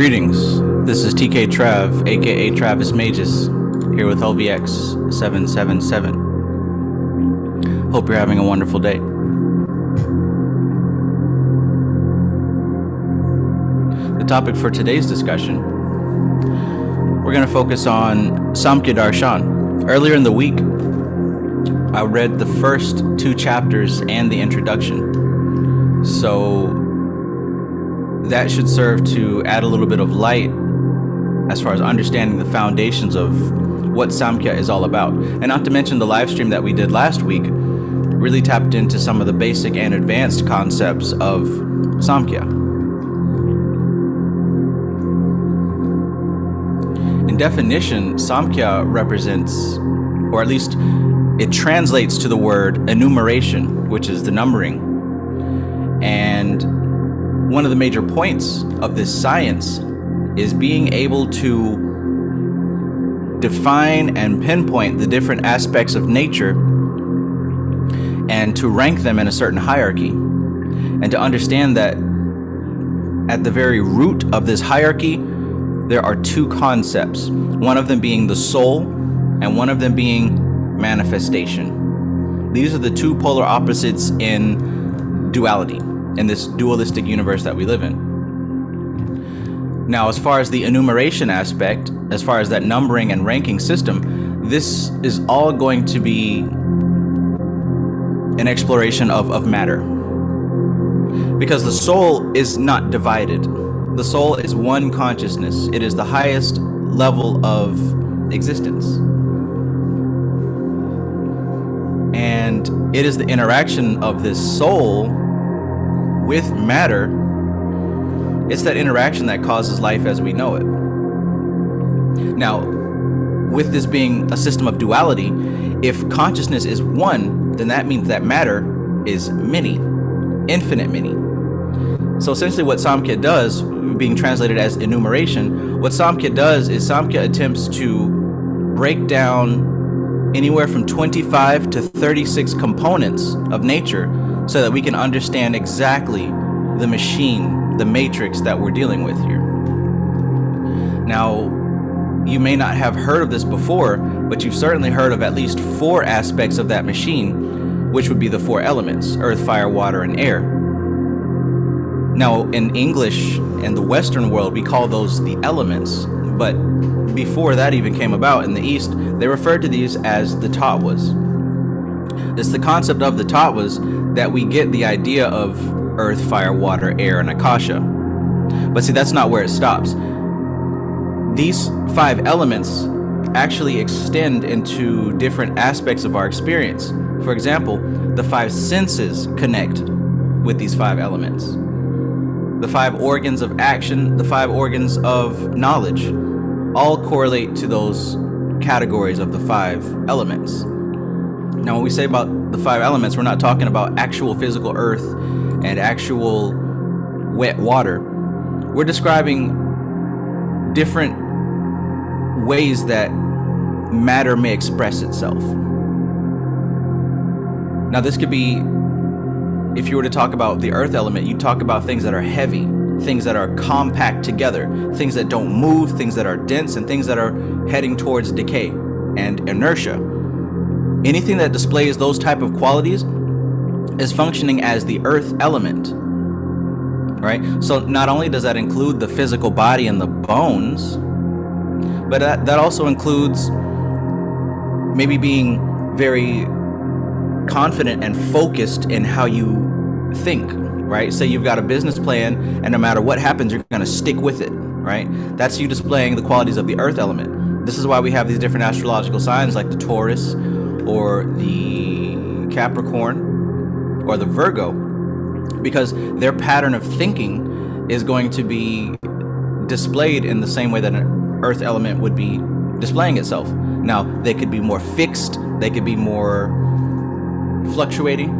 Greetings, this is TK Trav, aka Travis Magus, here with LVX 777. Hope you're having a wonderful day. The topic for today's discussion, we're going to focus on Samkhya Darshan. Earlier in the week, I read the first 2 chapters and the introduction. So that should serve to add a little bit of light as far as understanding the foundations of what Samkhya is all about. And not to mention the live stream that we did last week really tapped into some of the basic and advanced concepts of Samkhya. In definition, Samkhya represents, or at least it translates to the word enumeration, which is the numbering. And one of the major points of this science is being able to define and pinpoint the different aspects of nature and to rank them in a certain hierarchy, and to understand that at the very root of this hierarchy there are 2 concepts, one of them being the soul and one of them being manifestation. These are the 2 polar opposites in duality, in this dualistic universe that we live in. Now, as far as the enumeration aspect, as far as that numbering and ranking system, this is all going to be an exploration of matter. Because the soul is not divided. The soul is one consciousness. It is the highest level of existence. And it is the interaction of this soul with matter. It's that interaction that causes life as we know it. Now, with this being a system of duality, if consciousness is one, then that means that matter is many, infinite many. So essentially what Samkhya does, being translated as enumeration, what Samkhya does is Samkhya attempts to break down anywhere from 25 to 36 components of nature so that we can understand exactly the machine, the matrix that we're dealing with here. Now, you may not have heard of this before, but you've certainly heard of at least 4 aspects of that machine, which would be the 4 elements: earth, fire, water, and air. Now, in English and the Western world, we call those the elements, but before that even came about in the East, they referred to these as the tattvas. It's the concept of the tattvas that we get the idea of earth, fire, water, air, and Akasha. But see, that's not where it stops. These 5 elements actually extend into different aspects of our experience. For example, the 5 senses connect with these 5 elements. The 5 organs of action, the 5 organs of knowledge, all correlate to those categories of the 5 elements. Now, when we say about the 5 elements, we're not talking about actual physical earth and actual wet water. We're describing different ways that matter may express itself. Now, this could be, if you were to talk about the earth element, you talk about things that are heavy, things that are compact together, things that don't move, things that are dense, and things that are heading towards decay and inertia. Anything that displays those type of qualities is functioning as the earth element, right? So not only does that include the physical body and the bones, but that also includes maybe being very confident and focused in how you think, right? Say you've got a business plan, and no matter what happens, you're going to stick with it, right? That's you displaying the qualities of the earth element. This is why we have these different astrological signs like the Taurus or the Capricorn or the Virgo, because their pattern of thinking is going to be displayed in the same way that an earth element would be displaying itself. Now, they could be more fixed, they could be more fluctuating,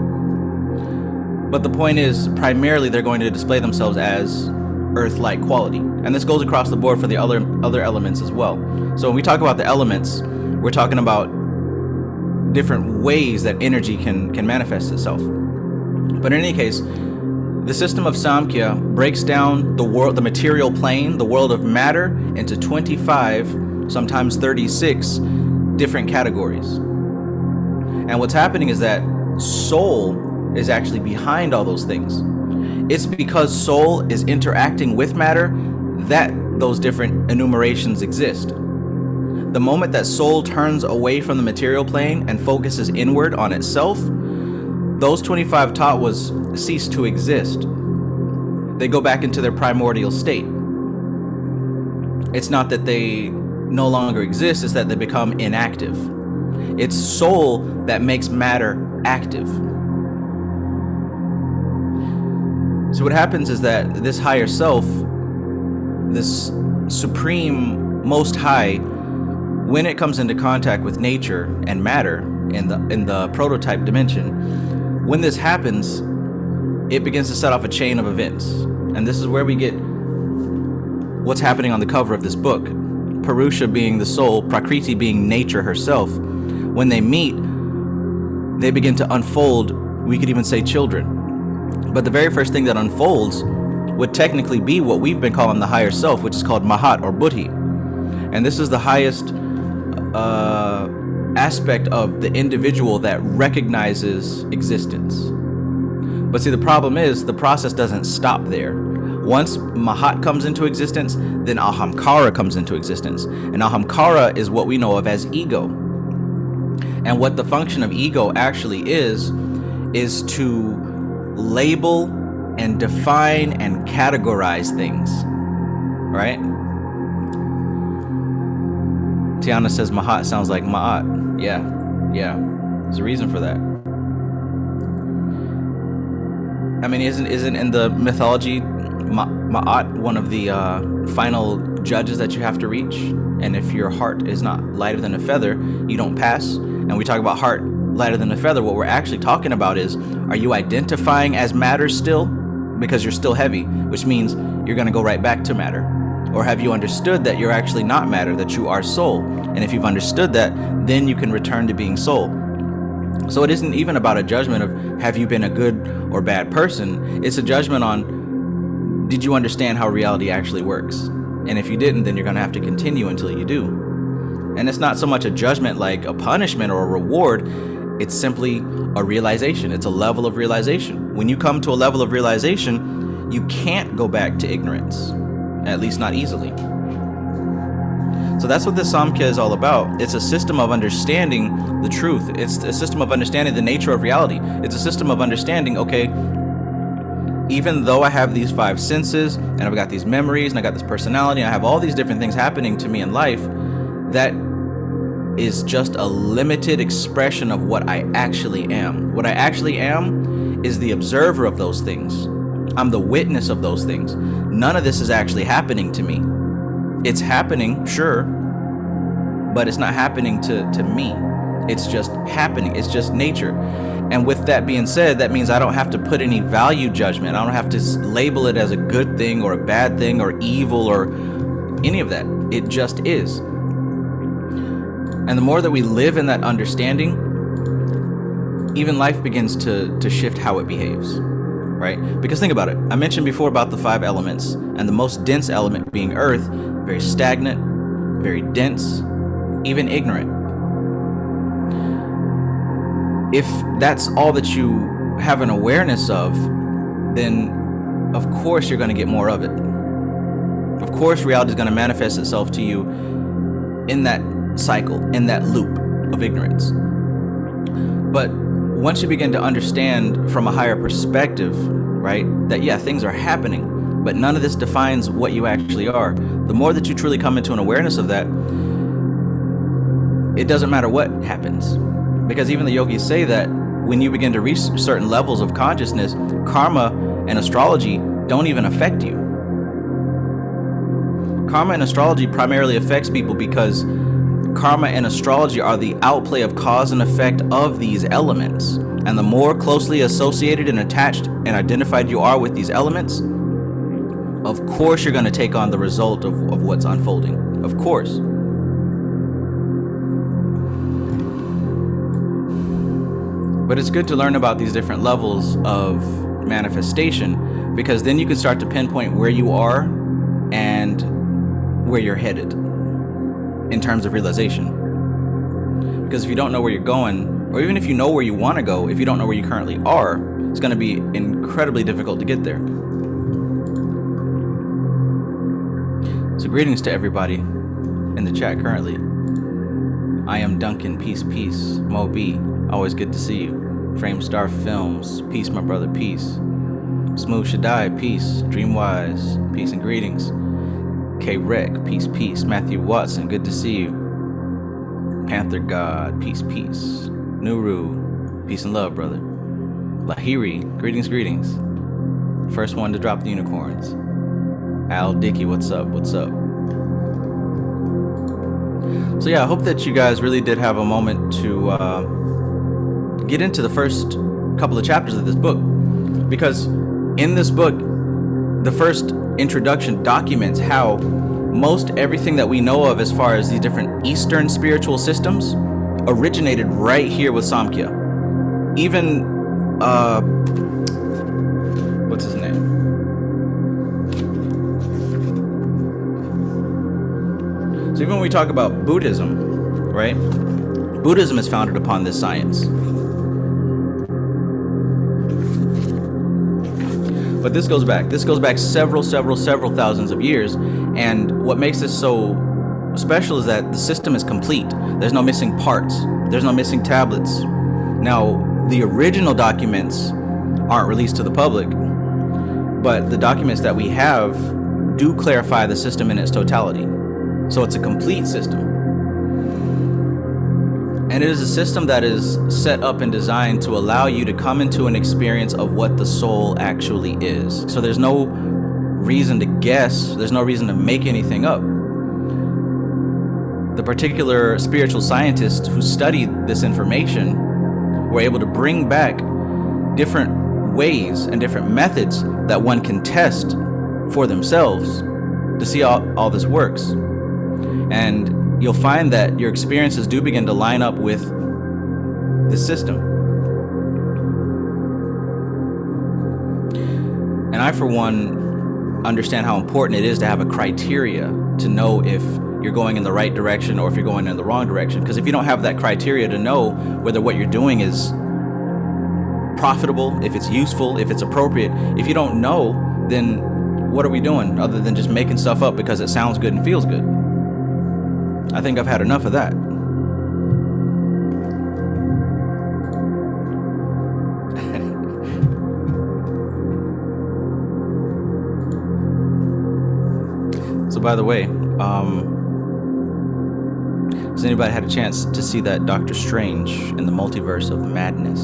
but the point is, primarily they're going to display themselves as earth-like quality. And this goes across the board for the other elements as well. So when we talk about the elements, we're talking about different ways that energy can manifest itself. But in any case, The system of Samkhya breaks down the world, the material plane, the world of matter, into 25, sometimes 36 different categories. And what's happening is that soul is actually behind all those things. It's because soul is interacting with matter that those different enumerations exist. The moment that soul turns away from the material plane and focuses inward on itself, those 25 tattvas cease to exist. They go back into their primordial state. It's not that they no longer exist, it's that they become inactive. It's soul that makes matter active. So what happens is that this higher self, this supreme most high, when it comes into contact with nature and matter in the prototype dimension, when this happens, it begins to set off a chain of events. And this is where we get what's happening on the cover of this book. Purusha being the soul, Prakriti being nature herself. When they meet, they begin to unfold, we could even say children. But the very first thing that unfolds would technically be what we've been calling the higher self, which is called Mahat or Buddhi. And this is the highest aspect of the individual that recognizes existence. But see, the problem is the process doesn't stop there. Once Mahat comes into existence, then Ahamkara comes into existence. And Ahamkara is what we know of as ego. And what the function of ego actually is to label and define and categorize things, right? Tiana says Mahat sounds like Ma'at. Yeah. There's a reason for that. I mean, isn't in the mythology Ma'at one of the final judges that you have to reach? And if your heart is not lighter than a feather, you don't pass. And we talk about heart lighter than a feather. What we're actually talking about is, are you identifying as matter still? Because you're still heavy, which means you're going to go right back to matter. Or have you understood that you're actually not matter, that you are soul? And if you've understood that, then you can return to being soul. So it isn't even about a judgment of have you been a good or bad person. It's a judgment on, did you understand how reality actually works? And if you didn't, then you're going to have to continue until you do. And it's not so much a judgment like a punishment or a reward. It's simply a realization. It's a level of realization. When you come to a level of realization, you can't go back to ignorance, at least not easily. So that's what this Samkhya is all about. It's a system of understanding the truth. It's a system of understanding the nature of reality. It's a system of understanding, okay, even though I have these five senses and I've got these memories and I got this personality and I have all these different things happening to me in life, that is just a limited expression of what I actually am. What I actually am is the observer of those things. I'm the witness of those things. None of this is actually happening to me. It's happening, sure, but it's not happening to me. It's just happening. It's just nature. And with that being said, that means I don't have to put any value judgment. I don't have to label it as a good thing or a bad thing or evil or any of that. It just is. And the more that we live in that understanding, even life begins to shift how it behaves, right? Because think about it. I mentioned before about the 5 elements, and the most dense element being earth, very stagnant, very dense, even ignorant. If that's all that you have an awareness of, then of course you're going to get more of it. Of course reality is going to manifest itself to you in that cycle, in that loop of ignorance. But once you begin to understand from a higher perspective, right, that yeah, things are happening, but none of this defines what you actually are, the more that you truly come into an awareness of that, it doesn't matter what happens. Because even the yogis say that when you begin to reach certain levels of consciousness, karma and astrology don't even affect you. Karma and astrology primarily affects people because karma and astrology are the outplay of cause and effect of these elements. And the more closely associated and attached and identified you are with these elements, of course you're going to take on the result of what's unfolding. Of course. But it's good to learn about these different levels of manifestation because then you can start to pinpoint where you are and where you're headed in terms of realization. Because if you don't know where you're going, or even if you know where you want to go, if you don't know where you currently are, it's going to be incredibly difficult to get there. So greetings to everybody in the chat currently. I am Duncan, peace, peace. Mo B, always good to see you. Framestar Films, peace, my brother, peace. Smooth Shaddai, peace. Dreamwise, peace and greetings. K Rec, peace, peace. Matthew Watson, good to see you. Panther God, peace, peace. Nuru, peace and love, brother. Lahiri, greetings, greetings. First one to drop the unicorns. Al Dickey, what's up, what's up? So yeah, I hope that you guys really did have a moment to get into the first couple of chapters of this book. Because in this book, the first introduction documents how most everything that we know of as far as these different Eastern spiritual systems originated right here with Samkhya. Even, what's his name? So even when we talk about Buddhism, right? Buddhism is founded upon this science. But this goes back several thousands of years. And what makes this so special is that the system is complete. There's no missing parts. There's no missing tablets. Now, the original documents aren't released to the public, but the documents that we have do clarify the system in its totality. So it's a complete system. And it is a system that is set up and designed to allow you to come into an experience of what the soul actually is. So there's no reason to guess, there's no reason to make anything up. The particular spiritual scientists who studied this information were able to bring back different ways and different methods that one can test for themselves to see all this works. And you'll find that your experiences do begin to line up with the system. And I, for one, understand how important it is to have a criteria to know if you're going in the right direction or if you're going in the wrong direction. Because if you don't have that criteria to know whether what you're doing is profitable, if it's useful, if it's appropriate, if you don't know, then what are we doing other than just making stuff up because it sounds good and feels good? I think I've had enough of that. So by the way, has anybody had a chance to see that Doctor Strange in the Multiverse of Madness?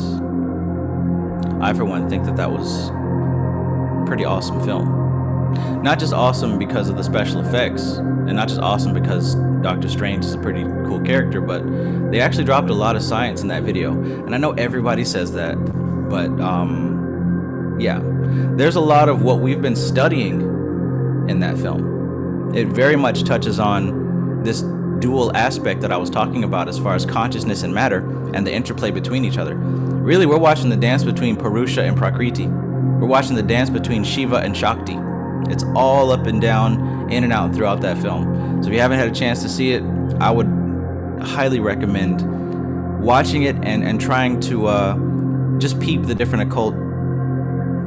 I, for one, think that was a pretty awesome film. Not just awesome because of the special effects, and not just awesome because Doctor Strange is a pretty cool character, but they actually dropped a lot of science in that video. And I know everybody says that, but yeah, there's a lot of what we've been studying in that film. It very much touches on this dual aspect that I was talking about as far as consciousness and matter and the interplay between each other. Really, we're watching the dance between Purusha and Prakriti. We're watching the dance between Shiva and Shakti. It's all up and down, in and out throughout that film. So if you haven't had a chance to see it, I would highly recommend watching it and trying to just peep the different occult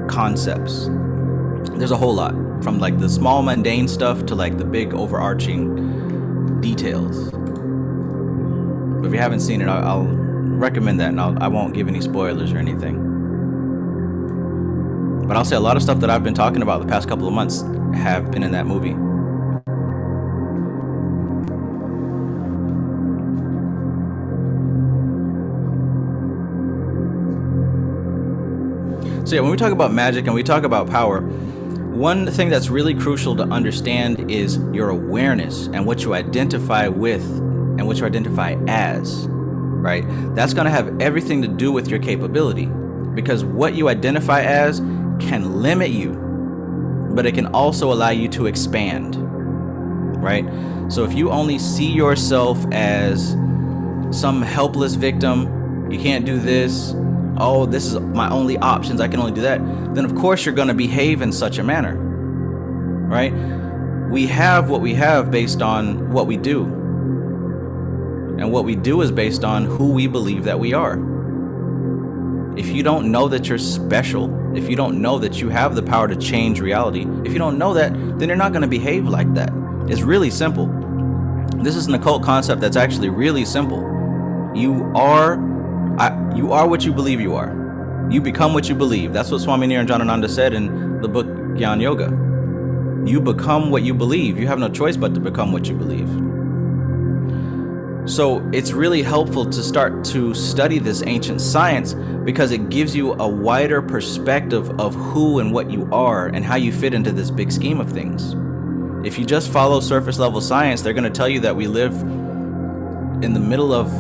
concepts. There's a whole lot, from like the small mundane stuff to like the big overarching details. But if you haven't seen it, I'll recommend that, and I won't give any spoilers or anything. But I'll say a lot of stuff that I've been talking about the past couple of months have been in that movie. So yeah, when we talk about magic and we talk about power, one thing that's really crucial to understand is your awareness and what you identify with and what you identify as, right? That's going to have everything to do with your capability, because what you identify as can limit you, but it can also allow you to expand, right? So if you only see yourself as some helpless victim, you can't do this, oh, this is my only options, I can only do that, then of course you're going to behave in such a manner, right? We have what we have based on what we do. And what we do is based on who we believe that we are. If you don't know that you're special, if you don't know that you have the power to change reality, if you don't know that, then you're not going to behave like that. It's really simple. This is an occult concept that's actually really simple. You are what you believe you are. You become what you believe. That's what Swami Niranjananda said in the book Gyan Yoga. You become what you believe. You have no choice but to become what you believe. So it's really helpful to start to study this ancient science because it gives you a wider perspective of who and what you are and how you fit into this big scheme of things. If you just follow surface level science, they're going to tell you that we live in the middle of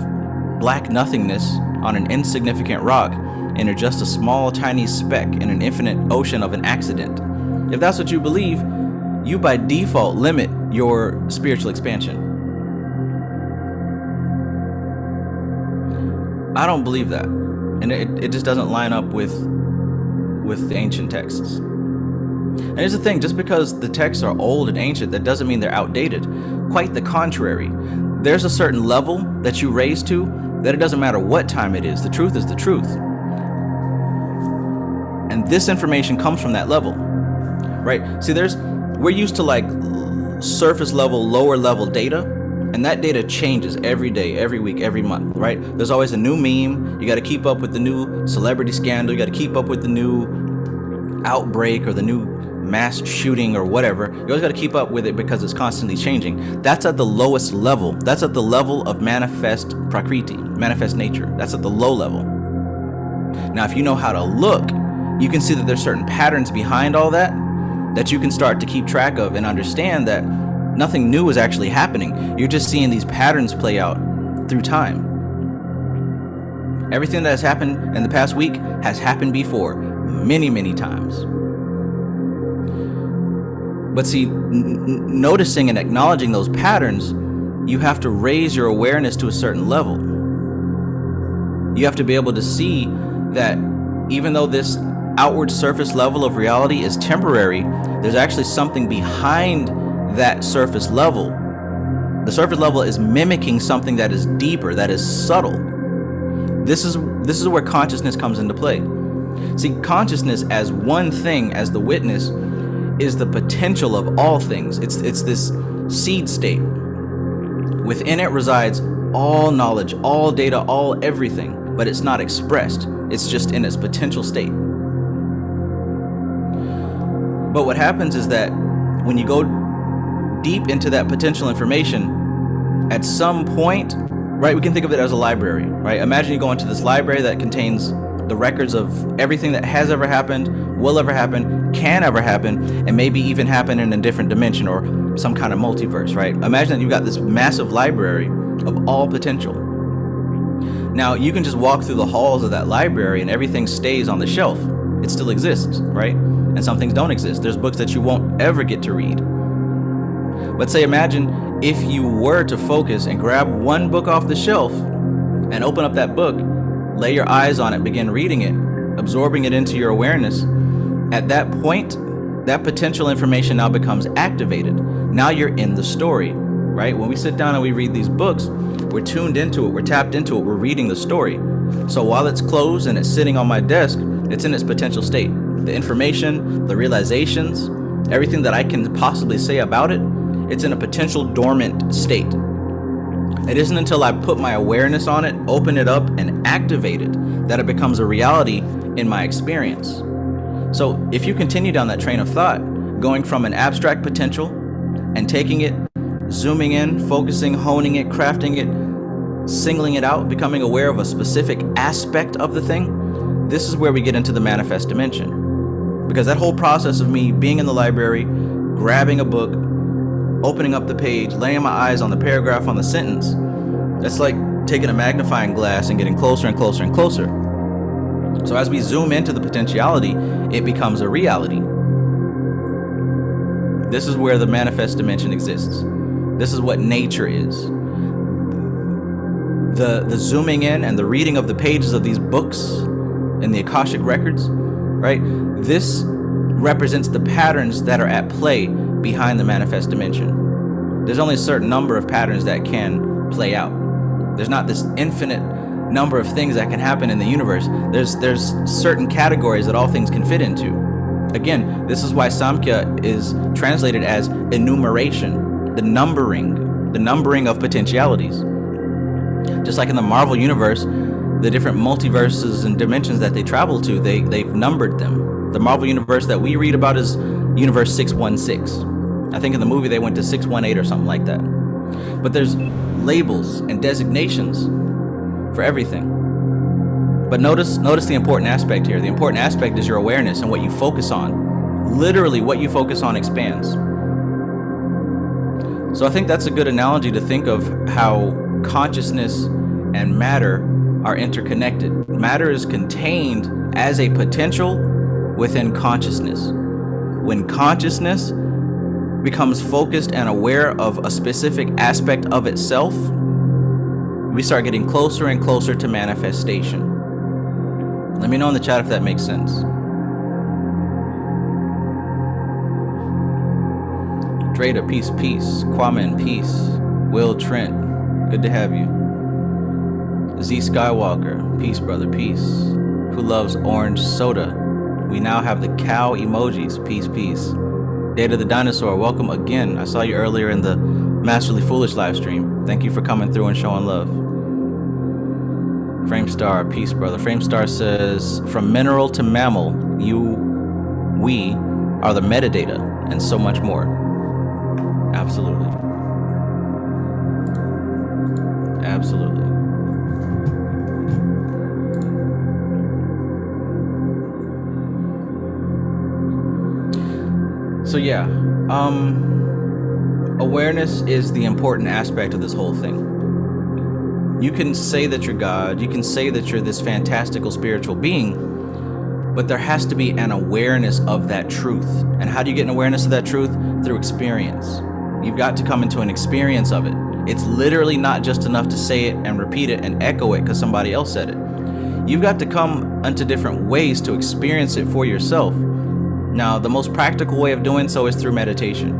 black nothingness on an insignificant rock and are just a small tiny speck in an infinite ocean of an accident. If that's what you believe, you by default limit your spiritual expansion. I don't believe that, and it just doesn't line up with the ancient texts. And here's the thing, just because the texts are old and ancient, that doesn't mean they're outdated. Quite the contrary. There's a certain level that you raise to that it doesn't matter what time it is. The truth is the truth. And this information comes from that level, right? See, we're used to like surface level, lower level data. And that data changes every day, every week, every month, right? There's always a new meme. You got to keep up with the new celebrity scandal. You got to keep up with the new outbreak or the new mass shooting or whatever. You always got to keep up with it because it's constantly changing. That's at the lowest level. That's at the level of manifest prakriti, manifest nature. That's at the low level. Now, if you know how to look, you can see that there's certain patterns behind all that you can start to keep track of and understand that nothing new is actually happening. You're just seeing these patterns play out through time. Everything that has happened in the past week has happened before many, many times. But see, noticing and acknowledging those patterns, you have to raise your awareness to a certain level. You have to be able to see that even though this outward surface level of reality is temporary, there's actually something behind that surface level. The surface level is mimicking something that is deeper, that is subtle. This is where consciousness comes into play. See, consciousness as one thing, as the witness, is the potential of all things. It's this seed state. Within it resides all knowledge, all data, all everything, but it's not expressed. It's just in its potential state. But what happens is that when you go deep into that potential information, at some point, right, we can think of it as a library, right? Imagine you go into this library that contains the records of everything that has ever happened, will ever happen, can ever happen, and maybe even happen in a different dimension or some kind of multiverse, right? Imagine that you've got this massive library of all potential. Now, you can just walk through the halls of that library and everything stays on the shelf. It still exists, right? And some things don't exist. There's books that you won't ever get to read. But say, imagine if you were to focus and grab one book off the shelf and open up that book, lay your eyes on it, begin reading it, absorbing it into your awareness. At that point, that potential information now becomes activated. Now you're in the story, right? When we sit down and we read these books, we're tuned into it, we're tapped into it, we're reading the story. So while it's closed and it's sitting on my desk, it's in its potential state. The information, the realizations, everything that I can possibly say about it, it's in a potential dormant state. It isn't until I put my awareness on it, open it up, and activate it that it becomes a reality in my experience. So if you continue down that train of thought, going from an abstract potential and taking it, zooming in, focusing, honing it, crafting it, singling it out, becoming aware of a specific aspect of the thing, this is where we get into the manifest dimension. Because that whole process of me being in the library, grabbing a book, opening up the page, laying my eyes on the paragraph, on the sentence, that's like taking a magnifying glass and getting closer and closer and closer. So as we zoom into the potentiality, it becomes a reality. This is where the manifest dimension exists. This is what nature is. The zooming in and the reading of the pages of these books in the Akashic records, right? This represents the patterns that are at play behind the manifest dimension. There's only a certain number of patterns that can play out. There's not this infinite number of things that can happen in the universe. There's certain categories that all things can fit into. Again, this is why Samkhya is translated as enumeration, the numbering of potentialities. Just like in the Marvel universe, the different multiverses and dimensions that they travel to, they've numbered them. The Marvel universe that we read about is universe 616. I think in the movie they went to 618 or something like that. But there's labels and designations for everything. But notice the important aspect here. The important aspect is your awareness and what you focus on. Literally, what you focus on expands. So I think that's a good analogy to think of how consciousness and matter are interconnected. Matter is contained as a potential within consciousness. When consciousness becomes focused and aware of a specific aspect of itself, we start getting closer and closer to manifestation. Let me know in the chat if that makes sense. Drada, peace. Kwamen, peace. Will Trent, good to have you. Z Skywalker, peace, brother, peace. Who loves orange soda? We now have the cow emojis, peace. Data the Dinosaur, welcome again. I saw you earlier in the Masterly Foolish live stream. Thank you for coming through and showing love. Framestar, peace, brother. Framestar says, from mineral to mammal, we are the metadata, and so much more. Absolutely. So yeah, awareness is the important aspect of this whole thing. You can say that you're God, you can say that you're this fantastical spiritual being, but there has to be an awareness of that truth. And how do you get an awareness of that truth? Through experience. You've got to come into an experience of it. It's literally not just enough to say it and repeat it and echo it because somebody else said it. You've got to come into different ways to experience it for yourself. Now, the most practical way of doing so is through meditation.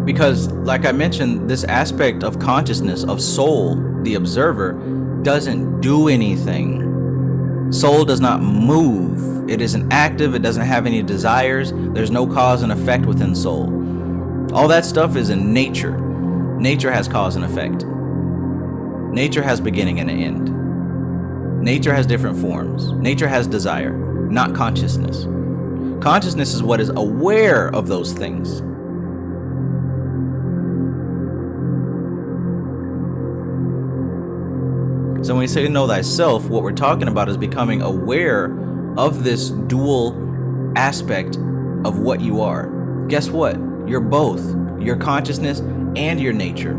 Because, like I mentioned, this aspect of consciousness, of soul, the observer, doesn't do anything. Soul does not move. It isn't active. It doesn't have any desires. There's no cause and effect within soul. All that stuff is in nature. Nature has cause and effect. Nature has beginning and an end. Nature has different forms. Nature has desire, not consciousness. Consciousness is what is aware of those things. So when we say know thyself, what we're talking about is becoming aware of this dual aspect of what you are. Guess what? You're both, your consciousness and your nature.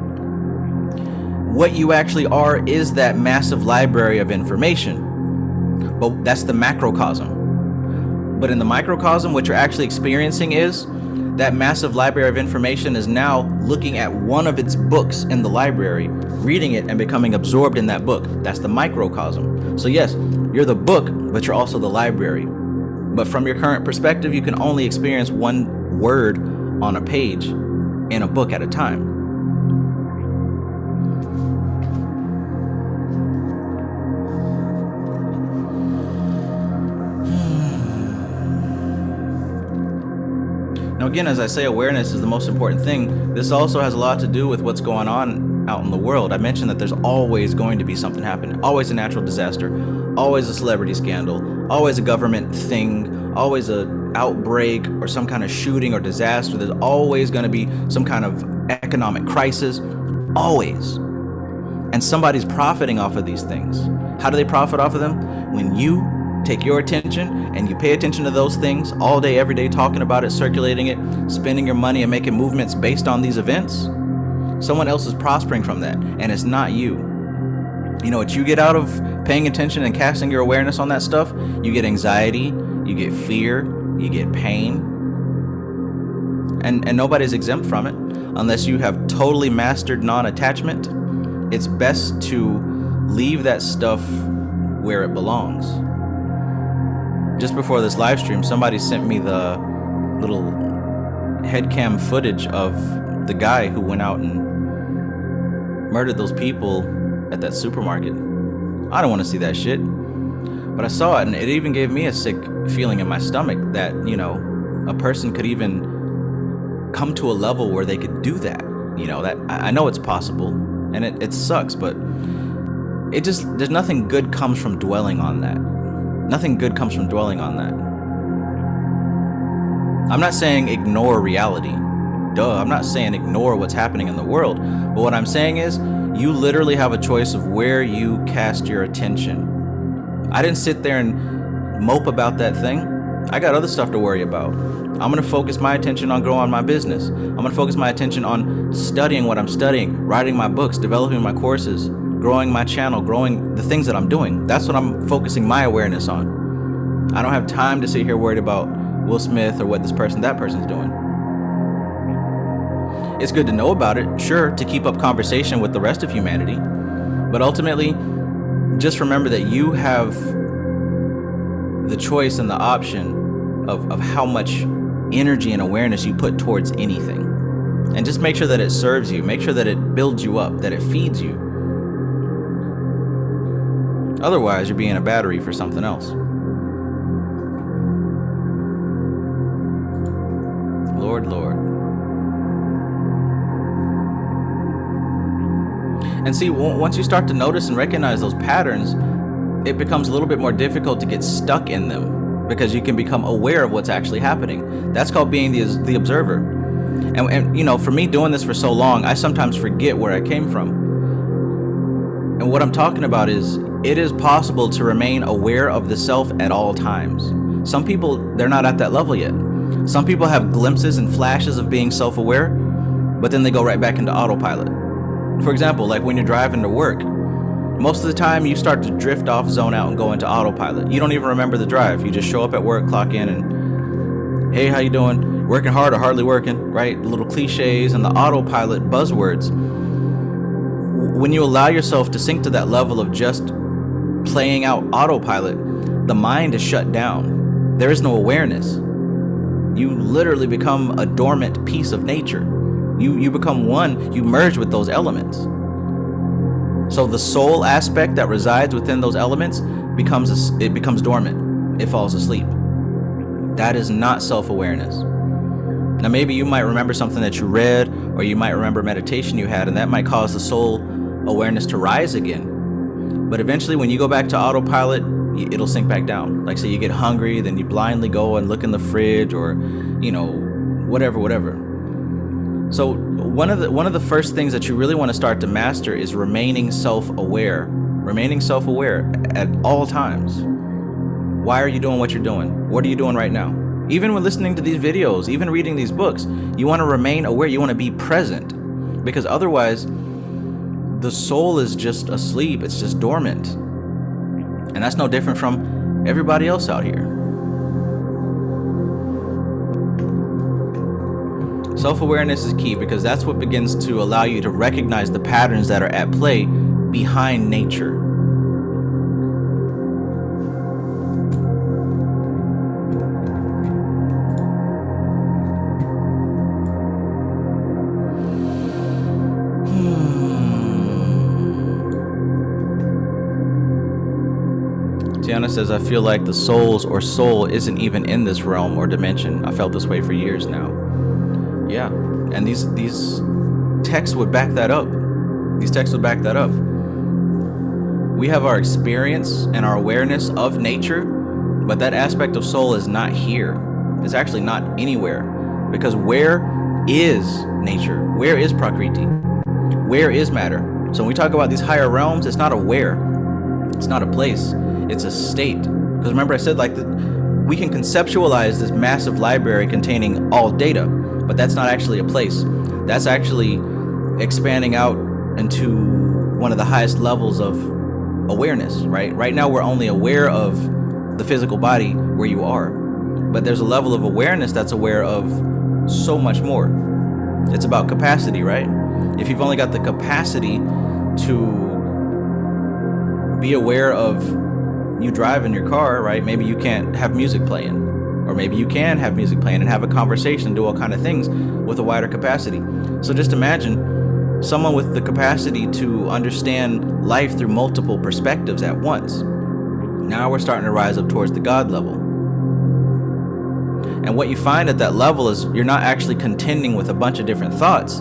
What you actually are is that massive library of information, but that's the macrocosm. But in the microcosm, what you're actually experiencing is that massive library of information is now looking at one of its books in the library, reading it and becoming absorbed in that book. That's the microcosm. So yes, you're the book, but you're also the library. But from your current perspective, you can only experience one word on a page in a book at a time. Now again, as I say, awareness is the most important thing. This also has a lot to do with what's going on out in the world. I mentioned that there's always going to be something happening. Always a natural disaster, always a celebrity scandal, always a government thing, always a outbreak or some kind of shooting or disaster. There's always going to be some kind of economic crisis, always. And somebody's profiting off of these things. How do they profit off of them? When you take your attention and you pay attention to those things all day, every day, talking about it, circulating it, spending your money and making movements based on these events, someone else is prospering from that, and it's not you. You know what you get out of paying attention and casting your awareness on that stuff? You get anxiety, you get fear, you get pain, and nobody's exempt from it unless you have totally mastered non-attachment. It's best to leave that stuff where it belongs. Just before this live stream, somebody sent me the little headcam footage of the guy who went out and murdered those people at that supermarket. I don't want to see that shit. But I saw it, and it even gave me a sick feeling in my stomach that, you know, a person could even come to a level where they could do that. You know, that I know it's possible, and it sucks, but it just, there's nothing good comes from dwelling on that. Nothing good comes from dwelling on that. I'm not saying ignore reality. Duh, I'm not saying ignore what's happening in the world. But what I'm saying is, you literally have a choice of where you cast your attention. I didn't sit there and mope about that thing. I got other stuff to worry about. I'm gonna focus my attention on growing my business. I'm gonna focus my attention on studying what I'm studying, writing my books, developing my courses, growing my channel, growing the things that I'm doing. That's what I'm focusing my awareness on. I don't have time to sit here worried about Will Smith or what this person, that person's doing. It's good to know about it, sure, to keep up conversation with the rest of humanity, but ultimately, just remember that you have the choice and the option of how much energy and awareness you put towards anything. And just make sure that it serves you, make sure that it builds you up, that it feeds you. Otherwise, you're being a battery for something else. Lord, Lord. And see, once you start to notice and recognize those patterns, it becomes a little bit more difficult to get stuck in them because you can become aware of what's actually happening. That's called being the observer. And you know, for me doing this for so long, I sometimes forget where I came from. And what I'm talking about is, it is possible to remain aware of the self at all times. Some people, they're not at that level yet. Some people have glimpses and flashes of being self-aware, but then they go right back into autopilot. For example, like when you're driving to work, most of the time you start to drift off, zone out, and go into autopilot. You don't even remember the drive. You just show up at work, clock in, and hey, how you doing? Working hard or hardly working, right? The little cliches and the autopilot buzzwords. When you allow yourself to sink to that level of just playing out autopilot, the mind is shut down. There is no awareness. You literally become a dormant piece of nature. You become one, you merge with those elements. So the soul aspect that resides within those elements becomes dormant. It falls asleep. That is not self-awareness. Now maybe you might remember something that you read, or you might remember meditation you had, and that might cause the soul awareness to rise again. But eventually when you go back to autopilot, it'll sink back down. Like say you get hungry, then you blindly go and look in the fridge, or you know, whatever. So one of the first things that you really want to start to master is remaining self-aware. Remaining self-aware at all times. Why are you doing what you're doing? What are you doing right now? Even when listening to these videos, even reading these books, you want to remain aware. You want to be present, because otherwise the soul is just asleep. It's just dormant. And that's no different from everybody else out here. Self-awareness is key, because that's what begins to allow you to recognize the patterns that are at play behind nature. Tiana says, I feel like the souls or soul isn't even in this realm or dimension. I felt this way for years now. Yeah, and these texts would back that up. These texts would back that up. We have our experience and our awareness of nature, but that aspect of soul is not here. It's actually not anywhere, because where is nature? Where is Prakriti? Where is matter? So when we talk about these higher realms, it's not a where. It's not a place. It's a state. Because remember I said, like, we can conceptualize this massive library containing all data, but that's not actually a place. That's actually expanding out into one of the highest levels of awareness, right? Right now we're only aware of the physical body where you are, but there's a level of awareness that's aware of so much more. It's about capacity, right? If you've only got the capacity to be aware of you drive in your car, right? Maybe you can't have music playing, or maybe you can have music playing and have a conversation, do all kind of things with a wider capacity. So just imagine someone with the capacity to understand life through multiple perspectives at once. Now we're starting to rise up towards the God level. And what you find at that level is you're not actually contending with a bunch of different thoughts.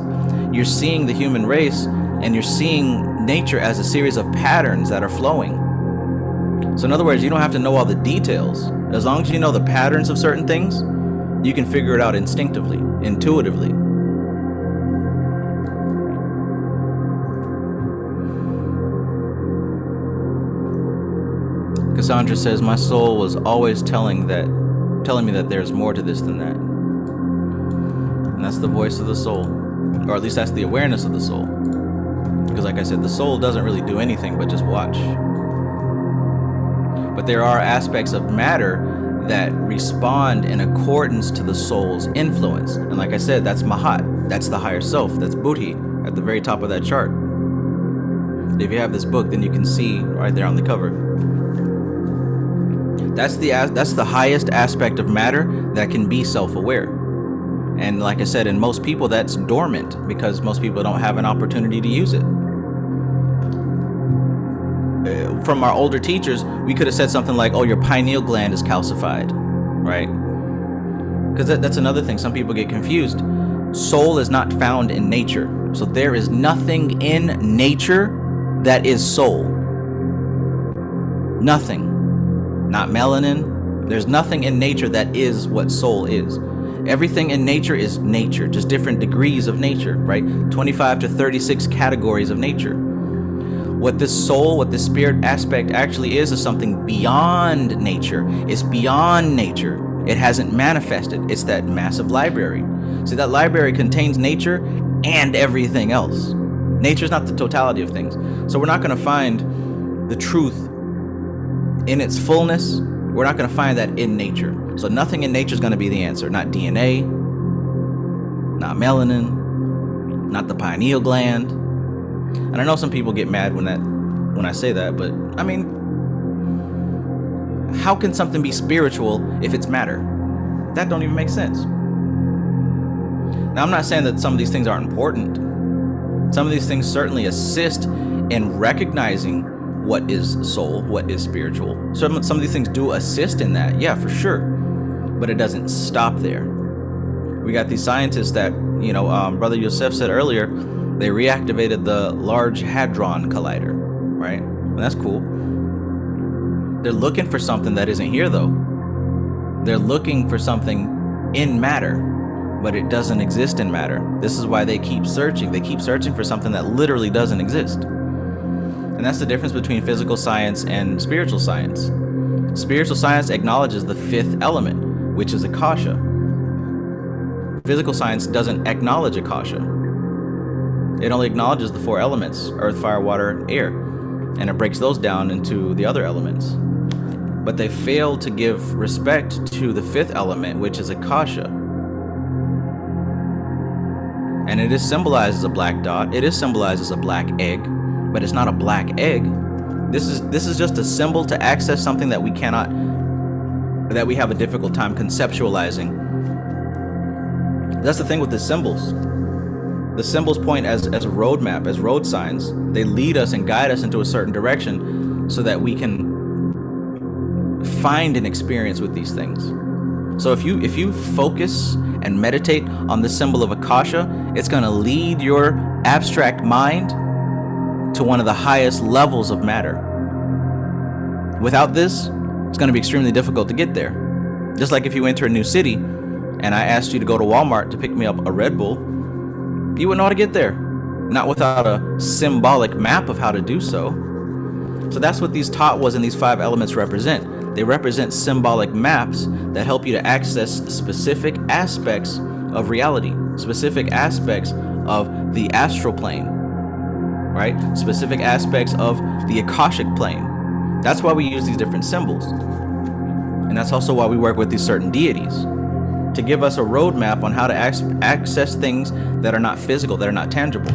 You're seeing the human race, and you're seeing nature as a series of patterns that are flowing. So in other words, you don't have to know all the details. As long as you know the patterns of certain things, you can figure it out instinctively, intuitively. Cassandra says, my soul was always telling me that there's more to this than that. And that's the voice of the soul. Or at least that's the awareness of the soul. Because like I said, the soul doesn't really do anything but just watch. But there are aspects of matter that respond in accordance to the soul's influence. And like I said, that's Mahat. That's the higher self. That's Buddhi at the very top of that chart. If you have this book, then you can see right there on the cover. That's the highest aspect of matter that can be self-aware. And like I said, in most people, that's dormant because most people don't have an opportunity to use it. From our older teachers, we could have said something like, oh, your pineal gland is calcified, right? Because that's another thing. Some people get confused. Soul is not found in nature. So there is nothing in nature that is soul. Nothing. Not melanin. There's nothing in nature that is what soul is. Everything in nature is nature, just different degrees of nature, right? 25 to 36 categories of nature. What this soul, what this spirit aspect actually is something beyond nature. It's beyond nature. It hasn't manifested. It's that massive library. See, that library contains nature and everything else. Nature is not the totality of things. So we're not going to find the truth in its fullness. We're not going to find that in nature. So nothing in nature is going to be the answer. Not DNA, not melanin, not the pineal gland. And I know some people get mad when I say that, but I mean, how can something be spiritual if it's matter? That don't even make sense. Now, I'm not saying that some of these things aren't important. Some of these things certainly assist in recognizing what is soul, what is spiritual. Some of these things do assist in that, yeah, for sure. But it doesn't stop there. We got these scientists that, Brother Yosef said earlier, they reactivated the Large Hadron Collider, right? And that's cool. They're looking for something that isn't here, though. They're looking for something in matter, but it doesn't exist in matter. This is why they keep searching. They keep searching for something that literally doesn't exist. And that's the difference between physical science and spiritual science. Spiritual science acknowledges the fifth element, which is Akasha. Physical science doesn't acknowledge Akasha. It only acknowledges the four elements, earth, fire, water, and air, and it breaks those down into the other elements. But they fail to give respect to the fifth element, which is Akasha. And it is symbolized as a black dot. It is symbolized as a black egg, but it's not a black egg. This is just a symbol to access something that we have a difficult time conceptualizing. That's the thing with the symbols. The symbols point as a roadmap, as road signs. They lead us and guide us into a certain direction so that we can find an experience with these things. So if you focus and meditate on the symbol of Akasha, it's going to lead your abstract mind to one of the highest levels of matter. Without this, it's going to be extremely difficult to get there. Just like if you enter a new city and I asked you to go to Walmart to pick me up a Red Bull, you wouldn't know how to get there. Not without a symbolic map of how to do so. So that's what these tattvas and these five elements represent. They represent symbolic maps that help you to access specific aspects of reality, specific aspects of the astral plane, right? Specific aspects of the Akashic plane. That's why we use these different symbols. And that's also why we work with these certain deities, to give us a roadmap on how to access things that are not physical, that are not tangible.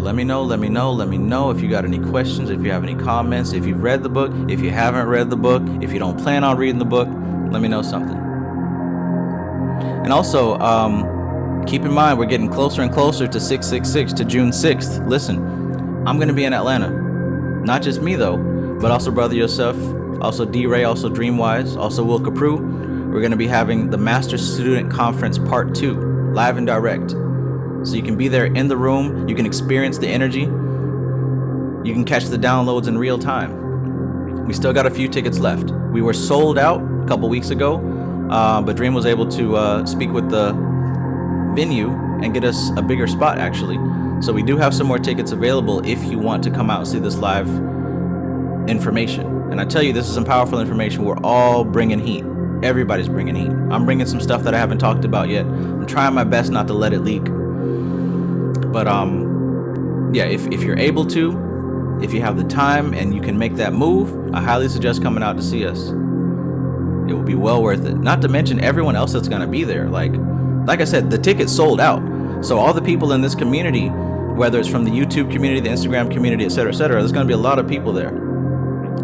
let me know if you got any questions, if you have any comments, if you've read the book, if you haven't read the book, if you don't plan on reading the book, let me know something. And also, keep in mind, we're getting closer and closer to 666, to June 6th. Listen, I'm going to be in Atlanta. Not just me, though, but also Brother Yosef, also D-Ray, also Dreamwise, also Will Capru. We're going to be having the Master Student Conference Part 2, live and direct. So you can be there in the room, you can experience the energy, you can catch the downloads in real time. We still got a few tickets left. We were sold out a couple weeks ago, but Dream was able to speak with the venue and get us a bigger spot, actually. So we do have some more tickets available if you want to come out and see this live information. And I tell you, this is some powerful information. We're all bringing heat. Everybody's bringing heat. I'm bringing some stuff that I haven't talked about yet. I'm trying my best not to let it leak. But yeah, if you're able to, if you have the time and you can make that move, I highly suggest coming out to see us. It will be well worth it. Not to mention everyone else that's gonna be there. Like I said, the tickets sold out. So all the people in this community, whether it's from the YouTube community, the Instagram community, etc., there's gonna be a lot of people there.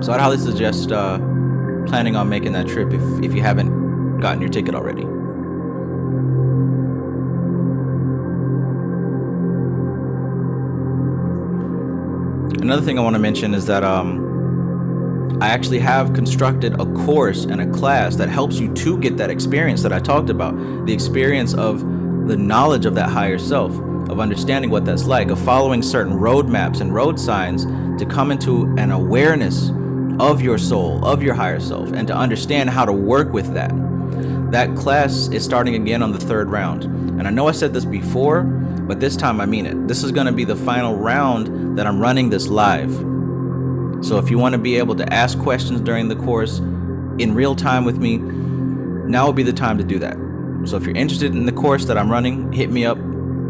So I'd highly suggest planning on making that trip if you haven't gotten your ticket already. Another thing I want to mention is that I actually have constructed a course and a class that helps you to get that experience that I talked about. The experience of the knowledge of that higher self, of understanding what that's like, of following certain roadmaps and road signs to come into an awareness of your soul, of your higher self, and to understand how to work with that. That class is starting again on the 3rd round. And I know I said this before, but this time I mean it. This is going to be the final round that I'm running this live. So if you want to be able to ask questions during the course in real time with me, now would be the time to do that. So if you're interested in the course that I'm running, hit me up.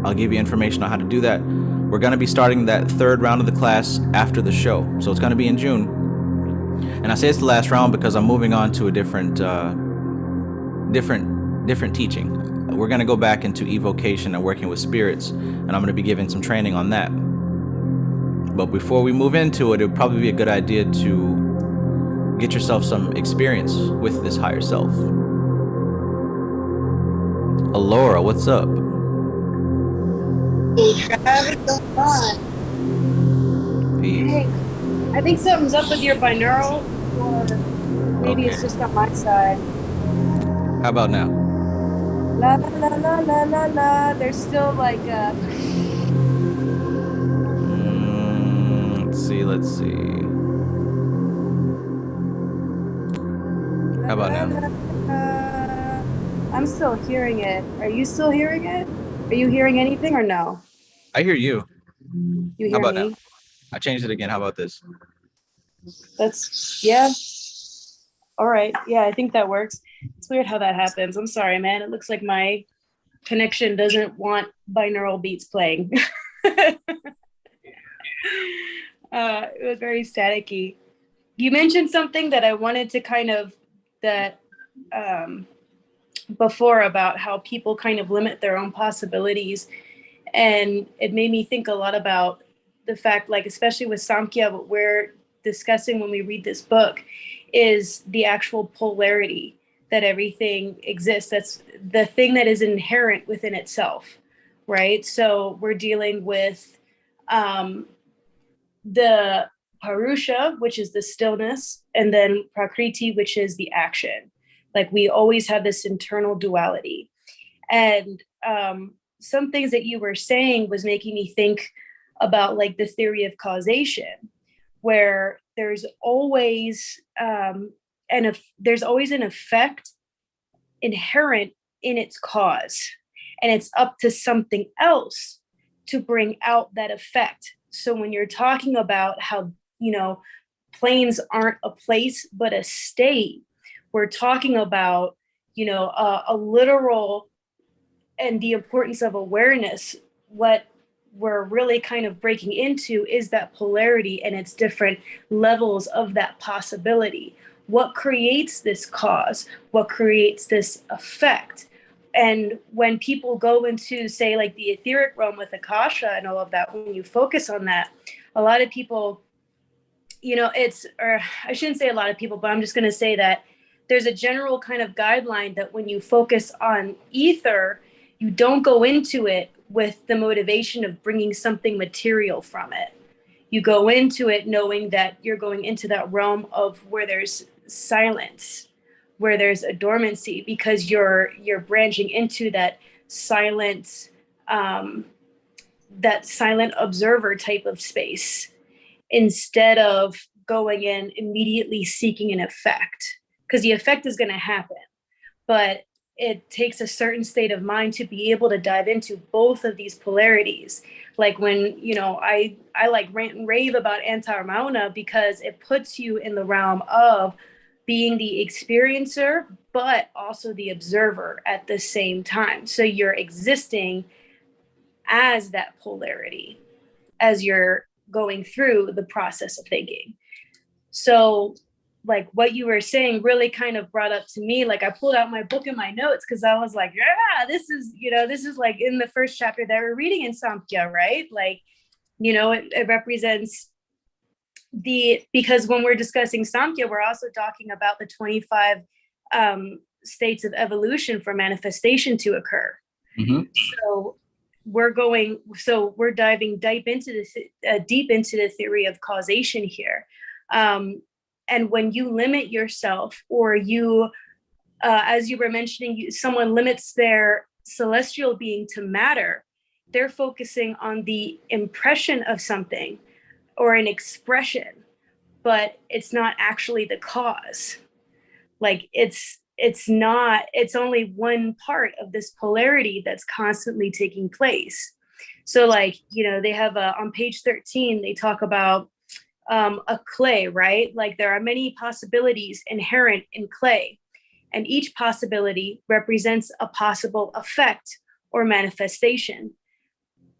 I'll give you information on how to do that. We're going to be starting that 3rd round of the class after the show. So it's going to be in June. And I say it's the last round because I'm moving on to a different teaching. We're going to go back into evocation and working with spirits, and I'm going to be giving some training on that. But before we move into it, it would probably be a good idea to get yourself some experience with this higher self. Alora, what's up? Hey, Travis, what's going on? Peace. Hey, I think something's up with your binaural, or maybe it's just on my side. How about now? La la la la la la la. There's still like Let's see. How about now? I'm still hearing it. Are you still hearing it? Are you hearing anything or no? I hear you. You hear How about me? now? I changed it again. How about this? Yeah. All right. Yeah, I think that works. It's weird how that happens. I'm sorry, man. It looks like my connection doesn't want binaural beats playing. It was very staticky. You mentioned something that I wanted to kind of before about how people kind of limit their own possibilities. And it made me think a lot about the fact, like, especially with Samkhya, what we're discussing when we read this book is the actual polarity that everything exists. That's the thing that is inherent within itself, right? So we're dealing with the Parusha, which is the stillness, and then Prakriti, which is the action. Like, we always have this internal duality. And some things that you were saying was making me think about, like, the theory of causation, where there's always there's always an effect inherent in its cause, and it's up to something else to bring out that effect. So when you're talking about how, planes aren't a place but a state, we're talking about, a literal, and the importance of awareness. What we're really kind of breaking into is that polarity and its different levels of that possibility. What creates this cause? What creates this effect? And when people go into, say, like the etheric realm with Akasha and all of that, when you focus on that, a lot of people, or I shouldn't say a lot of people, but I'm just going to say that there's a general kind of guideline that when you focus on ether, you don't go into it with the motivation of bringing something material from it. You go into it knowing that you're going into that realm of where there's silence, where there's a dormancy, because you're branching into that silent observer type of space, instead of going in immediately seeking an effect, because the effect is going to happen, but it takes a certain state of mind to be able to dive into both of these polarities. Like when, I like rant and rave about Antarmauna, because it puts you in the realm of being the experiencer, but also the observer at the same time. So you're existing as that polarity as you're going through the process of thinking. So like what you were saying really kind of brought up to me, like I pulled out my book and my notes, because I was like, yeah, this is like in the first chapter that we're reading in Samkhya, right? Like, it represents because when we're discussing Samkhya, we're also talking about the 25 states of evolution for manifestation to occur. Mm-hmm. So we're diving deep into the theory of causation here. And when you limit yourself, or you, as you were mentioning, someone limits their celestial being to matter, they're focusing on the impression of something or an expression, but it's not actually the cause. Like it's only one part of this polarity that's constantly taking place. So like, they have on page 13, they talk about a clay, right? Like there are many possibilities inherent in clay, and each possibility represents a possible effect or manifestation.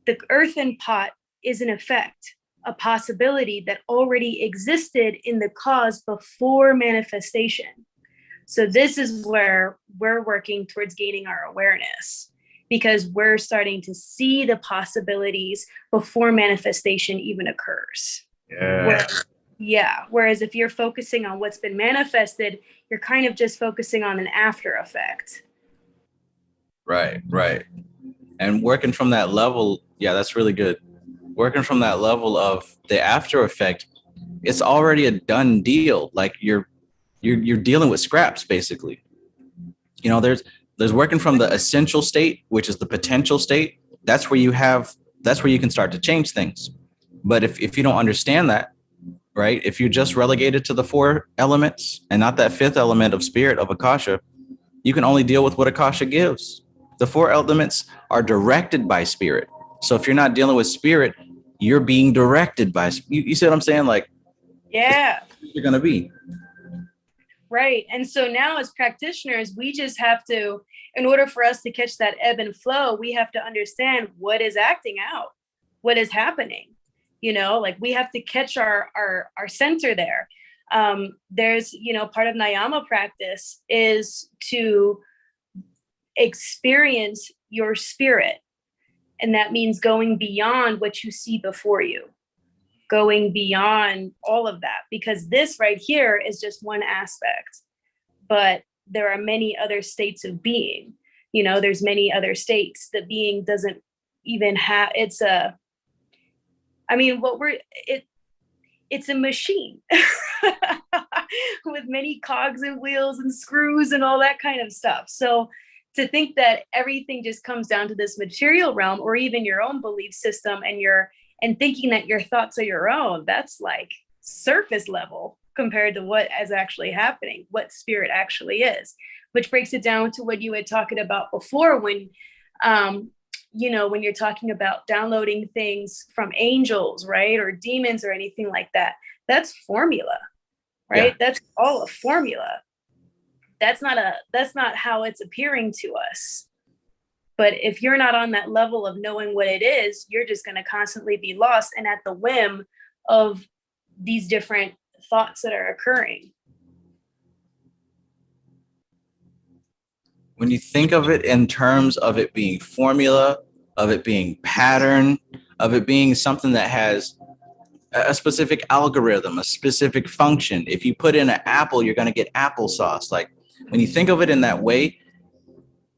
The earthen pot is an effect, a possibility that already existed in the cause before manifestation. So this is where we're working towards gaining our awareness, because we're starting to see the possibilities before manifestation even occurs. Whereas if you're focusing on what's been manifested, you're kind of just focusing on an after effect. Right. And working from that level, yeah, that's really good. Working from that level of the after effect, it's already a done deal. Like you're dealing with scraps, basically. There's working from the essential state, which is the potential state. That's where you can start to change things. But if you don't understand that, right? If you're just relegated to the 4 elements and not that 5th element of spirit of Akasha, you can only deal with what Akasha gives. The 4 elements are directed by spirit. So if you're not dealing with spirit, you're being directed by, you see what I'm saying? Like, yeah, you're going to be. Right. And so now as practitioners, we just have to, in order for us to catch that ebb and flow, we have to understand what is acting out, what is happening. Like we have to catch our center there. There's, part of Niyama practice is to experience your spirit. And that means going beyond what you see before you, going beyond all of that, because this right here is just one aspect, but there are many other states of being. There's many other states that being doesn't even have. It's a machine with many cogs and wheels and screws and all that kind of stuff. So to think that everything just comes down to this material realm, or even your own belief system, and thinking that your thoughts are your own, that's like surface level compared to what is actually happening, what spirit actually is, which breaks it down to what you had talking about before when when you're talking about downloading things from angels, right? Or demons or anything like that, that's formula, right? Yeah. That's all a formula. That's not how it's appearing to us. But if you're not on that level of knowing what it is, you're just going to constantly be lost and at the whim of these different thoughts that are occurring. When you think of it in terms of it being formula, of it being pattern, of it being something that has a specific algorithm, a specific function. If you put in an apple, you're going to get applesauce. Like when you think of it in that way,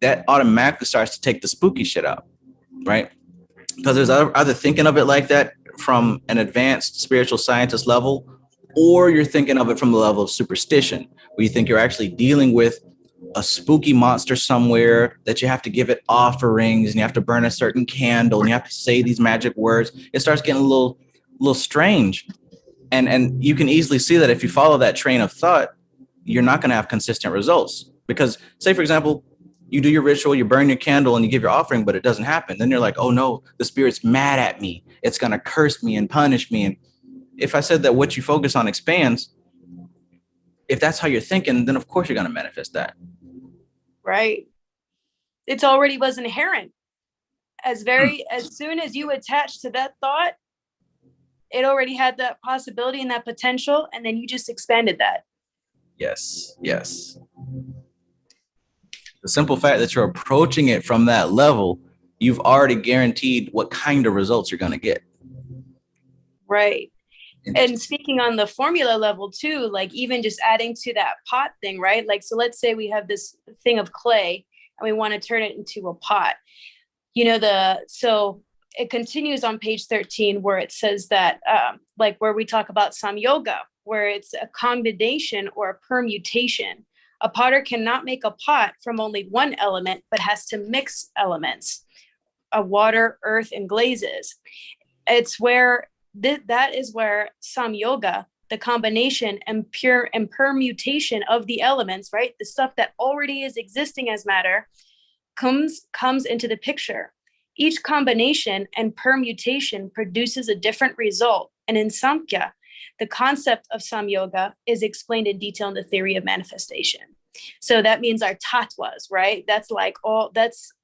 that automatically starts to take the spooky shit out, right? Because there's either thinking of it like that from an advanced spiritual scientist level, or you're thinking of it from the level of superstition, where you think you're actually dealing with a spooky monster somewhere that you have to give it offerings and you have to burn a certain candle and you have to say these magic words. It starts getting a little strange. And you can easily see that if you follow that train of thought, you're not going to have consistent results. Because say, for example, you do your ritual, you burn your candle and you give your offering, but it doesn't happen. Then you're like, oh no, the spirit's mad at me. It's going to curse me and punish me. And if I said that what you focus on expands, if that's how you're thinking, then of course you're going to manifest that. Right. It's already was inherent. As soon as you attach to that thought, it already had that possibility and that potential, and then you just expanded that. Yes. The simple fact that you're approaching it from that level, you've already guaranteed what kind of results you're going to get. Right. And speaking on the formula level too, like even just adding to that pot thing, right? Like, so let's say we have this thing of clay and we want to turn it into a pot. So it continues on page 13 where it says that, like where we talk about samyoga, where it's a combination or a permutation. A potter cannot make a pot from only one element, but has to mix elements, water, earth, and glazes. It's where that is where samyoga, the combination and permutation of the elements, right? The stuff that already is existing as matter comes into the picture. Each combination and permutation produces a different result. And in Samkhya, the concept of samyoga is explained in detail in the theory of manifestation. So that means our tattvas, right? That's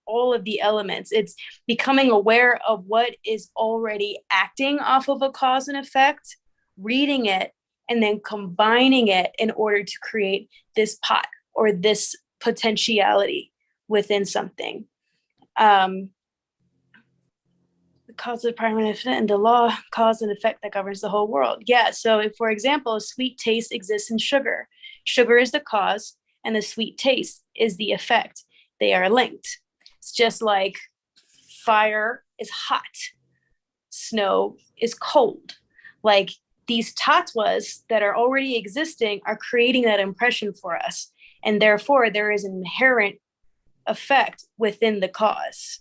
all of the elements. It's becoming aware of what is already acting off of a cause and effect, reading it, and then combining it in order to create this pot or this potentiality within something. The cause of primary and the law, cause and effect that governs the whole world. Yeah. So if, for example, sweet taste exists in sugar. Sugar is the cause and the sweet taste is the effect. They are linked. It's just like fire is hot, snow is cold. Like these tattvas that are already existing are creating that impression for us. And therefore, there is an inherent effect within the cause.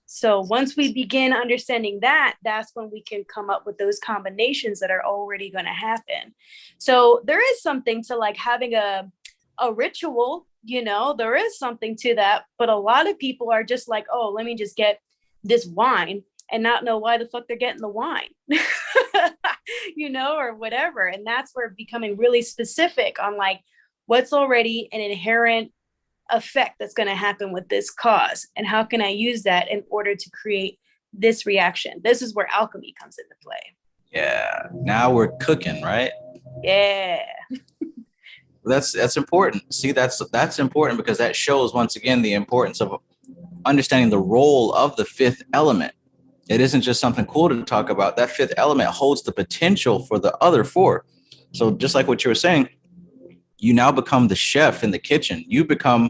So once we begin understanding that, that's when we can come up with those combinations that are already going to happen. So there is something to like having a ritual, there is something to that. But a lot of people are just like, oh, let me just get this wine and not know why the fuck they're getting the wine, or whatever. And that's where becoming really specific on like what's already an inherent effect that's going to happen with this cause and how can I use that in order to create this reaction. This is where alchemy comes into play. Yeah, now we're cooking, right? Yeah. That's important. See, that's important because that shows once again the importance of understanding the role of the fifth element. It isn't just something cool to talk about. That fifth element holds the potential for the other four. So just like what you were saying, you now become the chef in the kitchen. You become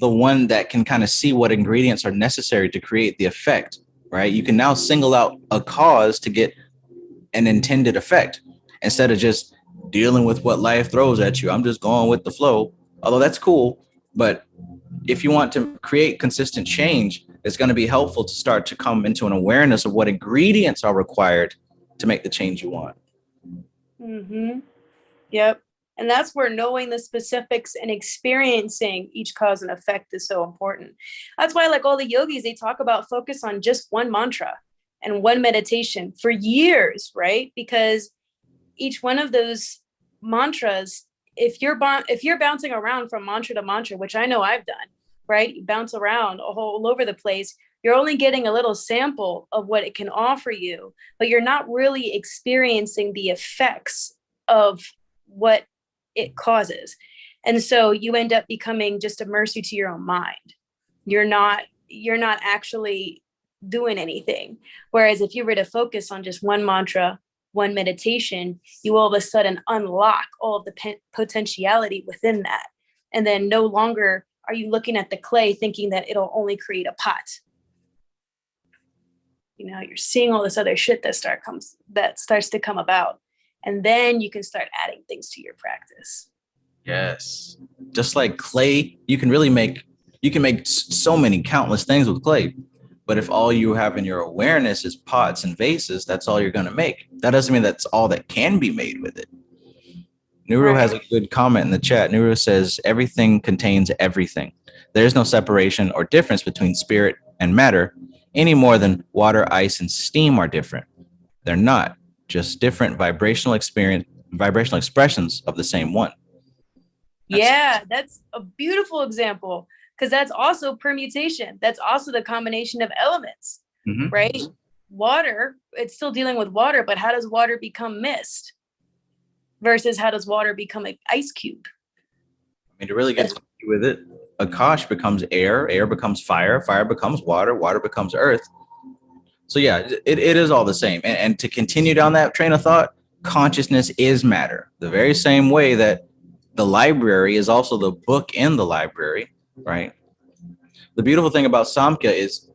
the one that can kind of see what ingredients are necessary to create the effect, right? You can now single out a cause to get an intended effect instead of just dealing with what life throws at you. I'm just going with the flow, although that's cool. But if you want to create consistent change, it's going to be helpful to start to come into an awareness of what ingredients are required to make the change you want. Mm-hmm. Yep. And that's where knowing the specifics and experiencing each cause and effect is so important. That's why like all the yogis, they talk about focus on just one mantra and one meditation for years, right? Because each one of those mantras, if you're bouncing around from mantra to mantra, which I know I've done, right? You bounce around all over the place. You're only getting a little sample of what it can offer you, but you're not really experiencing the effects of what it causes. And so you end up becoming just a mercy to your own mind. You're not actually doing anything. Whereas if you were to focus on just one mantra, one meditation, you all of a sudden unlock all of the potentiality within that. And then no longer are you looking at the clay thinking that it'll only create a pot. You know, you're seeing all this other shit that starts to come about. And then you can start adding things to your practice. Yes. Just like clay, you can make so many countless things with clay. But if all you have in your awareness is pots and vases, that's all you're going to make. That doesn't mean that's all that can be made with it. Nuru has a good comment in the chat. Nuru says, everything contains everything. There is no separation or difference between spirit and matter any more than water, ice, and steam are different. They're not, just different vibrational expressions of the same one. That's a beautiful example, because that's also permutation. That's also the combination of elements, right? Water, it's still dealing with water, but how does water become mist versus how does water become an ice cube? I mean, to really get with it, Akash becomes air, air becomes fire, fire becomes water, water becomes earth. So yeah, it is all the same. And to continue down that train of thought, consciousness is matter. The very same way that the library is also the book in the library, right? The beautiful thing about Samkhya is,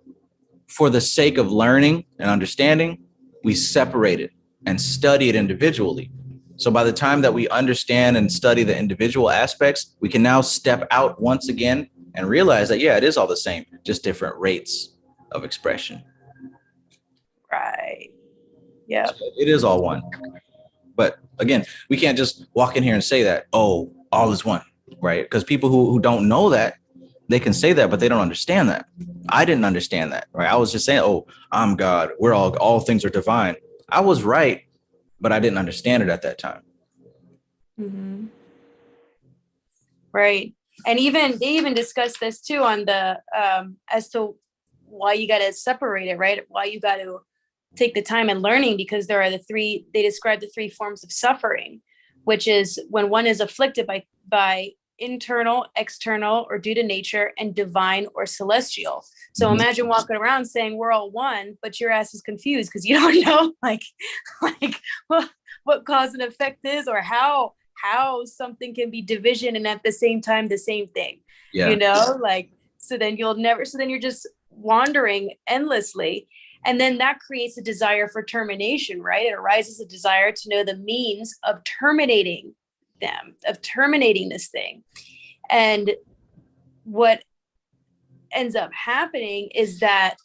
for the sake of learning and understanding, we separate it and study it individually. So by the time that we understand and study the individual aspects, we can now step out once again and realize that, yeah, it is all the same, just different rates of expression. Right. Yeah. So it is all one. But again, we can't just walk in here and say that, oh, all is one, right? Because people who don't know that, they can say that, but they don't understand that. I didn't understand that, right? I was just saying, oh, I'm God. We're all things are divine. I was right, but I didn't understand it at that time. Mm-hmm. Right. And they even discussed this too on the as to why you got to separate it, right? Why you got to take the time and learning, because there are they describe the three forms of suffering, which is when one is afflicted by internal, external, or due to nature, and divine or celestial. So imagine walking around saying we're all one, but your ass is confused because you don't know like what cause and effect is, or how something can be division and at the same time the same thing. Yeah. You know, like, so then you're just wandering endlessly. And then that creates a desire for termination, right? It arises a desire to know the means of terminating them, of terminating this thing. And what ends up happening is that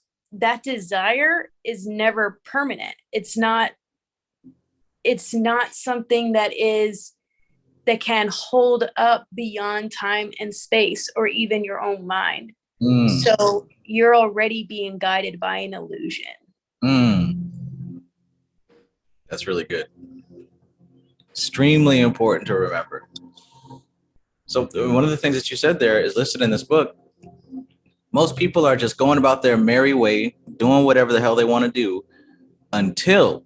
desire is never permanent. It's not something that can hold up beyond time and space, or even your own mind. So you're already being guided by an illusion. That's really good. Extremely important to remember. So one of the things that you said there is listed in this book. Most people are just going about their merry way, doing whatever the hell they want to do, until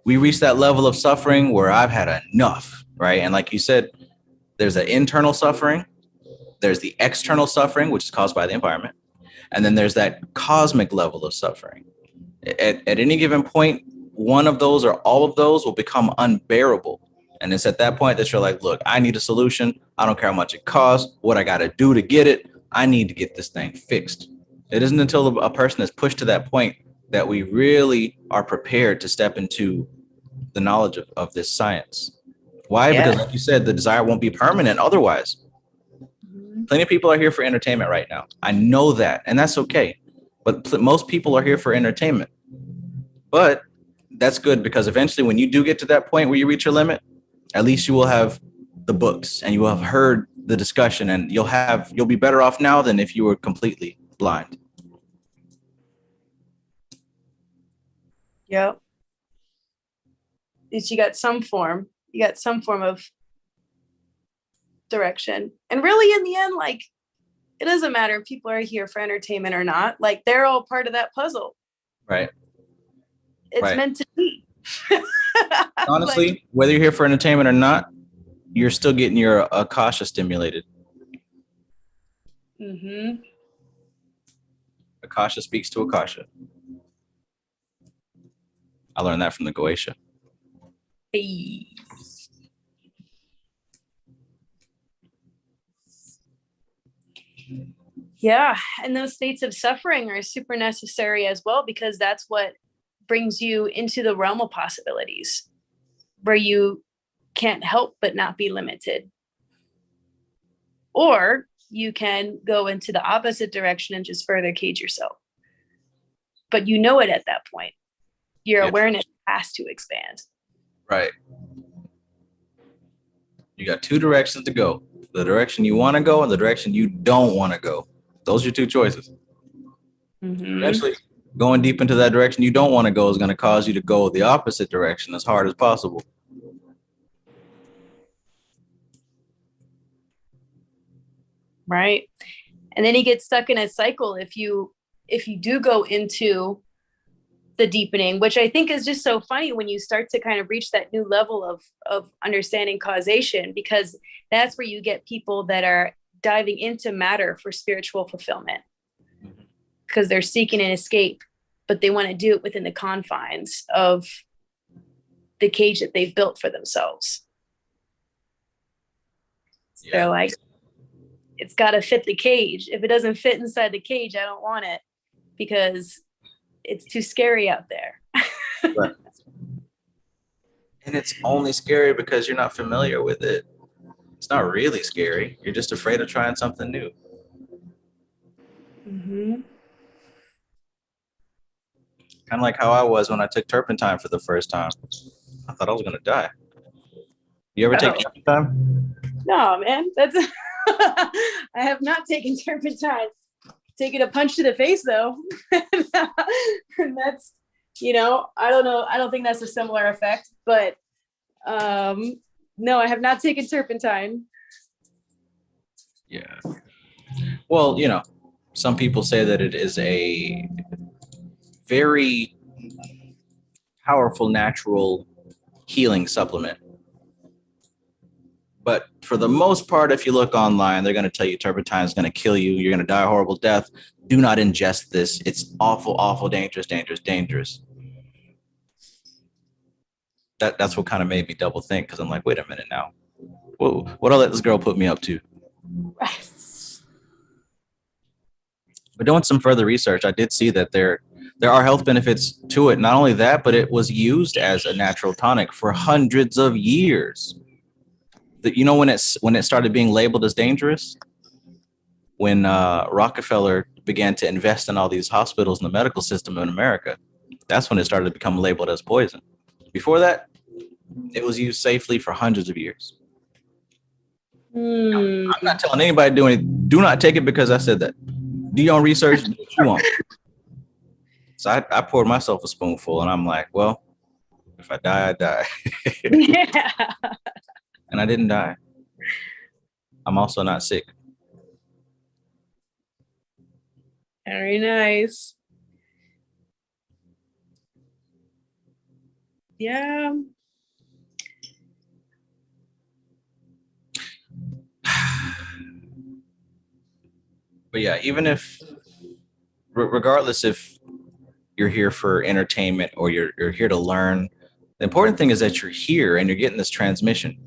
we reach that level of suffering where I've had enough, right? And like you said, there's an internal suffering, there's the external suffering, which is caused by the environment, and then there's that cosmic level of suffering. At any given point, one of those or all of those will become unbearable. And it's at that point that you're like, look, I need a solution. I don't care how much it costs, what I got to do to get it. I need to get this thing fixed. It isn't until a person is pushed to that point that we really are prepared to step into the knowledge of this science. Why? Yeah. Because like you said, the desire won't be permanent otherwise. Plenty of people are here for entertainment right now. I know that, and that's okay. But most people are here for entertainment. But that's good, because eventually when you do get to that point where you reach your limit, at least you will have the books and you will have heard the discussion, and you'll be better off now than if you were completely blind. Yep. At least you got some form of direction. And really in the end, like, it doesn't matter if people are here for entertainment or not. Like, they're all part of that puzzle. Right. It's meant to be. Honestly, whether you're here for entertainment or not, you're still getting your Akasha stimulated. Mm-hmm. Akasha speaks to Akasha. I learned that from the Goetia. Hey. Yeah, and those states of suffering are super necessary as well, because that's what brings you into the realm of possibilities, where you can't help but not be limited. Or you can go into the opposite direction and just further cage yourself. But you know it at that point. Your awareness has to expand. Right. You got two directions to go. The direction you want to go and the direction you don't want to go. Those are your two choices. Mm-hmm. Eventually, going deep into that direction you don't want to go is going to cause you to go the opposite direction as hard as possible. Right. And then you get stuck in a cycle if you do go into the deepening, which I think is just so funny when you start to kind of reach that new level of understanding causation, because that's where you get people that are diving into matter for spiritual fulfillment, because they're seeking an escape, but they want to do it within the confines of the cage that they've built for themselves. Yeah. They're like, it's got to fit the cage. If it doesn't fit inside the cage, I don't want it, because it's too scary out there. Right. And it's only scary because you're not familiar with it. It's not really scary. You're just afraid of trying something new. Mm-hmm. Kind of like how I was when I took turpentine for the first time. I thought I was going to die. You ever take turpentine? No, man. That's I have not taken turpentine. Taking a punch to the face, though. And that's, I don't know. I don't think that's a similar effect, but no, I have not taken turpentine. Yeah. Well, some people say that it is a very powerful natural healing supplement. But for the most part, if you look online, they're going to tell you turpentine is going to kill you. You're going to die a horrible death. Do not ingest this. It's awful, awful, dangerous. That's what kind of made me double think, because I'm like, wait a minute now. What'll let this girl put me up to? But doing some further research, I did see that there are health benefits to it. Not only that, but it was used as a natural tonic for hundreds of years. When it started being labeled as dangerous, when Rockefeller began to invest in all these hospitals in the medical system in America, that's when it started to become labeled as poison. Before that, it was used safely for hundreds of years. I'm not telling anybody do not take it because I said that. Do your own research, do what you want. So I poured myself a spoonful, and I'm like, well, if I die, I die. Yeah. And I didn't die. I'm also not sick. Very nice. Yeah. But yeah, even if, regardless if you're here for entertainment or you're here to learn, the important thing is that you're here and you're getting this transmission.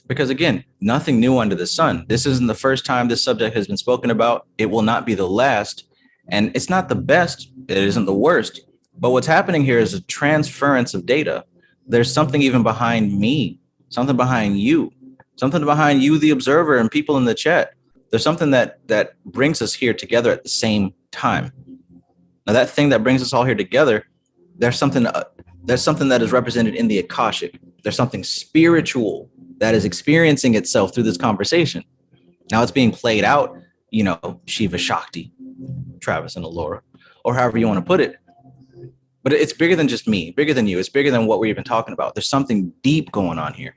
Because again, nothing new under the sun. This isn't the first time this subject has been spoken about. It will not be the last. And it's not the best. It isn't the worst. But what's happening here is a transference of data. There's something even behind me, something behind you, something behind you, the observer, and people in the chat. There's something that brings us here together at the same time. Now, that thing that brings us all here together, there's something that is represented in the Akashic. There's something spiritual that is experiencing itself through this conversation. Now it's being played out, Shiva Shakti, Travis and Alora, or however you want to put it. But it's bigger than just me, bigger than you. It's bigger than what we're even talking about. There's something deep going on here.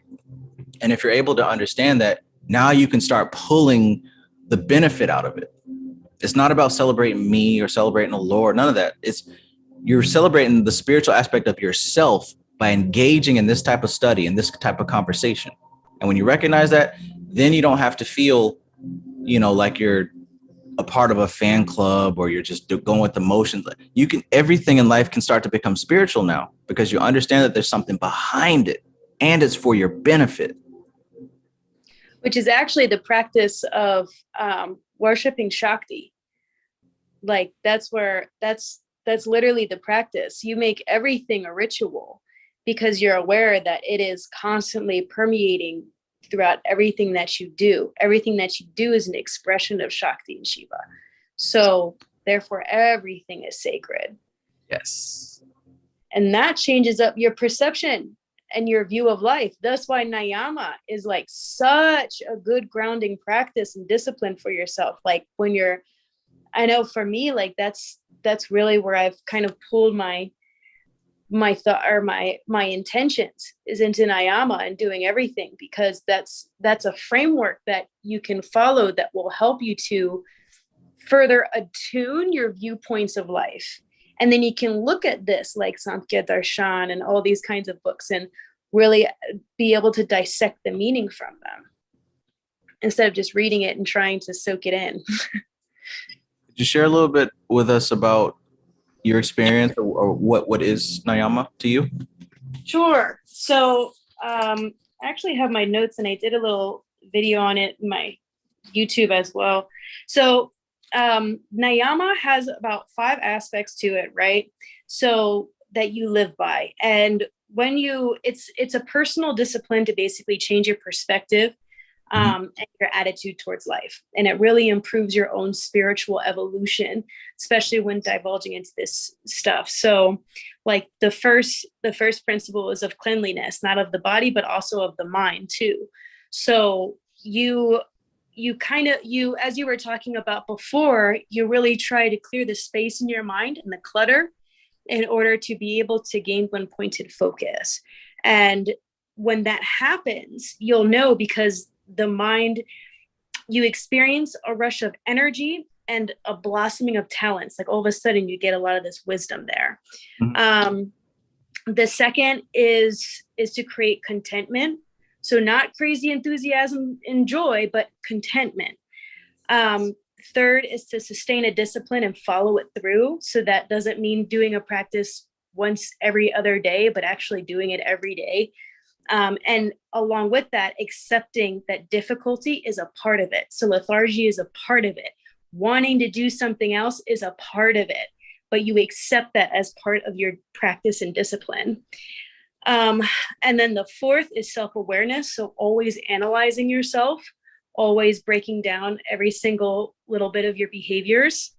And if you're able to understand that, now you can start pulling the benefit out of it. It's not about celebrating me or celebrating the Lord, none of that. You're celebrating the spiritual aspect of yourself by engaging in this type of study and this type of conversation. And when you recognize that, then you don't have to feel, like you're a part of a fan club or you're just going with emotions. Everything in life can start to become spiritual now because you understand that there's something behind it and it's for your benefit. Which is actually the practice of worshiping Shakti. Like that's literally the practice. You make everything a ritual because you're aware that it is constantly permeating throughout everything that you do. Everything that you do is an expression of Shakti and Shiva. So therefore, everything is sacred. Yes. And that changes up your perception and your view of life. That's why Niyama is like such a good grounding practice and discipline for yourself. Like I know for me, like that's really where I've kind of pulled my thought or my intentions is into Niyama and doing everything, because that's a framework that you can follow that will help you to further attune your viewpoints of life. And then you can look at this like Samkhya, Darshan, and all these kinds of books and really be able to dissect the meaning from them instead of just reading it and trying to soak it in. Could you share a little bit with us about your experience or what is Niyama to you? Sure. So I actually have my notes and I did a little video on it in my YouTube as well. So Niyama has about 5 aspects to it, right? So that you live by. And when it's a personal discipline to basically change your perspective and your attitude towards life. And it really improves your own spiritual evolution, especially when divulging into this stuff. So like the first principle is of cleanliness, not of the body, but also of the mind too. So you as you were talking about before, you really try to clear the space in your mind and the clutter in order to be able to gain one pointed focus. And when that happens, you'll know, because the mind, you experience a rush of energy and a blossoming of talents. Like all of a sudden you get a lot of this wisdom there. The second is to create contentment. So not crazy enthusiasm and joy, but contentment. Third is to sustain a discipline and follow it through. So that doesn't mean doing a practice once every other day, but actually doing it every day. And along with that, accepting that difficulty is a part of it. So lethargy is a part of it. Wanting to do something else is a part of it, but you accept that as part of your practice and discipline. And then the fourth is self-awareness. So always analyzing yourself, always breaking down every single little bit of your behaviors.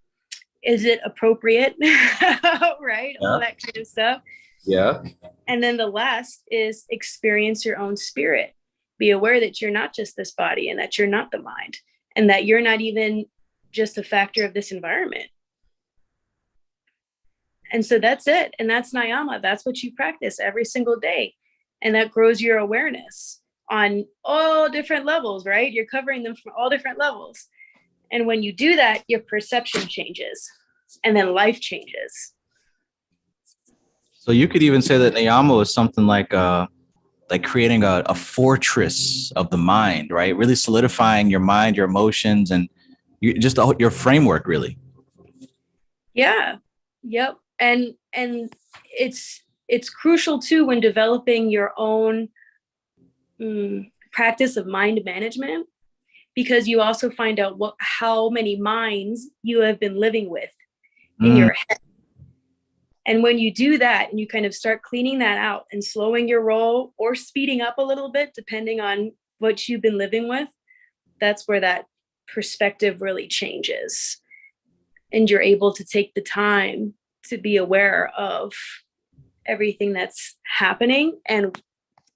Is it appropriate? Right? Yeah. All that kind of stuff. Yeah. And then the last is experience your own spirit. Be aware that you're not just this body and that you're not the mind and that you're not even just a factor of this environment. And so that's it. And that's Niyama. That's what you practice every single day. And that grows your awareness on all different levels, right? You're covering them from all different levels. And when you do that, your perception changes and then life changes. So you could even say that Niyama is something like creating a fortress of the mind, right? Really solidifying your mind, your emotions, and your framework, really. Yeah. Yep. And it's crucial too when developing your own practice of mind management, because you also find out how many minds you have been living with in your head. And when you do that and you kind of start cleaning that out and slowing your roll or speeding up a little bit, depending on what you've been living with, that's where that perspective really changes. And you're able to take the time to be aware of everything that's happening and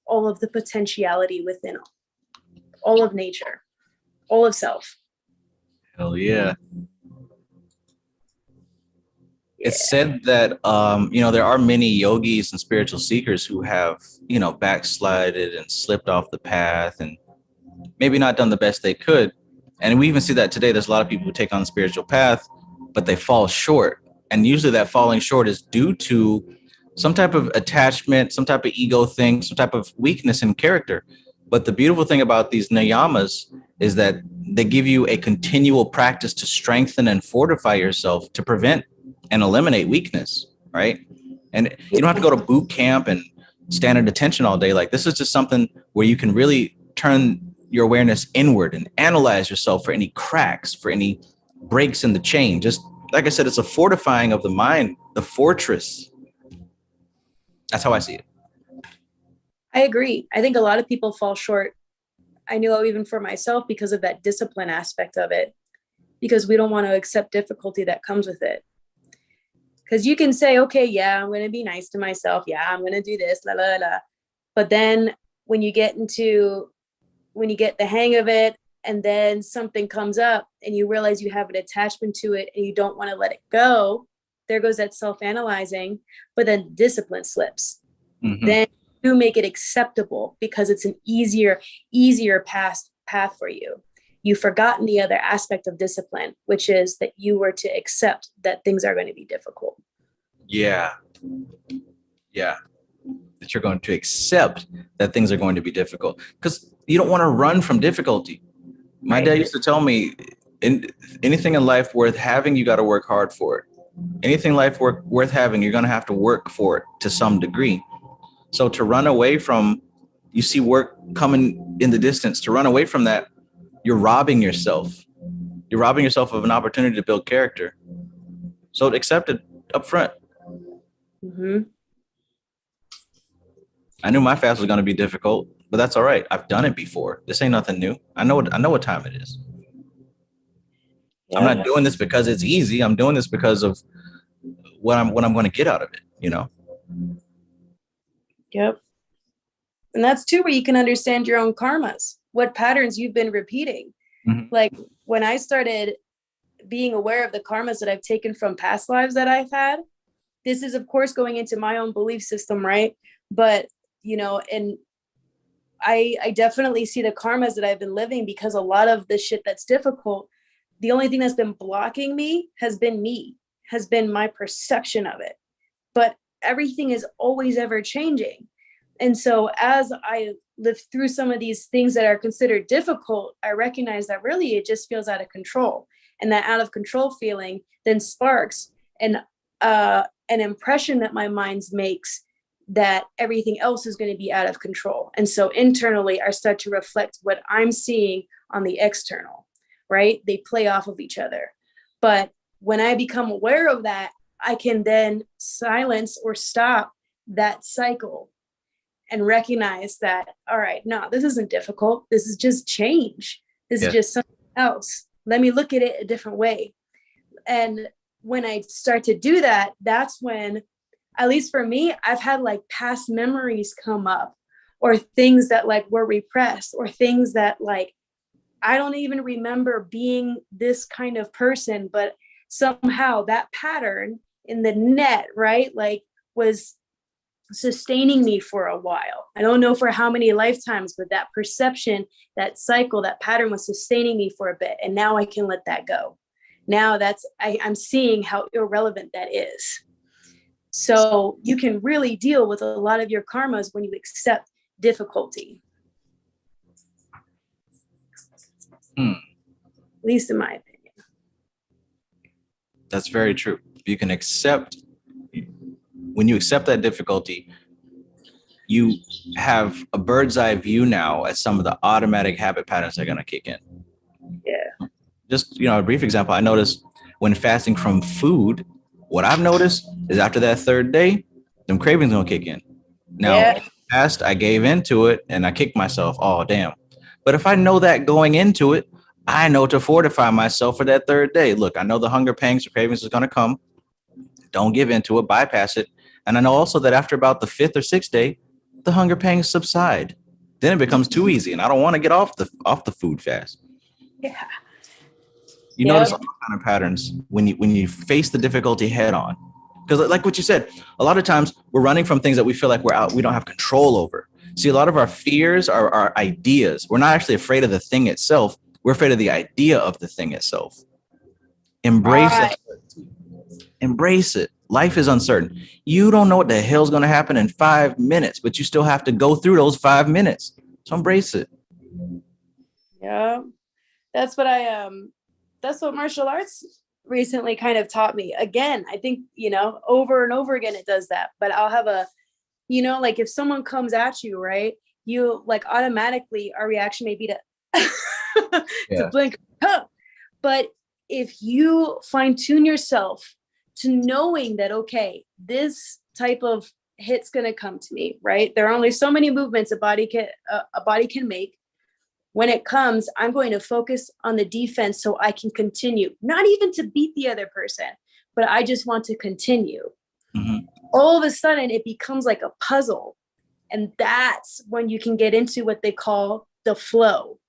all of the potentiality within all of nature, all of self. Hell yeah. It's said that, there are many yogis and spiritual seekers who have, backslided and slipped off the path and maybe not done the best they could. And we even see that today. There's a lot of people who take on the spiritual path, but they fall short. And usually that falling short is due to some type of attachment, some type of ego thing, some type of weakness in character. But the beautiful thing about these niyamas is that they give you a continual practice to strengthen and fortify yourself to prevent and eliminate weakness, right? And you don't have to go to boot camp and stand at attention all day. Like, this is just something where you can really turn your awareness inward and analyze yourself for any cracks, for any breaks in the chain. Just like I said, it's a fortifying of the mind, the fortress. That's how I see it. I agree. I think a lot of people fall short. I know even for myself, because of that discipline aspect of it, because we don't want to accept difficulty that comes with it. Because you can say, okay, yeah, I'm going to be nice to myself. Yeah, I'm going to do this, la, la, la. But then when you get the hang of it, and then something comes up and you realize you have an attachment to it and you don't want to let it go, there goes that self-analyzing, but then discipline slips. Mm-hmm. Then you make it acceptable because it's an easier path for you. You've forgotten the other aspect of discipline, which is that you were to accept that things are going to be difficult. Yeah. That you're going to accept that things are going to be difficult, because you don't want to run from difficulty. My dad used to tell me, anything in life worth having, you got to work hard for it. Anything worth having, you're going to have to work for it to some degree. So to run away from, you see work coming in the distance, to run away from that, you're robbing yourself. You're robbing yourself of an opportunity to build character. So accept it up front. Mm-hmm. I knew my fast was going to be difficult, but that's all right. I've done it before. This ain't nothing new. I know what time it is. Yeah. I'm not doing this because it's easy. I'm doing this because of what I'm going to get out of it, you know? Yep. And that's too where you can understand your own karmas, what patterns you've been repeating. Mm-hmm. Like when I started being aware of the karmas that I've taken from past lives that I've had, this is of course going into my own belief system, right? But, you know, and I definitely see the karmas that I've been living, because a lot of the shit that's difficult, the only thing that's been blocking me has been my perception of it. But everything is always ever changing. And so as I live through some of these things that are considered difficult, I recognize that really it just feels out of control. And that out of control feeling then sparks an impression that my mind makes that everything else is going to be out of control. And so internally, I start to reflect what I'm seeing on the external, right? They play off of each other. But when I become aware of that, I can then silence or stop that cycle and recognize that, all right, no, this isn't difficult. This is just change. This is just something else. Let me look at it a different way. And when I start to do that, that's when, at least for me, I've had like past memories come up, or things that like were repressed, or things that like, I don't even remember being this kind of person, but somehow that pattern in the net, right, like was sustaining me for a while. I don't know for how many lifetimes, but that perception, that cycle, that pattern was sustaining me for a bit. And now I can let that go. Now I'm seeing how irrelevant that is. So you can really deal with a lot of your karmas when you accept difficulty. At least in my opinion. That's very true. You can accept, when you accept that difficulty, you have a bird's eye view now at some of the automatic habit patterns that are going to kick in. Yeah. Just, a brief example. I noticed when fasting from food, what I've noticed is after that third day, them cravings don't kick in. Now, fast, I gave into it and I kicked myself. Oh, damn. But if I know that going into it, I know to fortify myself for that third day. Look, I know the hunger pangs or cravings is going to come. Don't give into it, bypass it. And I know also that after about the 5th or 6th day, the hunger pangs subside. Then it becomes too easy, and I don't want to get off the food fast. Yeah. You notice all kind of patterns when you face the difficulty head on. Because like what you said, a lot of times we're running from things that we feel like we don't have control over. See, a lot of our fears are our ideas. We're not actually afraid of the thing itself. We're afraid of the idea of the thing itself. Embrace it. Embrace it. Life is uncertain. You don't know what the hell's going to happen in 5 minutes, but you still have to go through those 5 minutes. So embrace it. Yeah. That's what that's what martial arts recently kind of taught me. Again, I think, over and over again it does that. But I'll have like if someone comes at you, right? You like automatically our reaction may be to to blink. Huh. But if you fine tune yourself to knowing that, okay, this type of hit's gonna come to me, right? There are only so many movements a body can make. When it comes, I'm going to focus on the defense so I can continue, not even to beat the other person, but I just want to continue. Mm-hmm. All of a sudden, it becomes like a puzzle. And that's when you can get into what they call the flow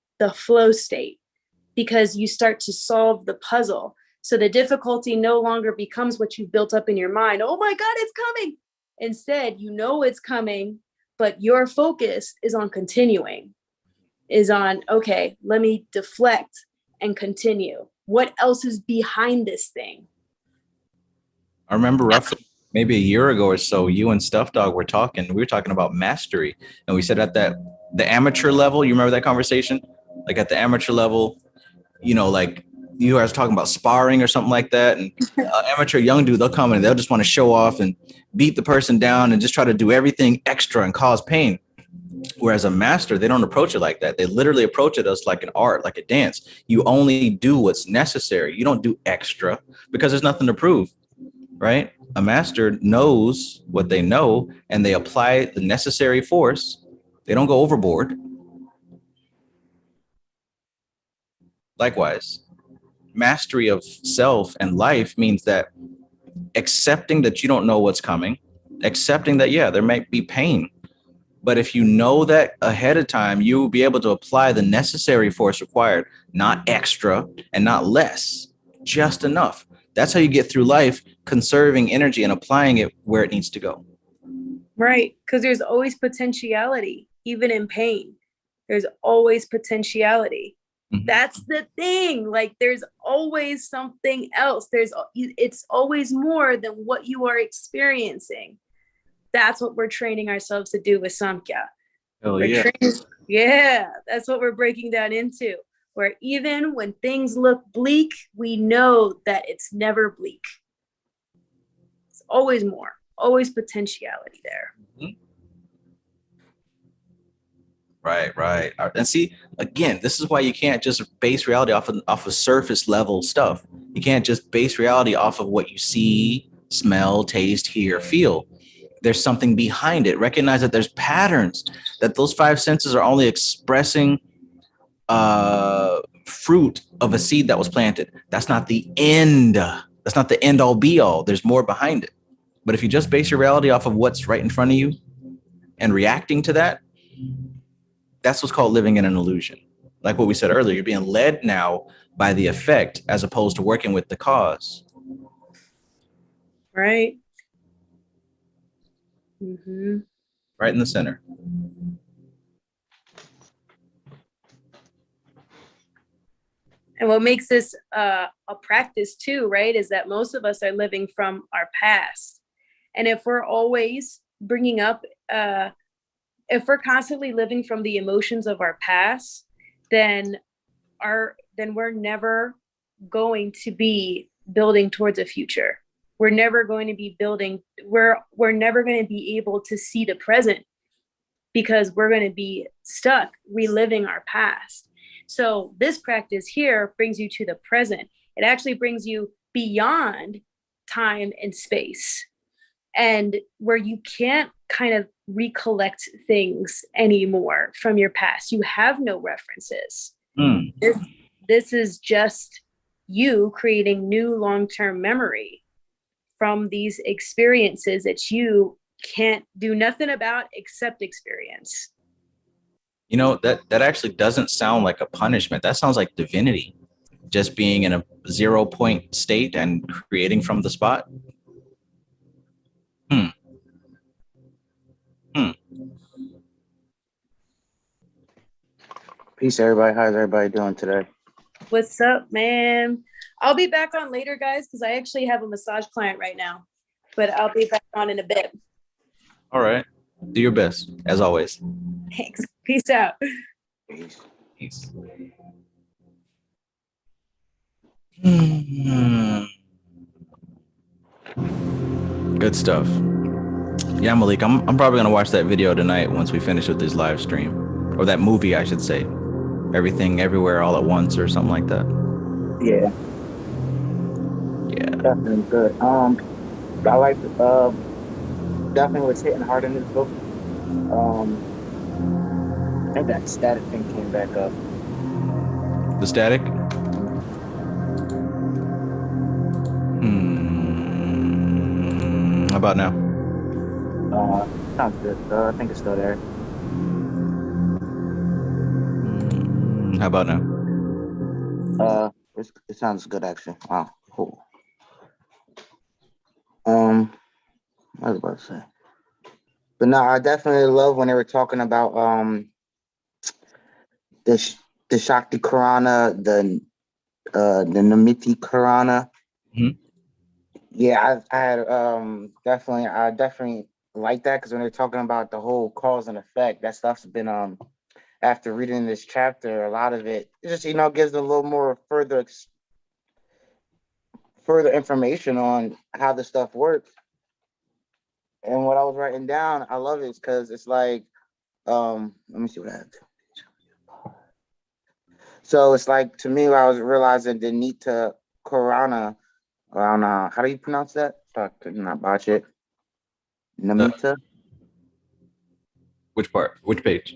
state, because you start to solve the puzzle. So the difficulty no longer becomes what you built up in your mind. Oh my God, it's coming. Instead, it's coming, but your focus is on continuing. Is on, okay, let me deflect and continue. What else is behind this thing? I remember roughly maybe a year ago or so, you and Stuff Dog were talking. We were talking about mastery. And we said at the amateur level, you remember that conversation? Like at the amateur level, like you guys talking about sparring or something like that. And amateur young dude, they'll come and they'll just want to show off and beat the person down and just try to do everything extra and cause pain. Whereas a master, they don't approach it like that. They literally approach it as like an art, like a dance. You only do what's necessary. You don't do extra because there's nothing to prove, right? A master knows what they know and they apply the necessary force. They don't go overboard. Likewise, mastery of self and life means that accepting that you don't know what's coming, accepting that, yeah, there might be pain. But if you know that ahead of time, you will be able to apply the necessary force required, not extra and not less, just enough. That's how you get through life, conserving energy and applying it where it needs to go. Right. Because there's always potentiality, even in pain. There's always potentiality. Mm-hmm. That's the thing. Like there's always something else. It's always more than what you are experiencing. That's what we're training ourselves to do with Samkhya. That's what we're breaking down into. Where even when things look bleak, we know that it's never bleak. It's always more, always potentiality there. Mm-hmm. Right. And see, again, this is why you can't just base reality off of surface level stuff. You can't just base reality off of what you see, smell, taste, hear, feel. There's something behind it. Recognize that there's patterns, that those five senses are only expressing fruit of a seed that was planted. That's not the end. That's not the end all be all. There's more behind it. But if you just base your reality off of what's right in front of you and reacting to that, that's what's called living in an illusion. Like what we said earlier, you're being led now by the effect as opposed to working with the cause. Right. Mm-hmm. Right in the center. And what makes this a practice too, right, is that most of us are living from our past. And if we're always bringing up, if we're constantly living from the emotions of our past, then we're never going to be building towards a future. We're never going to be building. We're never going to be able to see the present because we're going to be stuck reliving our past. So this practice here brings you to the present. It actually brings you beyond time and space, and where you can't kind of recollect things anymore from your past. You have no references. This is just you creating new long-term memory from these experiences that you can't do nothing about except experience. You know, that actually doesn't sound like a punishment. That sounds like divinity, just being in a 0 point state and creating from the spot. Peace, everybody. How's everybody doing today? What's up, man? I'll be back on later, guys, because I actually have a massage client right now, but I'll be back on in a bit. All right. Do your best, as always. Thanks. Peace out. Peace. Peace. Hmm. Good stuff. Yeah, Malik, I'm probably gonna watch that video tonight once we finish with this live stream, or that movie, I should say. Everything, Everywhere, All at Once, or something like that. Yeah, Yeah. definitely good. I like definitely what's hitting hard in this book. I think that static thing came back up. The static. How about now? Sounds good. I think it's still there. How about now? It sounds good actually. Wow, cool. I was about to say, but no, I definitely love when they were talking about the the Shakti Karana, the Namiti Karana. Mhm. Yeah, I had I definitely like that because when they're talking about the whole cause and effect, that stuff's been after reading this chapter, a lot of it just gives a little more further information on how the stuff works. And what I was writing down, I love it because it's like let me see what I have. So it's like to me, I was realizing the Nita Karana. I don't know how do you pronounce that? So I could not botch it. Namita. Which part? Which page?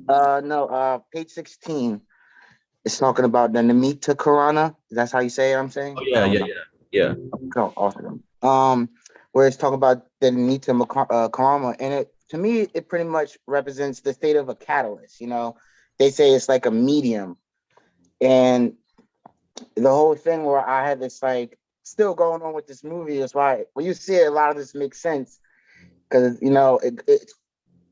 No, page 16. It's talking about the Namita Karana. That's how you say it, I'm saying? Oh I yeah, don't yeah, know. yeah, yeah. Oh, awesome. Where it's talking about the Nita Karama, and it to me it pretty much represents the state of a catalyst. They say it's like a medium, and the whole thing where I had this like still going on with this movie is why when you see it, a lot of this makes sense because it's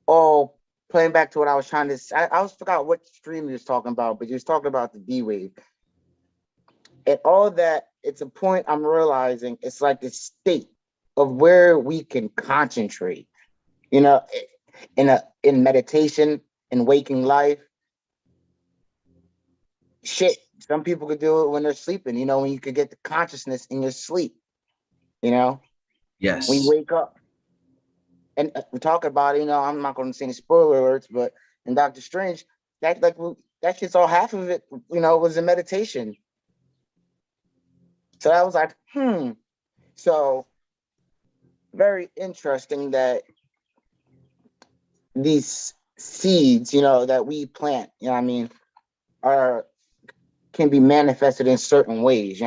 all playing back to what I was trying to say. I always forgot what stream he was talking about, but he was talking about the D wave. And all that, it's a point I'm realizing it's like the state of where we can concentrate, you know, in meditation, in waking life. Shit, some people could do it when they're sleeping, when you could get the consciousness in your sleep, when you Yes. wake up. And we talk about it, I'm not going to say any spoiler alerts, but in Doctor Strange, that shit's all half of it, was a meditation. So I was like, So very interesting that these seeds, that we plant, are can be manifested in certain ways,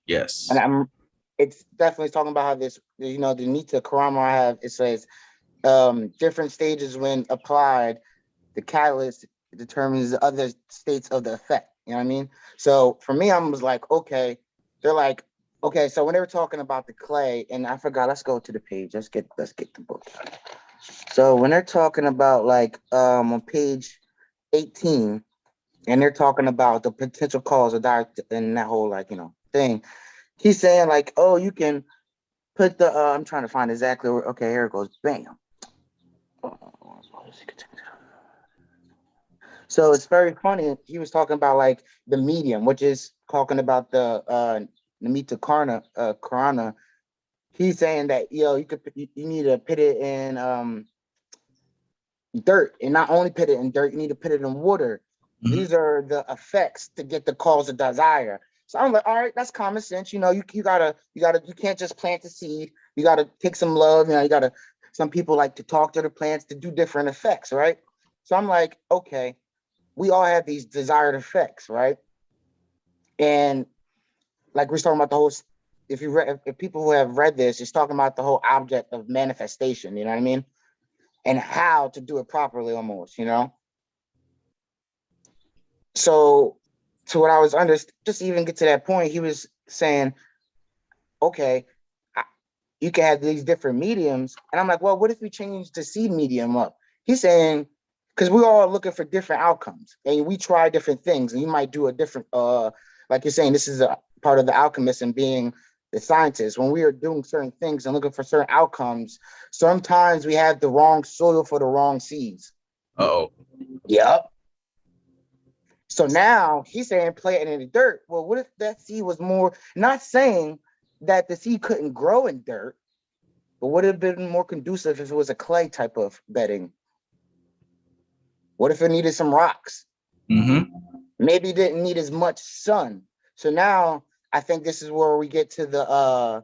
Yes. And it's definitely talking about how this, the Nita Karama I have, it says different stages when applied, the catalyst determines the other states of the effect. So for me, I was like, okay, they're like, okay, so when they were talking about the clay, and I forgot, let's go to the page. Let's get the book. So when they're talking about like on page 18, and they're talking about the potential cause of that and that whole thing, he's saying like, oh, you can put the I'm trying to find exactly where, okay, here it goes, bam. So it's very funny. He was talking about like the medium, which is talking about the Namita Karana. He's saying that you need to put it in dirt, and not only put it in dirt, you need to put it in water. Mm-hmm. These are the effects to get the cause of desire. So I'm like, all right, that's common sense. You can't just plant the seed. You gotta take some love. Some people like to talk to the plants to do different effects, right? So I'm like, okay, we all have these desired effects, right? And like we're talking about the whole, if people who have read this, it's talking about the whole object of manifestation, you know what I mean? And how to do it properly almost, So to what I was just even get to that point, he was saying, okay, you can have these different mediums. And I'm like, well, what if we change the seed medium up? He's saying, because we're all looking for different outcomes and we try different things, and you might do a different, like you're saying, this is a part of the alchemist and being the scientist. When we are doing certain things and looking for certain outcomes, sometimes we have the wrong soil for the wrong seeds. Uh-oh. Yep. So now he's saying play it in the dirt. Well, what if that seed was more, not saying that the seed couldn't grow in dirt, but would it have been more conducive if it was a clay type of bedding? What if it needed some rocks? Mm-hmm. Maybe it didn't need as much sun. So now I think this is where we get to the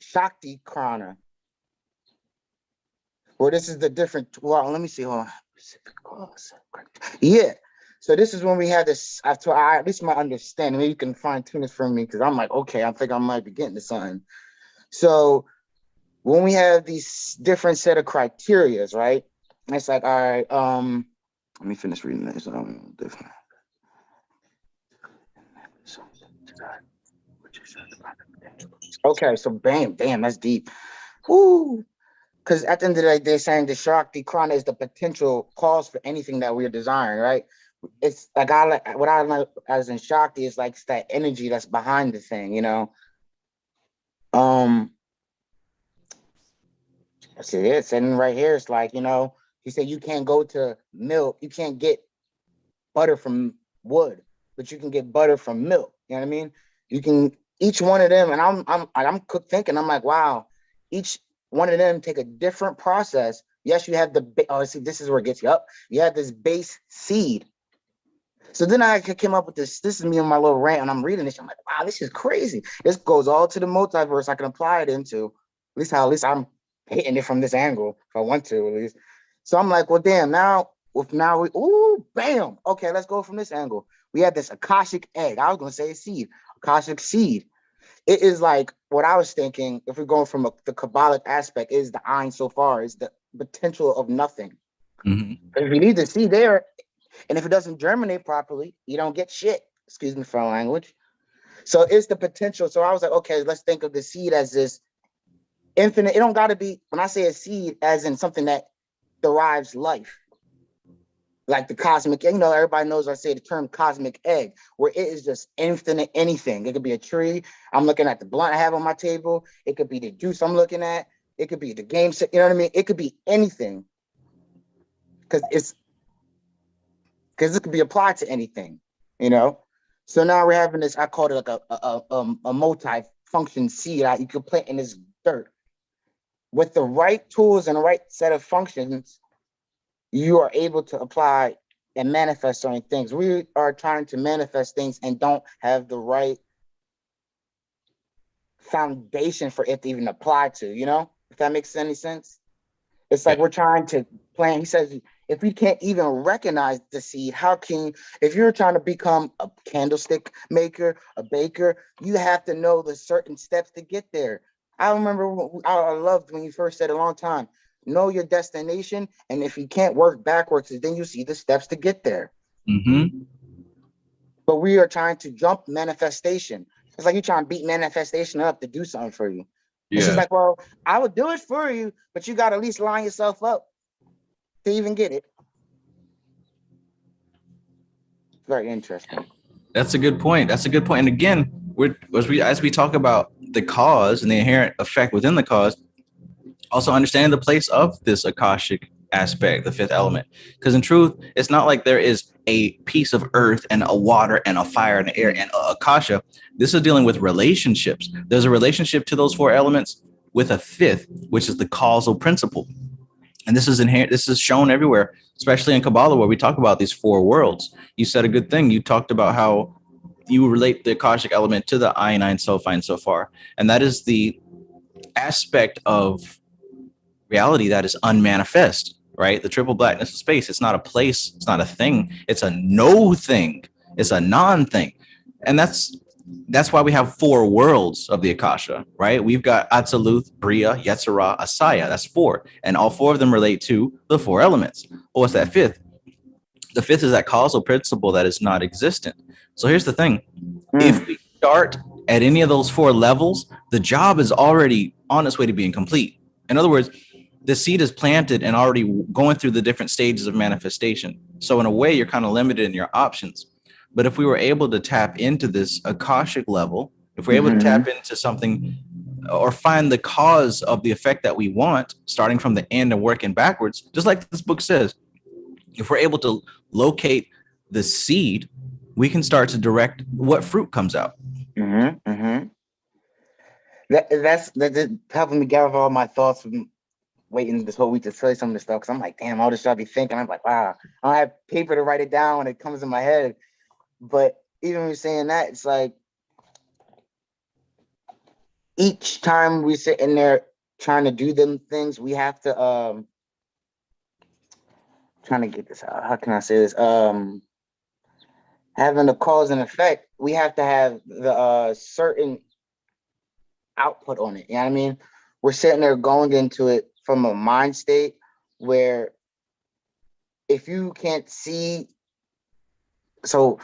Shakti Karana, where this is the different. Well, let me see. Hold on. Yeah. So this is when we had this. After at least my understanding, maybe you can fine tune this for me because I'm like, okay, I think I might be getting to something. So when we have these different set of criterias, right? It's like, all right, let me finish reading this. Different. Okay, so bam, damn, that's deep. Woo. Because at the end of the day, they're saying the Shakti Karana is the potential cause for anything that we're desiring, right? It's like what I like as in Shakti is like it's that energy that's behind the thing, you know. See it, and right here it's like, you know, he said you can't go to milk, you can't get butter from wood, but you can get butter from milk. You know what I mean? You can each one of them, and I'm thinking, I'm like, wow, each one of them take a different process. Yes, you have see, this is where it gets you up. You have this base seed. So then I came up with this. This is me on my little rant, and I'm reading this. I'm like, wow, this is crazy. This goes all to the multiverse. I can apply it into at least I'm hitting it from this angle if I want to at least. So I'm like, well, damn. Now bam. Okay, let's go from this angle. We have this Akashic egg. I was gonna say a seed, Akashic seed. It is like what I was thinking. If we're going from the Kabbalic aspect, is the Ein so far is the potential of nothing. Mm-hmm. If you need to see there. And if it doesn't germinate properly, you don't get shit. Excuse me for our language. So it's the potential. So I was like, okay, let's think of the seed as this infinite. It don't got to be, when I say a seed, as in something that derives life. Like the cosmic, you know, everybody knows I say the term cosmic egg, where it is just infinite anything. It could be a tree. I'm looking at the blunt I have on my table. It could be the juice I'm looking at. It could be the game set. You know what I mean? It could be anything. Because it could be applied to anything, you know. So now we're having this. I called it like a multi-function seed that you could plant in this dirt. With the right tools and the right set of functions, you are able to apply and manifest certain things. We are trying to manifest things and don't have the right foundation for it to even apply to, you know, if that makes any sense. It's like we're trying to plan. He says, if we can't even recognize the seed, how can, if you're trying to become a candlestick maker, a baker, you have to know the certain steps to get there. I remember I loved when you first said a long time, know your destination. And if you can't work backwards, then you see the steps to get there. Mm-hmm. But we are trying to jump manifestation. It's like you're trying to beat manifestation up to do something for you. Yeah. It's just like, well, I would do it for you, but you got to at least line yourself up to even get it. Very interesting. That's a good point. And again, as we talk about the cause and the inherent effect within the cause, also understanding the place of this Akashic aspect, the fifth element. Because in truth, it's not like there is a piece of earth and a water and a fire and air and a Akasha. This is dealing with relationships. There's a relationship to those four elements with a fifth, which is the causal principle. And this is inherent. This is shown everywhere, especially in Kabbalah, where we talk about these four worlds. You said a good thing. You talked about how you relate the Akashic element to the Ein Sophine so far. And that is the aspect of reality that is unmanifest, right? The triple blackness of space. It's not a place. It's not a thing. It's a no thing. It's a non-thing. And that's why we have four worlds of the Akasha, right? We've got Atziluth, Bria, Yetzirah, Asaya. That's four. And all four of them relate to the four elements. Well, what's that fifth? The fifth is that causal principle that is not existent. So here's the thing. If we start at any of those four levels, the job is already on its way to being complete. In other words, the seed is planted and already going through the different stages of manifestation. So in a way, you're kind of limited in your options. But if we were able to tap into this Akashic level, if we're able to tap into something or find the cause of the effect that we want, starting from the end and working backwards, just like this book says. If we're able to locate the seed, we can start to direct what fruit comes out. That's helping me gather all my thoughts from waiting this whole week to tell you some of this stuff, because I'm like, damn, all this shit I be thinking. I'm like, wow, I don't have paper to write it down when it comes in my head. But even when you're saying that, it's like each time we sit in there trying to do them things, we have to trying to get this out. How can I say this? Having a cause and effect, we have to have the certain output on it. You know what I mean? We're sitting there going into it from a mind state where if you can't see, so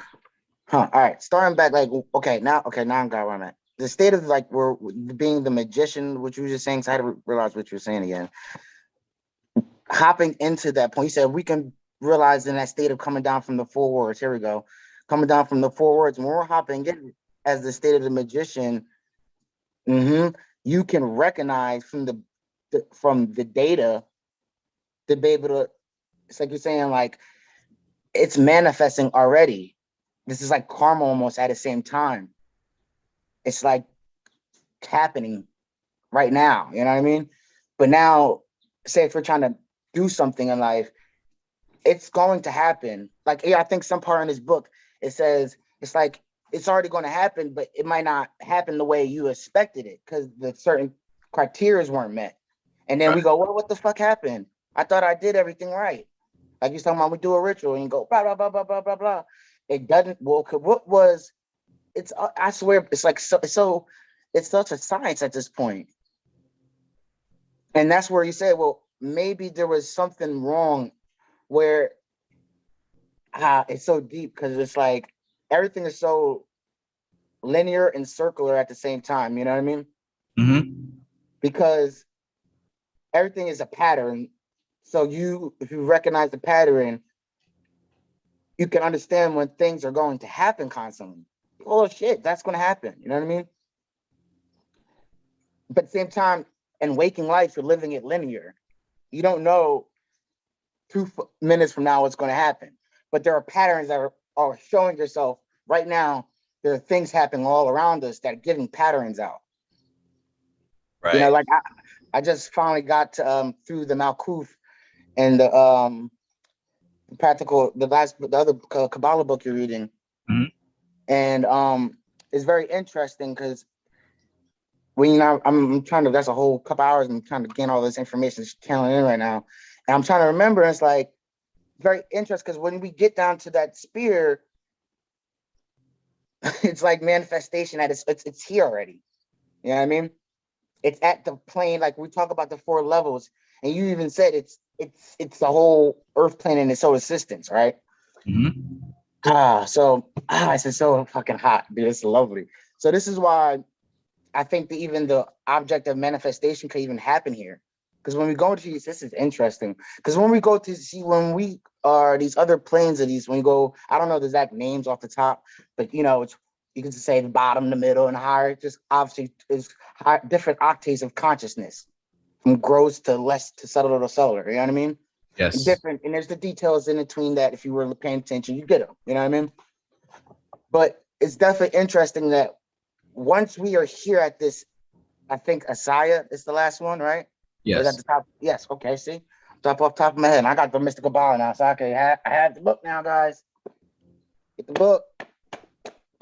all right, starting back, like, okay, now I'm got where I'm at. The state of like we're being the magician, which you were just saying, so I had to realize what you were saying again. Hopping into that point, you said we can realize in that state of coming down from the four words. Here we go. Coming down from the four words, when we're hopping in as the state of the magician, you can recognize from the data to be able to, it's like you're saying, like it's manifesting already. This is like karma almost at the same time. It's like happening right now, you know what I mean? But now, say if we're trying to do something in life, it's going to happen. Like, yeah, I think some part in this book, it says, it's like, it's already going to happen, but it might not happen the way you expected it because the certain criteria weren't met. And then we go, well, what the fuck happened? I thought I did everything right. Like you're talking about, we do a ritual and you go, blah, blah, blah, blah, blah, blah, blah. It doesn't, well, what was, it's, I swear, it's like, so it's such a science at this point. And that's where you say, well, maybe there was something wrong where it's so deep because it's like everything is so linear and circular at the same time. You know what I mean? Because everything is a pattern. So if you recognize the pattern, you can understand when things are going to happen constantly. Oh shit, that's going to happen. You know what I mean? But at the same time, in waking life, you're living it linear. You don't know 2 minutes from now what's going to happen. But there are patterns that are showing yourself right now. There are things happening all around us that are giving patterns out. Right. You know, like I just finally got to, through the Malkuth and the other Kabbalah book you're reading. And it's very interesting because when I'm trying to, that's a whole couple hours, I'm trying to gain all this information, it's channeling in right now. And I'm trying to remember, it's like very interesting because when we get down to that spear, it's like manifestation that it's here already. You know what I mean? It's at the plane, like we talk about the 4 levels, and you even said it's the whole Earth plane and its solar systems, right? It's so fucking hot, dude. It's lovely. So this is why I think that even the object of manifestation could even happen here. Because when we go to these, this is interesting. Because when we go to see, when we are these other planes of these, when we go, I don't know the exact names off the top, but you know, you can just say the bottom, the middle, and higher. Just obviously is different octaves of consciousness, from gross to less to subtle to solar. You know what I mean? Yes. And there's the details in between that. If you were paying attention, you get them. You know what I mean? But it's definitely interesting that once we are here at this, I think Asaya is the last one, right? Yes. Or is that the top? Yes. Okay. See, off top of my head, and I got the mystical ball now, so I have the book now, guys. Get the book.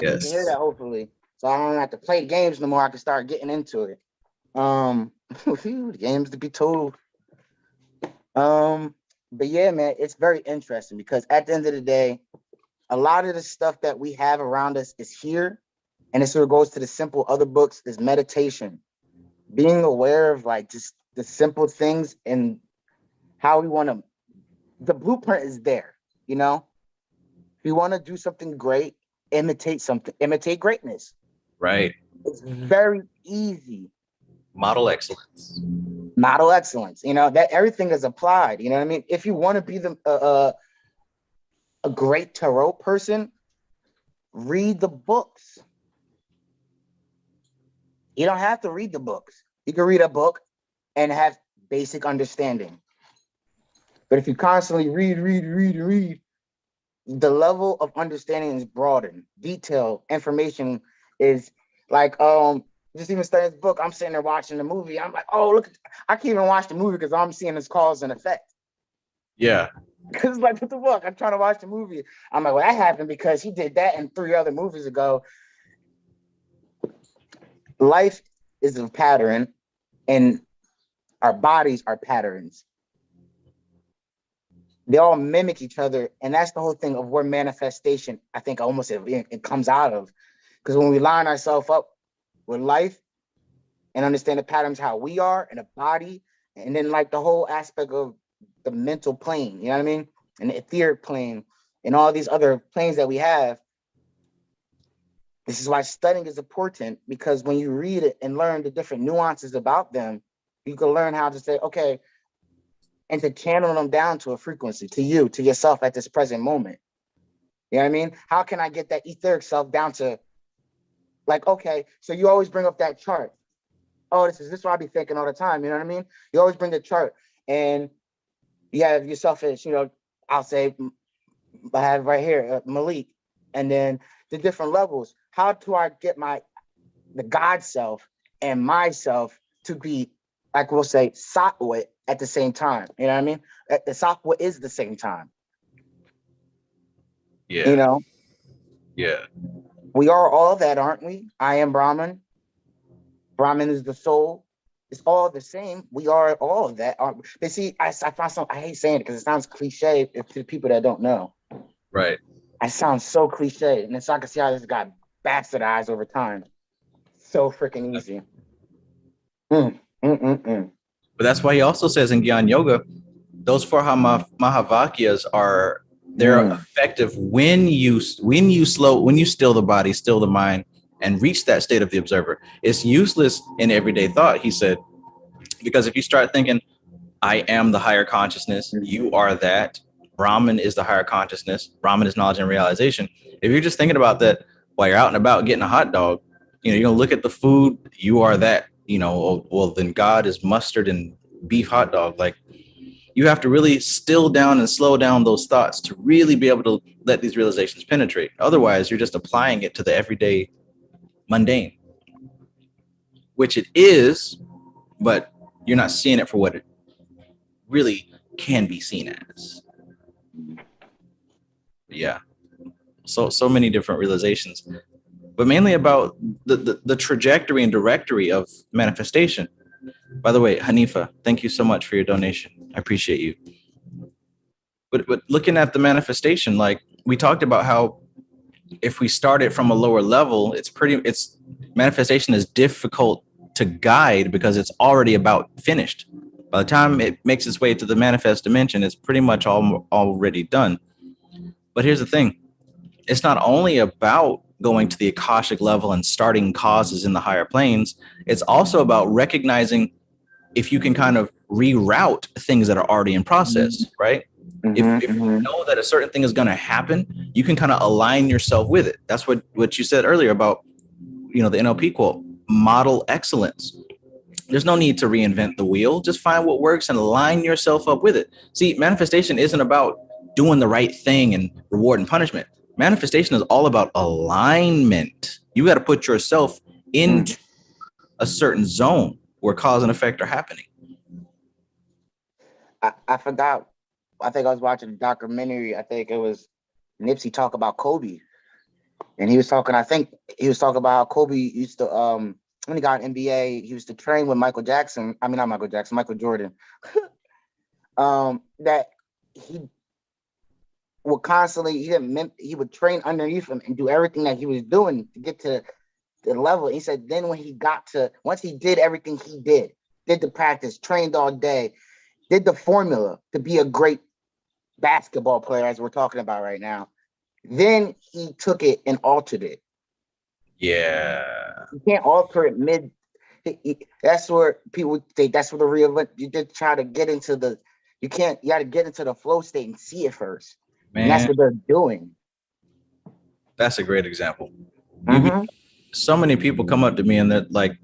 Yes. You can hear that hopefully, so I don't have to play the games no more. I can start getting into it. The games to be told. But yeah, man, it's very interesting because at the end of the day, a lot of the stuff that we have around us is here, and it sort of goes to the simple other books is meditation, being aware of like just the simple things and how we want to. The blueprint is there, you know. If you want to do something great, imitate greatness. Right. It's very easy. Model excellence. You know, that everything is applied. You know what I mean? If you want to be a great tarot person, read the books. You don't have to read the books. You can read a book and have basic understanding. But if you constantly read, the level of understanding is broadened. Detail, information is like, just even studying this book, I'm sitting there watching the movie. I'm like, oh, look, I can't even watch the movie because I'm seeing this cause and effect. Yeah. Because like, what the fuck? I'm trying to watch the movie. I'm like, well, that happened because he did that in 3 other movies ago. Life is a pattern, and our bodies are patterns. They all mimic each other, and that's the whole thing of where manifestation, I think, almost it comes out of. Because when we line ourselves up with life and understand the patterns how we are in a body, and then like the whole aspect of the mental plane, you know what I mean? And the etheric plane and all these other planes that we have. This is why studying is important, because when you read it and learn the different nuances about them, you can learn how to say, okay, and to channel them down to a frequency, to you, to yourself at this present moment. You know what I mean? How can I get that etheric self down to, like, okay, so you always bring up that chart. Oh, this is what I be thinking all the time. You know what I mean? You always bring the chart, and you have yourself as, I'll say, I have right here, Malik, and then the different levels. How do I get the God self and myself to be, like we'll say, Sattva at the same time? You know what I mean? The Sattva is the same time. Yeah. Yeah. We are all that, aren't we? I am Brahman. Brahman is the soul. It's all the same. We are all of that. But see, I find I hate saying it because it sounds cliche to the people that don't know. Right. I sound so cliche, and so I can see how this got bastardized over time. So freaking easy. But that's why he also says in Gyan Yoga, those 4 Mahavakyas are effective when you still the body, still the mind, and reach that state of the observer. It's useless in everyday thought, he said, because if you start thinking, I am the higher consciousness, you are that, Brahman is the higher consciousness, Brahman is knowledge and realization. If you're just thinking about that while you're out and about getting a hot dog, you're gonna look at the food, you are that, well, then God is mustard and beef hot dog. Like, you have to really still down and slow down those thoughts to really be able to let these realizations penetrate. Otherwise, you're just applying it to the everyday mundane, which it is, but you're not seeing it for what it really can be seen as. Yeah. So many different realizations, but mainly about the trajectory and directory of manifestation. By the way, Hanifa, thank you so much for your donation. I appreciate you. But looking at the manifestation, like we talked about how if we start it from a lower level, it's manifestation is difficult to guide because it's already about finished. By the time it makes its way to the manifest dimension, it's pretty much already done. But here's the thing. It's not only about going to the Akashic level and starting causes in the higher planes. It's also about recognizing if you can kind of reroute things that are already in process, right? If you know that a certain thing is going to happen, you can kind of align yourself with it. That's what you said earlier about, the NLP quote, model excellence. There's no need to reinvent the wheel. Just find what works and align yourself up with it. See, manifestation isn't about doing the right thing and reward and punishment. Manifestation is all about alignment. You got to put yourself into a certain zone where cause and effect are happening. I forgot. I think I was watching a documentary. I think it was Nipsey talk about Kobe. And he was talking about how Kobe used to, when he got an NBA, he used to train with Michael Jordan. That he would constantly, he would train underneath him and do everything that he was doing to get to the level. He said, then once he did everything he did the practice, trained all day, did the formula to be a great basketball player, as we're talking about right now, then he took it and altered it. Yeah. You can't alter it mid. That's where people think that's where the real, you just try to get into you got to get into the flow state and see it first. Man. And that's what they're doing. That's a great example. so many people come up to me and they're like,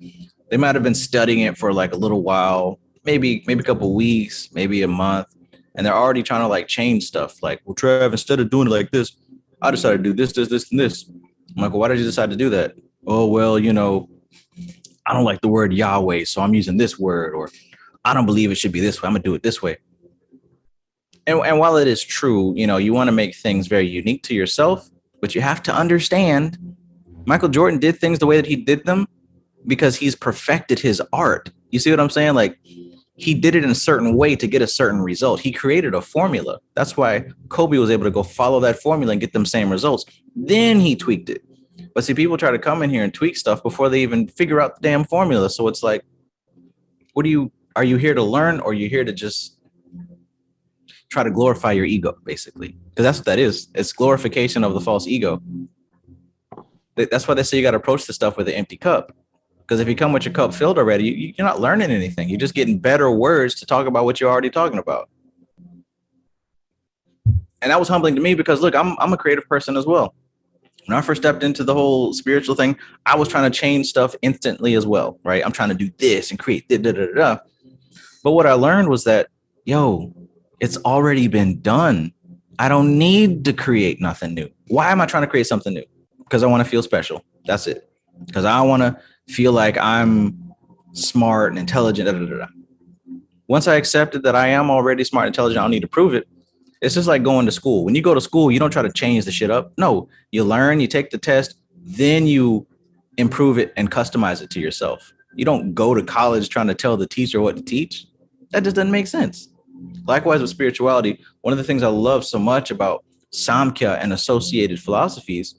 they might have been studying it for like a little while, maybe a couple weeks, maybe a month, and they're already trying to like change stuff. Like, well, Trev, instead of doing it like this, I decided to do this, and this. I'm like, well, why did you decide to do that? Oh, well, I don't like the word Yahweh, so I'm using this word, or I don't believe it should be this way. I'm gonna do it this way. And while it is true, you want to make things very unique to yourself, but you have to understand Michael Jordan did things the way that he did them because he's perfected his art. You see what I'm saying? Like, he did it in a certain way to get a certain result. He created a formula. That's why Kobe was able to go follow that formula and get them same results. Then he tweaked it. But see, people try to come in here and tweak stuff before they even figure out the damn formula. So it's like, are you here to learn, or are you here to just try to glorify your ego, basically? Because that's what that is. It's glorification of the false ego. That's why they say you got to approach the stuff with an empty cup. Because if you come with your cup filled already, you're not learning anything. You're just getting better words to talk about what you're already talking about. And that was humbling to me because, look, I'm a creative person as well. When I first stepped into the whole spiritual thing, I was trying to change stuff instantly as well, right? I'm trying to do this and create da, da, da, da. But what I learned was that, it's already been done. I don't need to create nothing new. Why am I trying to create something new? Because I want to feel special. That's it. Because I want to feel like I'm smart and intelligent. Da, da, da, da. Once I accepted that I am already smart and intelligent, I don't need to prove it. It's just like going to school. When you go to school, you don't try to change the shit up. No, you learn, you take the test, then you improve it and customize it to yourself. You don't go to college trying to tell the teacher what to teach. That just doesn't make sense. Likewise with spirituality, one of the things I love so much about Samkhya and associated philosophies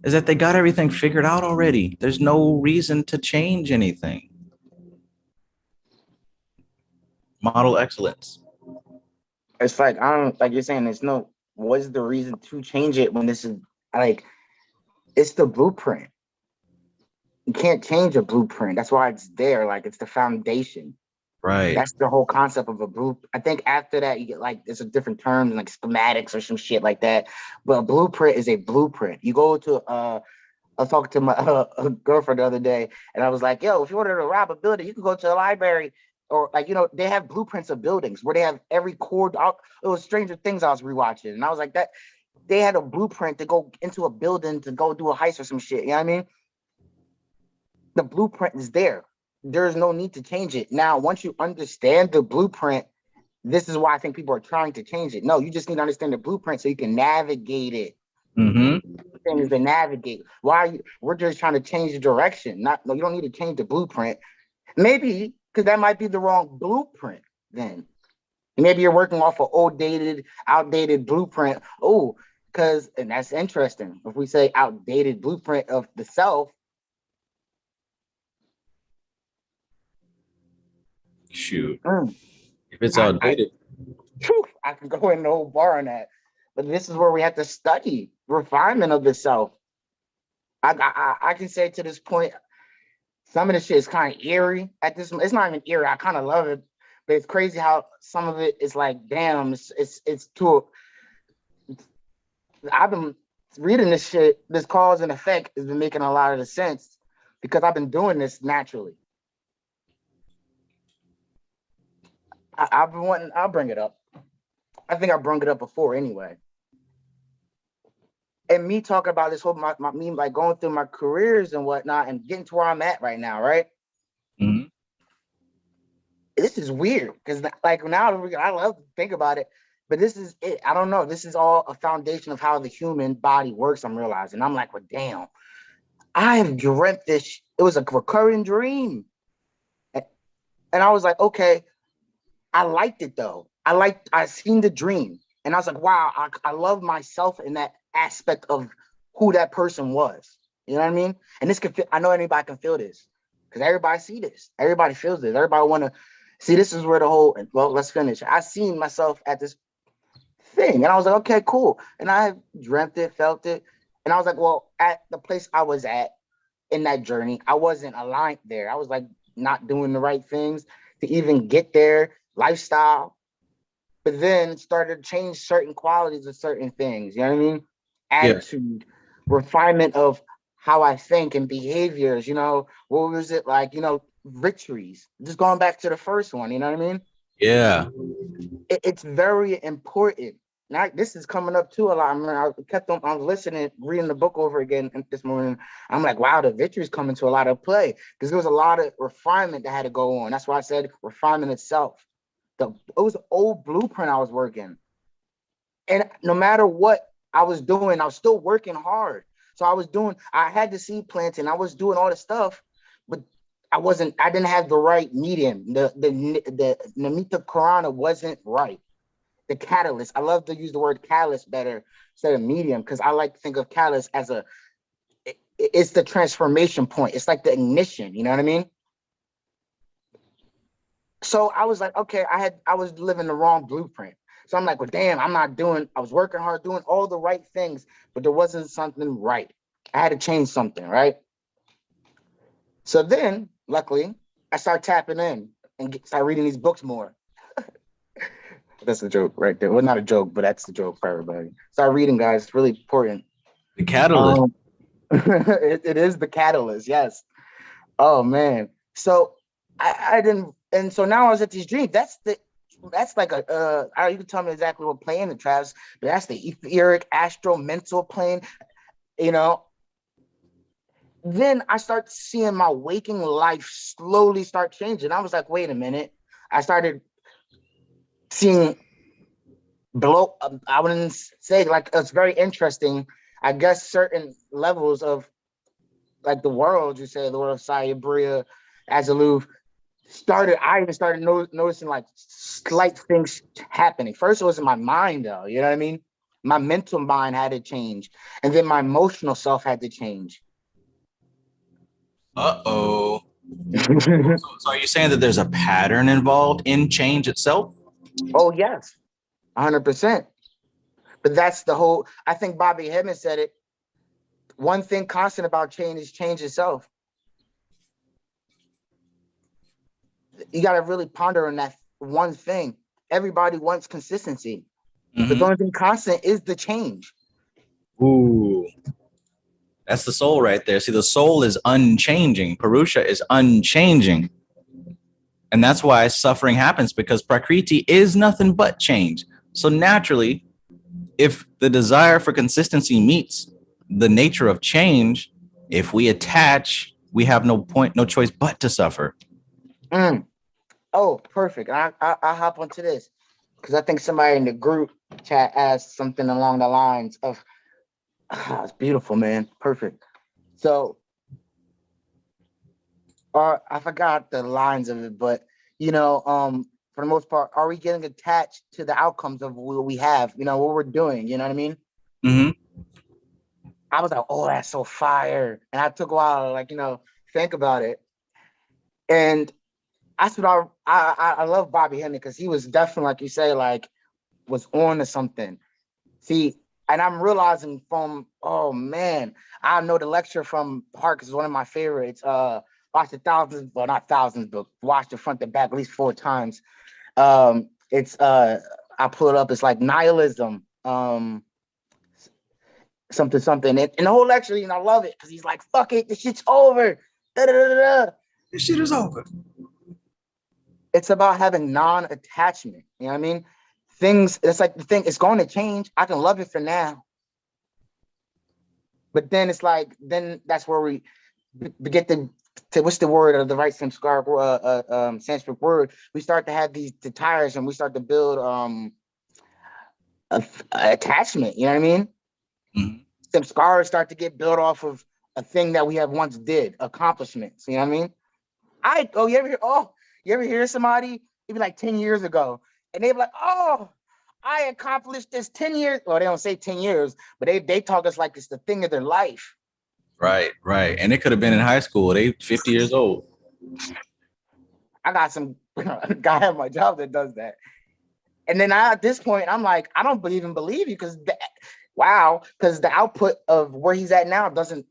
is that they got everything figured out already. There's no reason to change anything. Model excellence. It's like, I don't, like you're saying, what's the reason to change it when this is like, it's the blueprint. You can't change a blueprint. That's why it's there. Like, it's the foundation. Right. That's the whole concept of a blueprint. I think after that, you get like, there's a different terms like schematics or some shit like that. But a blueprint is a blueprint. You go to, I was talking to my girlfriend the other day, and I was like, yo, if you wanted to rob a building, you can go to the library. Or like, they have blueprints of buildings where they have every core. It was Stranger Things I was rewatching. And I was like, that they had a blueprint to go into a building to go do a heist or some shit. You know what I mean? The blueprint is there. There's no need to change it. Now, once you understand the blueprint, this is why I think people are trying to change it. No, you just need to understand the blueprint so you can navigate it. Mm-hmm. The thing is to navigate. We're just trying to change the direction. No, you don't need to change the blueprint. Maybe because that might be the wrong blueprint then. Maybe you're working off an outdated blueprint. And that's interesting. If we say outdated blueprint of the self, shoot. If it's outdated. I can go in the whole bar on that. But this is where we have to study refinement of the self. I can say to this point, some of the shit is kind of eerie at this. It's not even eerie. I kind of love it, but it's crazy how some of it is like, damn, it's too. I've been reading this shit. This cause and effect has been making a lot of the sense because I've been doing this naturally. I've been wanting. I'll bring it up. I think I brought it up before anyway. And me talking about this whole me like going through my careers and whatnot and getting to where I'm at right now, right? Mm-hmm. This is weird because like now I love to think about it, but this is it. I don't know. This is all a foundation of how the human body works. I'm realizing. I'm like, well, damn. I have dreamt this. It was a recurring dream, and I was like, okay. I liked it though. I seen the dream, and I was like, wow. I love myself in that aspect of who that person was. You know what I mean? And this I know anybody can feel this because everybody see this. Everybody feels this. Everybody want to see. This is where let's finish. I seen myself at this thing, and I was like, okay, cool. And I dreamt it, felt it, and I was like, well, at the place I was at in that journey, I wasn't aligned there. I was like not doing the right things to even get there, lifestyle. But then started to change certain qualities of certain things. You know what I mean? Attitude, refinement of how I think and behaviors, what was it like, victories. Just going back to the first one, you know what I mean? Yeah. It's very important. Now, this is coming up too a lot. I mean, I was listening, reading the book over again this morning. I'm like, wow, the victory's coming to a lot of play because there was a lot of refinement that had to go on. That's why I said refinement itself. It was an old blueprint I was working. And no matter what I was doing, I was still working hard. So I had the seed planting, I was doing all the stuff, but I didn't have the right medium. The Namita Karana wasn't right. The catalyst, I love to use the word catalyst better instead of medium, because I like to think of catalyst as it's the transformation point. It's like the ignition, you know what I mean? So I was like, okay, I was living the wrong blueprint. So I'm like, well, damn, I was working hard, doing all the right things, but there wasn't something right. I had to change something, right? So then, luckily, I started tapping in and start reading these books more. That's a joke right there. Well, not a joke, but that's the joke for everybody. Start reading, guys. It's really important. The catalyst. It is the catalyst, yes. Oh man. So I didn't, and so now I was at these dreams. That's like you can tell me exactly what plane it travels, but that's the etheric, astral, mental plane. You know. Then I start seeing my waking life slowly start changing. I was like, wait a minute. I started seeing I wouldn't say, like, it's very interesting. I guess certain levels of, like, the world, you say the world of Sayabria, Azaluf, I even started noticing like slight things happening. First, it was in my mind, though. You know what I mean? My mental mind had to change, and then my emotional self had to change. Uh-oh. So are you saying that there's a pattern involved in change itself? Oh, yes, 100%. But that's the whole, I think Bobby Hemming said it. One thing constant about change is change itself. You got to really ponder on that one thing. Everybody wants consistency. But the only thing constant is the change. Ooh. That's the soul right there. See, the soul is unchanging. Purusha is unchanging. And that's why suffering happens, because Prakriti is nothing but change. So naturally, if the desire for consistency meets the nature of change, if we attach, we have no choice but to suffer. Oh, perfect. I'll hop onto this because I think somebody in the group chat asked something along the lines of, it's beautiful, man. Perfect. So, I forgot the lines of it, but, for the most part, are we getting attached to the outcomes of what we have, what we're doing? You know what I mean? Mm-hmm. I was like, oh, that's so fire. And I took a while to, think about it. And that's what I love Bobby Hemming, because he was definitely, like you say, like, was on to something. See, and I'm realizing oh man, I know the lecture from heart because it's one of my favorites. Watched it thousands, well, not thousands, but watched it front to back at least 4 times. It's I pull it up. It's like nihilism, something. And the whole lecture, I love it because he's like, "Fuck it, this shit's over." Da, da, da, da, da. This shit is over. It's about having non-attachment. You know what I mean? Things, it's like the thing, it's going to change. I can love it for now. But then it's like, then that's where we get to what's the word, or the right Sanskrit word. We start to have the tires, and we start to build attachment. You know what I mean? Mm-hmm. Some scars start to get built off of a thing that we have once did, accomplishments. You know what I mean? You ever hear somebody even like 10 years ago, and they're like, oh, I accomplished this 10 years. Well, they don't say 10 years, but they talk us like it's the thing of their life. Right. And it could have been in high school. They 50 years old. I got some guy at my job that does that. And then at this point, I'm like, I don't even believe you, because the output of where he's at now doesn't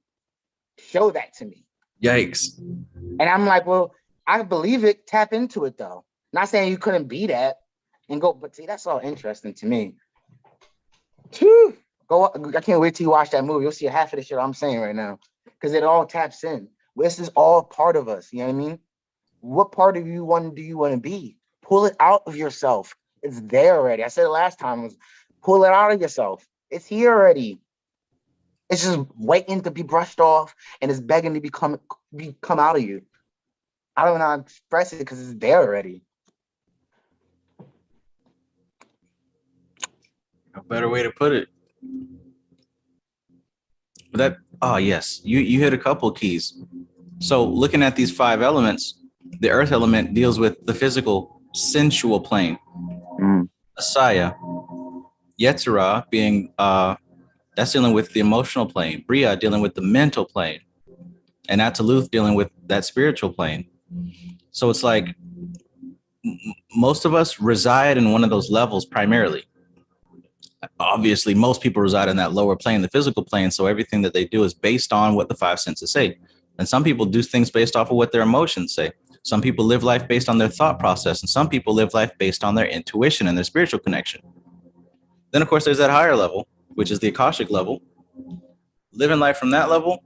show that to me. Yikes. And I'm like, well, I believe it. Tap into it, though. Not saying you couldn't be that and go, but see, that's all interesting to me. Whew. I can't wait till you watch that movie. You'll see half of the shit I'm saying right now. because it all taps in. This is all part of us. You know what I mean? What part of you do you want to be? Pull it out of yourself. It's there already. I said it last time, was pull it out of yourself. It's here already. It's just waiting to be brushed off, and it's begging to come out of you. I don't know how to express it because it's there already. A better way to put it. Yes, you hit a couple keys. So looking at these 5 elements, the earth element deals with the physical, sensual plane. Asaya, Yetzirah being that's dealing with the emotional plane. Bria dealing with the mental plane, and Ataluth dealing with that spiritual plane. So it's like most of us reside in one of those levels primarily. Obviously, most people reside in that lower plane, the physical plane. So everything that they do is based on what the 5 senses say. And some people do things based off of what their emotions say. Some people live life based on their thought process, and some people live life based on their intuition and their spiritual connection. Then, of course, there's that higher level, which is the Akashic level. Living life from that level,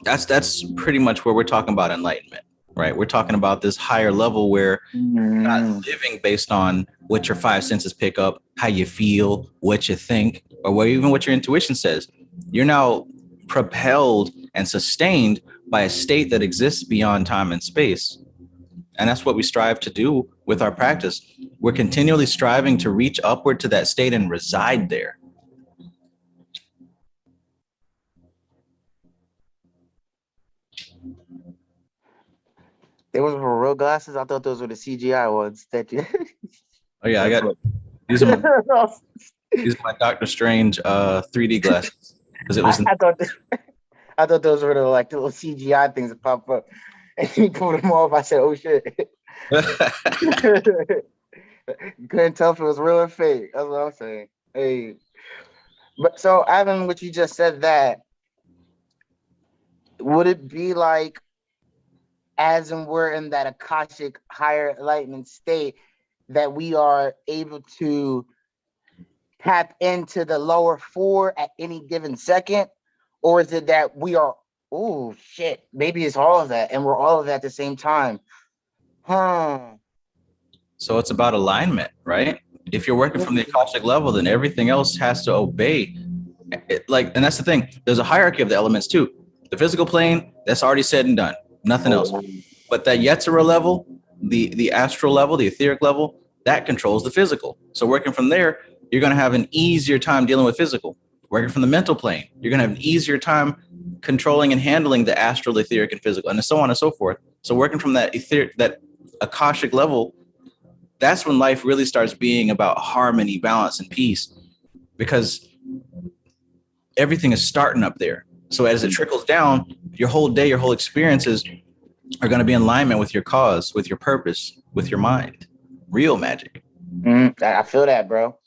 that's pretty much where we're talking about enlightenment, right? We're talking about this higher level where you're not living based on what your 5 senses pick up, how you feel, what you think, or even what your intuition says. You're now propelled and sustained by a state that exists beyond time and space. And that's what we strive to do with our practice. We're continually striving to reach upward to that state and reside there. They was for real glasses. I thought those were the CGI ones. That you. Oh yeah, I got these are my Doctor Strange 3D glasses because it was. I thought those were the little CGI things that pop up, and he pulled them off. I said, "Oh shit!" Couldn't tell if it was real or fake. That's what I'm saying. Hey, but so Ivan, what you just said, that would it be like, as in we're in that Akashic higher enlightenment state, that we are able to tap into the lower 4 at any given second? Or is it that we are, oh shit, maybe it's all of that and we're all of that at the same time? So it's about alignment, right? If you're working from the Akashic level, then everything else has to obey. And that's the thing. There's a hierarchy of the elements too. The physical plane, that's already said and done. Nothing else. But that Yetzirah level, the astral level, the etheric level, that controls the physical. So working from there, you're going to have an easier time dealing with physical. Working from the mental plane, you're going to have an easier time controlling and handling the astral, etheric, and physical, and so on and so forth. So working from that etheric, that Akashic level, that's when life really starts being about harmony, balance, and peace, because everything is starting up there. So as it trickles down, your whole day, your whole experiences are going to be in alignment with your cause, with your purpose, with your mind. Real magic. I feel that, bro.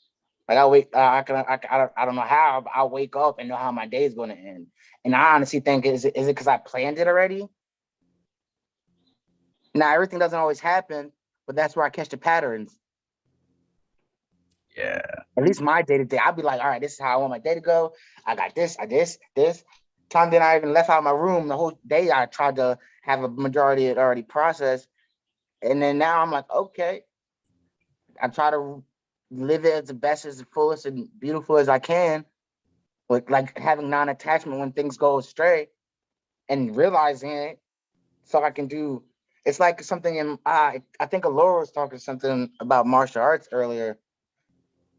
Like I don't know how, but I'll wake up and know how my day is going to end. And I honestly think, is it because I planned it already? Now, everything doesn't always happen, but that's where I catch the patterns. Yeah. At least my day-to-day, I'll be like, all right, this is how I want my day to go. I got this, this. Time then I even left out my room the whole day. I tried to have a majority of it already processed. And then now I'm like, okay. I try to live it as the best, as the fullest and beautiful as I can, with like having non-attachment when things go astray and realizing it, so I can do. It's like something in I think Alora was talking something about martial arts earlier,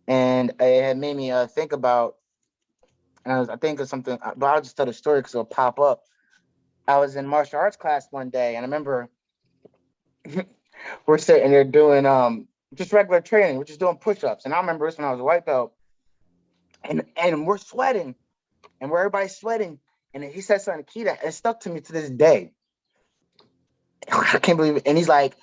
and it had made me think about, and I think of something, but I'll just tell the story because it'll pop up. I was in martial arts class one day, and I remember we're sitting there doing just regular training, we're just doing push-ups. And I remember this when I was a white belt, and we're sweating, and everybody's sweating. And he said something key that it stuck to me to this day. I can't believe it. And he's like,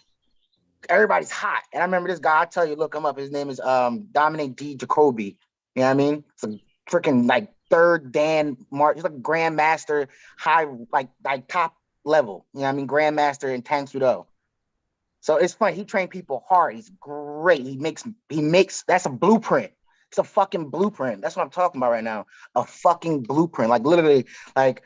everybody's hot. And I remember this guy, I'll tell you, look him up. His name is Dominic D. Jacoby. You know what I mean? It's a freaking like third Dan Mark. He's like a grandmaster, high, like top level. You know what I mean? Grandmaster in Tang Soo Do. So it's funny. He trained people hard. He's great. He makes, that's a blueprint. It's a fucking blueprint. That's what I'm talking about right now. A fucking blueprint. Like literally, like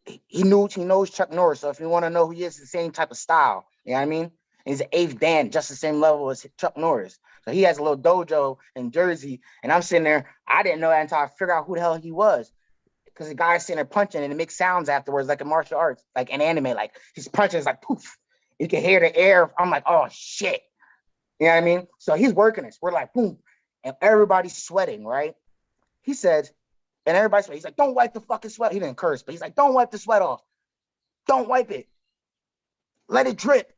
he knows Chuck Norris. So if you want to know who he is, the same type of style. You know what I mean? And he's an eighth Dan, just the same level as Chuck Norris. So he has a little dojo in Jersey, and I'm sitting there. I didn't know that until I figured out who the hell he was, because the guy's sitting there punching, and it makes sounds afterwards, like in martial arts, like an anime. Like he's punching, it's like poof. You can hear the air. I'm like, oh shit. You know what I mean? So he's working us. We're like, boom, and everybody's sweating, right? He said, and everybody's sweating. He's like, don't wipe the fucking sweat. He didn't curse, but he's like, don't wipe the sweat off. Don't wipe it. Let it drip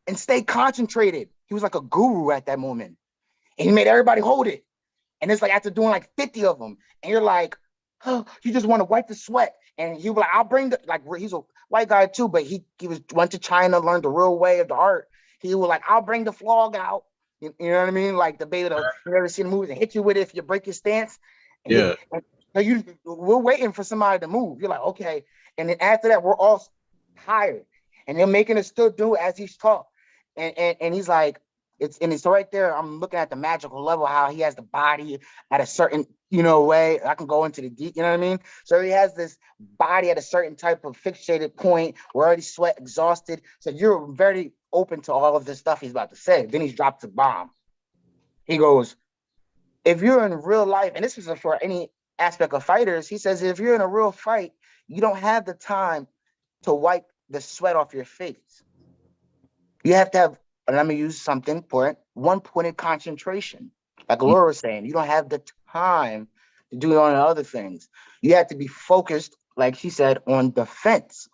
and stay concentrated. He was like a guru at that moment. And he made everybody hold it. And it's like after doing like 50 of them, and you're like, oh, you just want to wipe the sweat. And he was like, I'll bring the, like, he's a white guy too, but he went to China, learned the real way of the art. He was like, I'll bring the flog out. You know what I mean? Like the baby, you ever seen the movies and hit you with it if you break your stance? And Yeah. We're waiting for somebody to move. You're like, okay. And then after that, we're all tired. And they're making us still do it as he's taught. And he's like, it's right there. I'm looking at the magical level, how he has the body at a certain, way. I can go into the deep, you know what I mean? So he has this body at a certain type of fixated point. We're already sweat, exhausted. So you're very open to all of this stuff he's about to say. Then he's dropped the bomb. He goes, if you're in real life, and this is for any aspect of fighters, he says, if you're in a real fight, you don't have the time to wipe the sweat off your face. You have to have, and I'm going to use something important, one-pointed concentration. Like Laura was saying, you don't have the time to do it on other things. You have to be focused, like she said, on defense.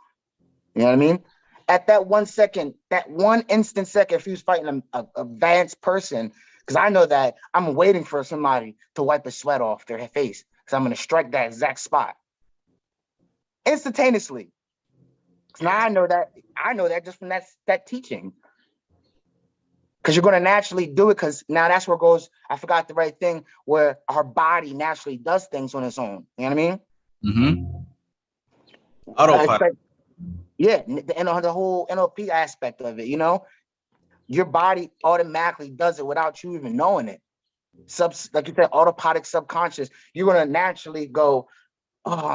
You know what I mean? At that 1 second, that one instant second, if he was fighting an advanced person, because I know that I'm waiting for somebody to wipe the sweat off their face, because I'm going to strike that exact spot instantaneously. Now I know that just from that teaching. Because you're going to naturally do it, because now that's where it goes, I forgot the right thing, where our body naturally does things on its own. You know what I mean? Mm-hmm. Autopilot. Yeah, the whole NLP aspect of it, your body automatically does it without you even knowing it. Like you said, autopotic subconscious, you're going to naturally go, oh,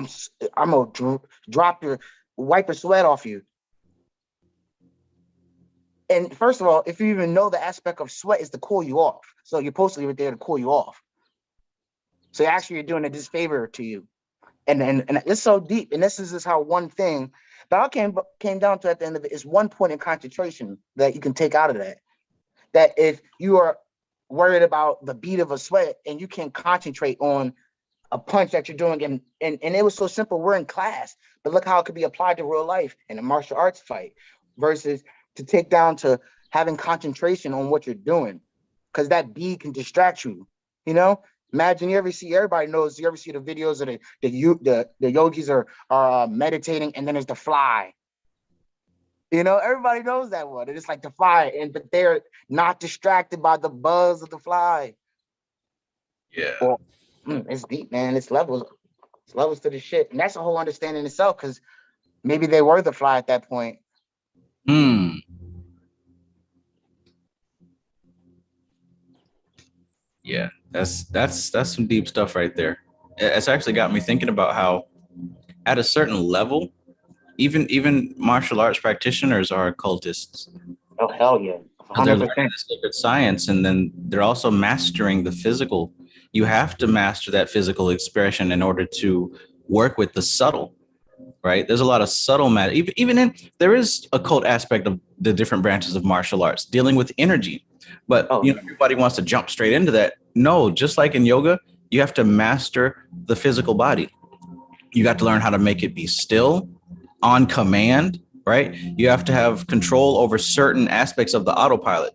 I'm going to wipe your sweat off you. And first of all, if you even know the aspect of sweat is to cool you off. So you're supposed to leave it there to cool you off. So actually you're doing a disfavor to you. And it's so deep. And this is just how one thing that all came down to at the end of it is one point in concentration that you can take out of that. That if you are worried about the beat of a sweat and you can concentrate on a punch that you're doing, and it was so simple, we're in class, but look how it could be applied to real life in a martial arts fight versus to take down to having concentration on what you're doing, because that beat can distract you. Imagine everybody knows, you ever see the videos of the yogis are meditating, and then there's the fly. Everybody knows that one. It's like the fly, but they're not distracted by the buzz of the fly. Yeah. Well, it's deep, man. It's levels to the shit. And that's a whole understanding itself, because maybe they were the fly at that point. Yeah, that's some deep stuff right there. It's actually got me thinking about how at a certain level, even martial arts practitioners are occultists. Oh, hell yeah. 100%. They're learning the sacred science, and then they're also mastering the physical. You have to master that physical expression in order to work with the subtle, right? There's a lot of subtle matter. There is a occult aspect of the different branches of martial arts dealing with energy. But everybody wants to jump straight into that. No, just like in yoga, you have to master the physical body. You got to learn how to make it be still, on command, right? You have to have control over certain aspects of the autopilot.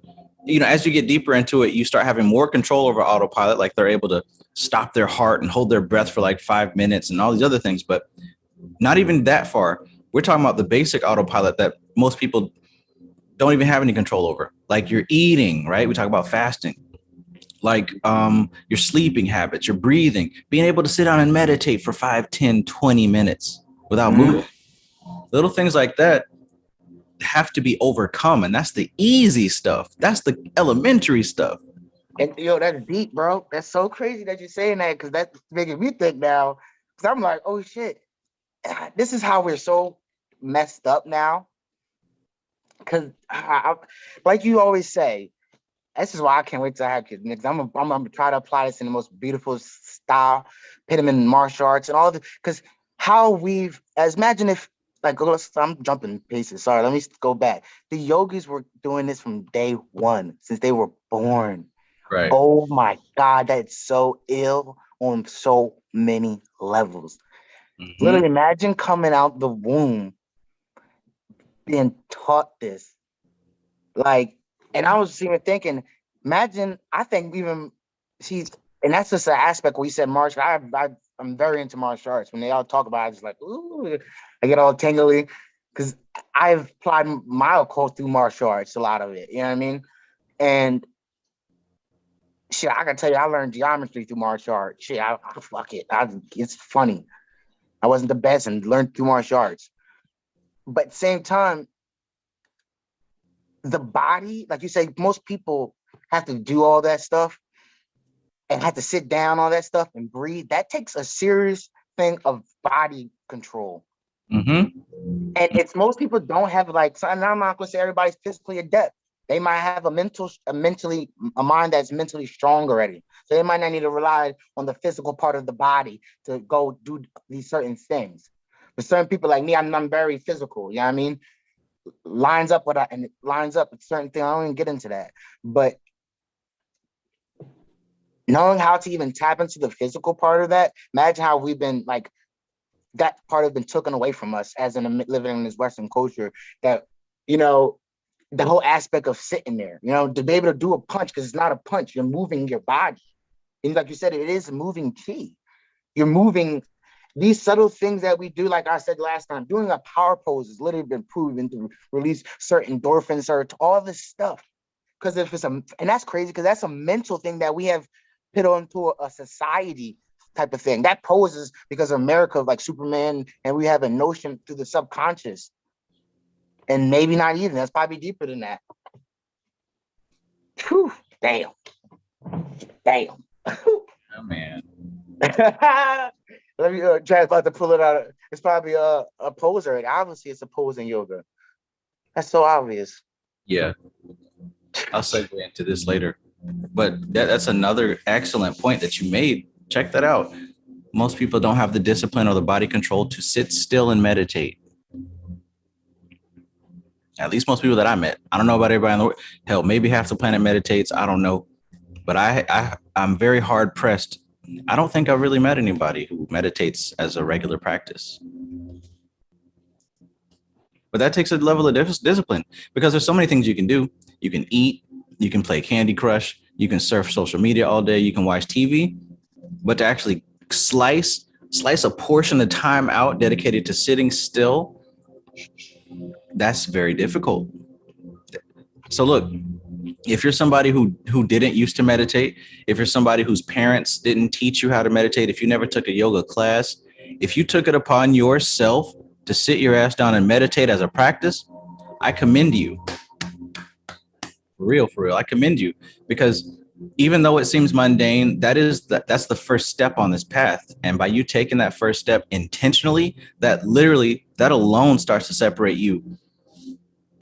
As you get deeper into it, you start having more control over autopilot, like they're able to stop their heart and hold their breath for like 5 minutes and all these other things. But not even that far. We're talking about the basic autopilot that most people don't even have any control over. Like your eating, right? We talk about fasting. Like your sleeping habits, your breathing, being able to sit down and meditate for 5, 10, 20 minutes without moving. Little things like that have to be overcome. And that's the easy stuff. That's the elementary stuff. And that's deep, bro. That's so crazy that you're saying that, because that's making me think now. Because I'm like, oh shit. this is how we're so messed up now. Because, like you always say, this is why I can't wait to have kids. Because I'm gonna try to apply this in the most beautiful style, put them in martial arts and all the. Because how we've, as imagine if, like, I'm jumping pieces. Sorry, let me go back. The yogis were doing this from day one, since they were born. Right. Oh my God, that's so ill on so many levels. Mm-hmm. Literally, imagine coming out the womb being taught this. Like, and I was even thinking, imagine, I think even and that's just an aspect where you said martial. I'm very into martial arts. When they all talk about it, I just like, ooh, I get all tingly because I've applied my occult through martial arts, a lot of it. You know what I mean? And shit, I can tell you, I learned geometry through martial arts. Shit, I fuck it. It's funny. I wasn't the best and learned through martial arts. But at the same time, the body, like you say, most people have to do all that stuff and have to sit down, all that stuff and breathe. That takes a serious thing of body control. Mm-hmm. And it's most people don't have, like, so I'm not gonna say everybody's physically adept. They might have a mind that's mentally strong already. So they might not need to rely on the physical part of the body to go do these certain things. But certain people like me, I'm very physical, you know what I mean? Lines up with and it lines up with certain things. I don't even get into that. But knowing how to even tap into the physical part of that, imagine how we've been, like, that part has been taken away from us as in living in this Western culture, that, you know, the whole aspect of sitting there, you know, to be able to do a punch, because it's not a punch, you're moving your body. And like you said, it is a moving chi. You're moving these subtle things that we do, like I said last time, doing a power pose has literally been proven to release certain endorphins or all this stuff. Because if it's and that's crazy, because that's a mental thing that we have put onto a society type of thing. That poses because of America, like Superman, and we have a notion through the subconscious. And maybe not even, that's probably deeper than that. Whew, damn. Oh, man. Let me try about to pull it out. It's probably a poser. Obviously, it's a pose in yoga. That's so obvious. Yeah. I'll segue into this later. But that's another excellent point that you made. Check that out. Most people don't have the discipline or the body control to sit still and meditate. At least most people that I met. I don't know about everybody in the world. Hell, maybe half the planet meditates. I don't know. But I'm very hard pressed. I don't think I've really met anybody who meditates as a regular practice. But that takes a level of discipline, because there's so many things you can do. You can eat, you can play Candy Crush, you can surf social media all day, you can watch TV. But to actually slice a portion of time out dedicated to sitting still, that's very difficult. So look, if you're somebody who didn't used to meditate, if you're somebody whose parents didn't teach you how to meditate, if you never took a yoga class, if you took it upon yourself to sit your ass down and meditate as a practice, I commend you. For real, I commend you, because even though it seems mundane, that's the first step on this path. And by you taking that first step intentionally, that alone starts to separate you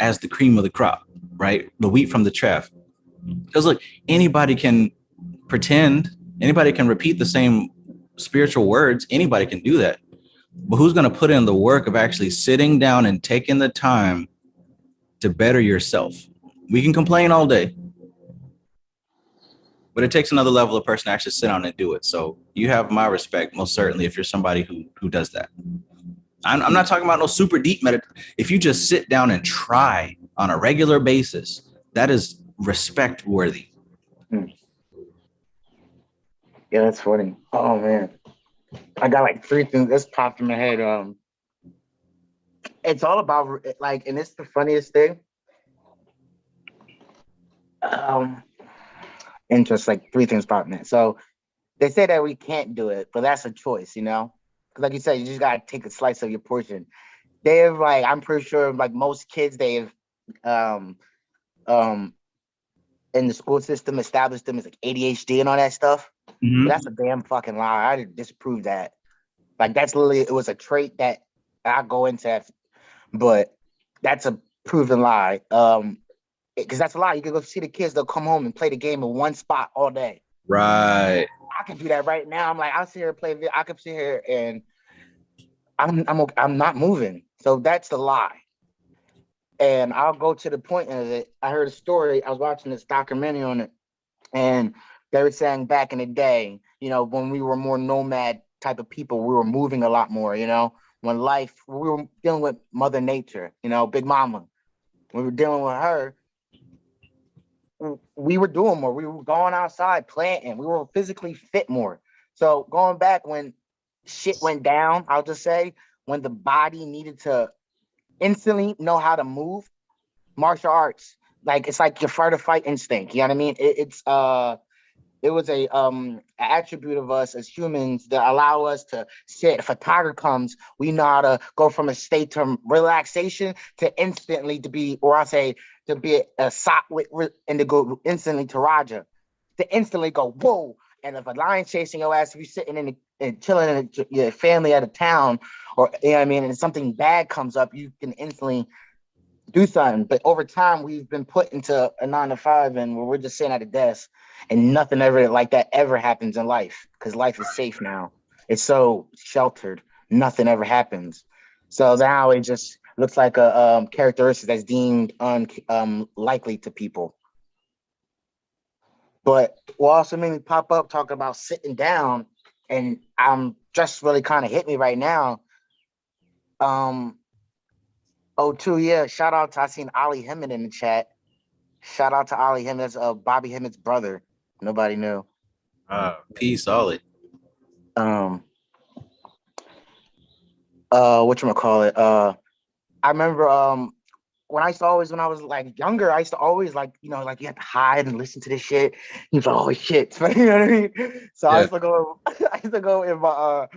as the cream of the crop, right? The wheat from the chaff. Because look, anybody can pretend, anybody can repeat the same spiritual words, anybody can do that. But who's going to put in the work of actually sitting down and taking the time to better yourself? We can complain all day, but it takes another level of person to actually sit down and do it. So you have my respect, most certainly, if you're somebody who does that. I'm not talking about no super deep meditation. If you just sit down and try on a regular basis, that is respect worthy. Yeah, that's funny. Oh man, I got like 3 things that's popped in my head. It's all about, like, and it's the funniest thing. And just like 3 things popped in. So they say that we can't do it, but that's a choice, you know. Because like you said, you just gotta take a slice of your portion. They have, like, I'm pretty sure, like most kids, they have in the school system established them as like ADHD and all that stuff. Mm-hmm. But that's a damn fucking lie. I disprove that. Like, that's literally, it was a trait that I go into that, but that's a proven lie. Because that's a lie. You can go see the kids; they'll come home and play the game in one spot all day. Right. I can do that right now. I'm like, I'll sit here and play. I can sit here and I'm not moving. So that's the lie. And I'll go to the point of it. I heard a story. I was watching this documentary on it, and they were saying back in the day, you know, when we were more nomad type of people, we were moving a lot more. You know, when we were dealing with Mother Nature. You know, Big Mama. We were dealing with her. We were doing more. We were going outside, planting. We were physically fit more. So going back when shit went down, I'll just say when the body needed to instantly know how to move, martial arts, like it's like your fight or fight instinct. You know what I mean? It was a attribute of us as humans that allow us to sit. If a tiger comes, we know how to go from a state to relaxation to instantly to be, or I say to be a sot with and to go instantly to Raja, to instantly go whoa. And if a lion chasing your ass, if you're sitting in and chilling in your family at a town, or you know what I mean, and something bad comes up, you can instantly do something. But over time, we've been put into a 9 to 5, and we're just sitting at a desk, and nothing ever like that ever happens in life because life is safe now. It's so sheltered. Nothing ever happens. So now it just looks like a characteristic that's deemed likely to people. But what also made me pop up talking about sitting down, and just really kind of hit me right now. Oh, too, yeah. Shout out to I seen Ali Hemmett in the chat. Shout out to Ali Hemmett. That's Bobby Hemmett's brother. Nobody knew. Peace, Ollie. Whatchamacallit? I remember when I was like younger, I used to always like, you know, like you have to hide and listen to this shit. You was like, oh shit. You know what I mean? So yeah. I used to go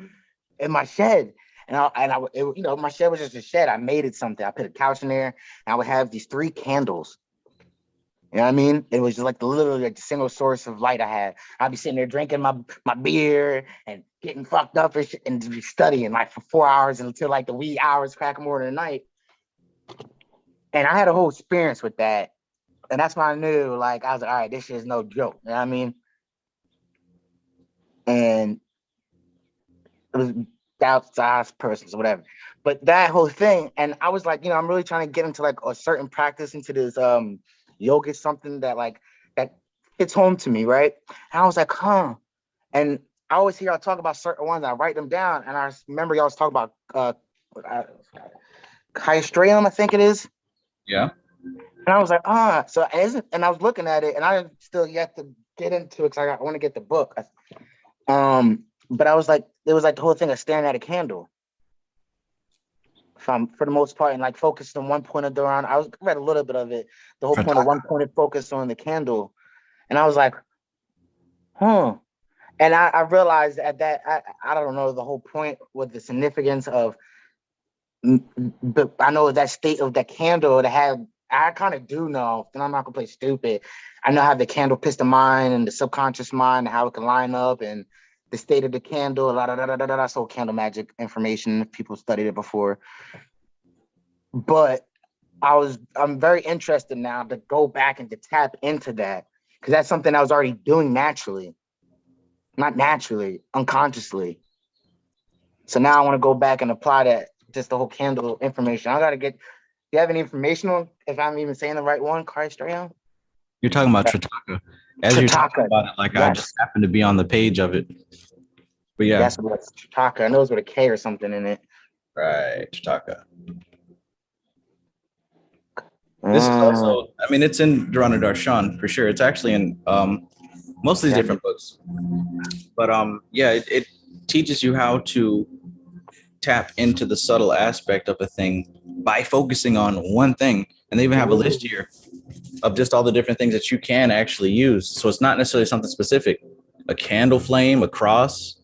in my shed. You know, my shed was just a shed. I made it something. I put a couch in there, and I would have these 3 candles. You know what I mean? It was just like literally like the single source of light I had. I'd be sitting there drinking my beer and getting fucked up and be studying like for 4 hours until like the wee hours crack more in the night. And I had a whole experience with that. And that's when I knew, like, I was like, all right, this shit is no joke. You know what I mean? And it was outside persons or whatever. But that whole thing, and I was like, you know, I'm really trying to get into like a certain practice, into this yoga, something that like that hits home to me, right? And I was like, huh. And I always hear y'all talk about certain ones. I write them down, and I remember y'all was talking about Hystrium, I think it is. Yeah. And I was like, so and I was looking at it, and I still yet to get into it because I want to get the book. But I was like, it was like the whole thing of staring at a candle. For the most part, and like focused on one point of the round. I read a little bit of it. The whole point of one pointed focus on the candle, and I was like, huh. And I realized at that I don't know the whole point with the significance of, but I know that state of the candle to have. I kind of do know, and I'm not gonna play stupid. I know how the candle pissed the mind and the subconscious mind, and how it can line up, and the state of the candle. That's all candle magic information. People studied it before, but I'm very interested now to go back and to tap into that, because that's something I was already doing naturally, not naturally, unconsciously. So now I want to go back and apply that, just the whole candle information. I gotta get. Do you have any information on if I'm even saying the right one, Karistrayan? You're talking about Trataka. As you're talking about it, like yes. I just happened to be on the page of it. But yeah. That's what Trataka. I know it's with a K or something in it. Right, Trataka. This is also, I mean, it's in Durana Darshan for sure. It's actually in most of these different books. But yeah, it teaches you how to tap into the subtle aspect of a thing by focusing on one thing. And they even have a list here of just all the different things that you can actually use. So it's not necessarily something specific. A candle flame, a cross,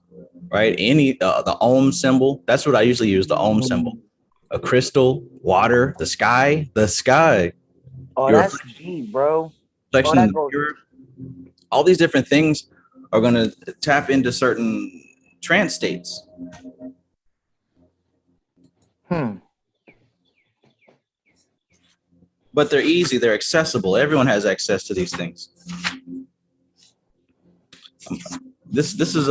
right? Any the Om symbol. That's what I usually use, the Om symbol. A crystal, water, the sky. Oh, that's deep, bro. All these different things are going to tap into certain trance states. But they're easy, they're accessible. Everyone has access to these things. This is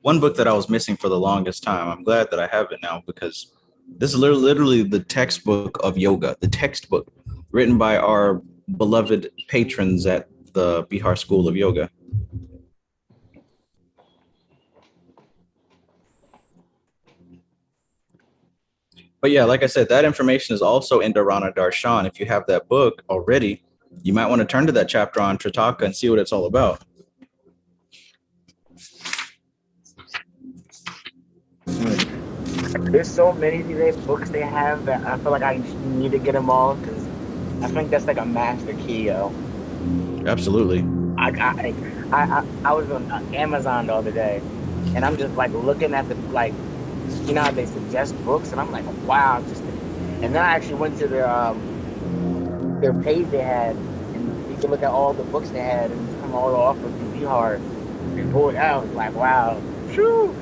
one book that I was missing for the longest time. I'm glad that I have it now, because this is literally the textbook of yoga, the textbook written by our beloved patrons at the Bihar School of Yoga. But yeah, like I said, that information is also in Dharana Darshan. If you have that book already, you might want to turn to that chapter on Trataka and see what it's all about. There's so many of these books they have that I feel like I need to get them all, because I think that's like a master key, yo. Absolutely. I was on Amazon the other day, and I'm just like looking at the, like, you know how they suggest books, and I'm like, wow, and then I actually went to their page they had, and you can look at all the books they had, and it's come all off of the Bihar and pull it out. Like, wow, Shoo.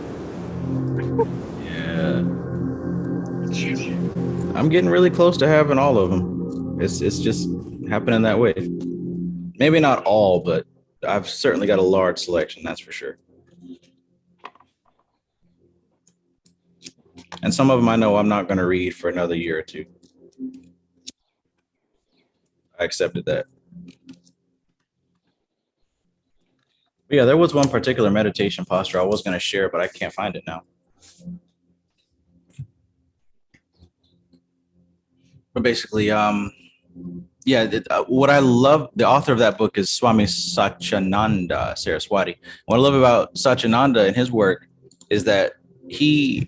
Yeah, I'm getting really close to having all of them. It's just happening that way. Maybe not all, but I've certainly got a large selection, that's for sure. And some of them I know I'm not going to read for another year or two. I accepted that. But yeah, there was one particular meditation posture I was going to share, but I can't find it now. But basically, what I love, the author of that book is Swami Satyananda Saraswati. What I love about Satyananda and his work is that he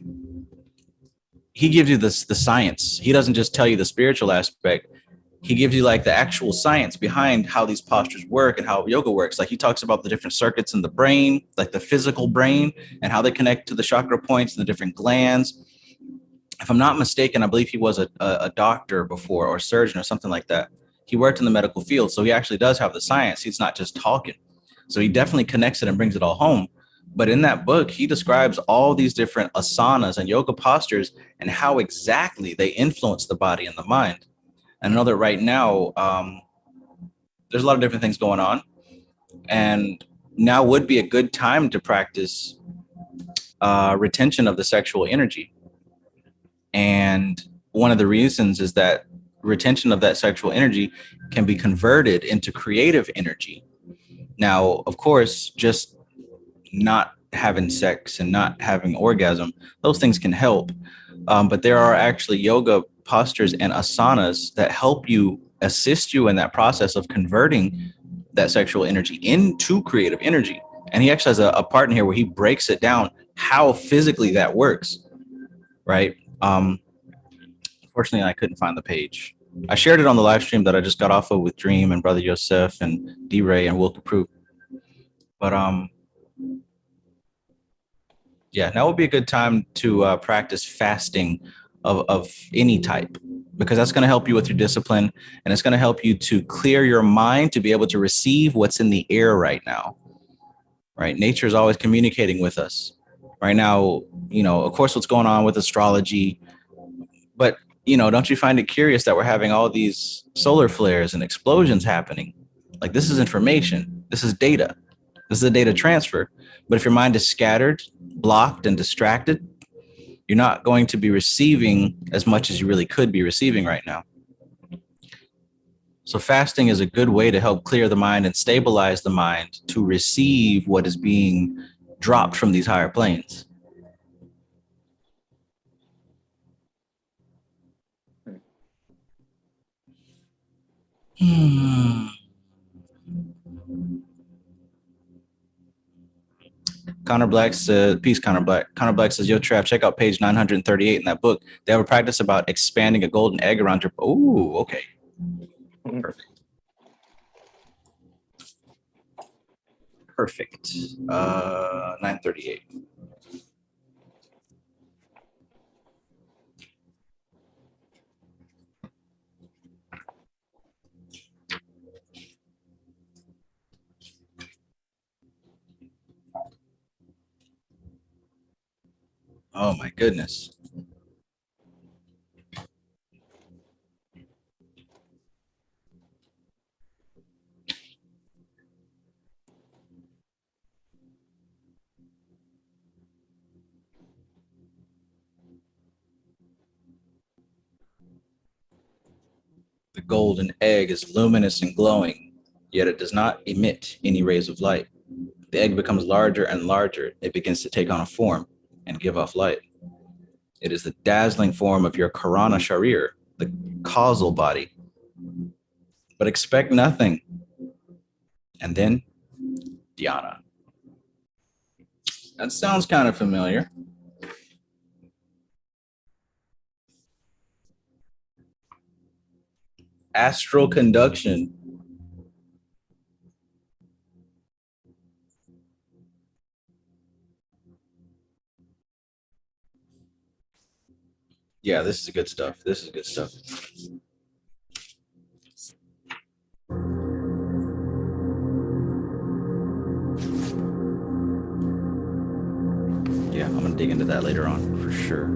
gives you the science. He doesn't just tell you the spiritual aspect. He gives you like the actual science behind how these postures work and how yoga works. Like he talks about the different circuits in the brain, like the physical brain, and how they connect to the chakra points and the different glands. If I'm not mistaken, I believe he was a doctor before, or a surgeon or something like that. He worked in the medical field, so he actually does have the science. He's not just talking. So he definitely connects it and brings it all home. But in that book, he describes all these different asanas and yoga postures and how exactly they influence the body and the mind. And I know that right now, there's a lot of different things going on. And now would be a good time to practice retention of the sexual energy. And one of the reasons is that retention of that sexual energy can be converted into creative energy. Now, of course, just not having sex and not having orgasm, those things can help. But there are actually yoga postures and asanas that help you, assist you in that process of converting that sexual energy into creative energy. And he actually has a part in here where he breaks it down how physically that works, right? Unfortunately, I couldn't find the page. I shared it on the live stream that I just got off of with Dream and Brother Yosef and D-Ray and Will Proof. But yeah, now would be a good time to practice fasting of any type, because that's going to help you with your discipline, and it's going to help you to clear your mind to be able to receive what's in the air right now. Right? Nature is always communicating with us. Right now, you know, of course, what's going on with astrology, but you know, don't you find it curious that we're having all these solar flares and explosions happening? Like, this is information. This is data. This is a data transfer. But if your mind is scattered, blocked, and distracted, you're not going to be receiving as much as you really could be receiving right now. So fasting is a good way to help clear the mind and stabilize the mind to receive what is being dropped from these higher planes. Connor Black said, peace, Connor Black. Connor Black says, yo, Trav, check out page 938 in that book. They have a practice about expanding a golden egg around your... Ooh, okay. Perfect. Perfect. 938. Oh my goodness. The golden egg is luminous and glowing, yet it does not emit any rays of light. The egg becomes larger and larger. It begins to take on a form and give off light. It is the dazzling form of your Karana Sharir, the causal body. But expect nothing. And then Dhyana. That sounds kind of familiar. Astral conduction. Yeah, this is good stuff. This is good stuff. Yeah, I'm going to dig into that later on for sure.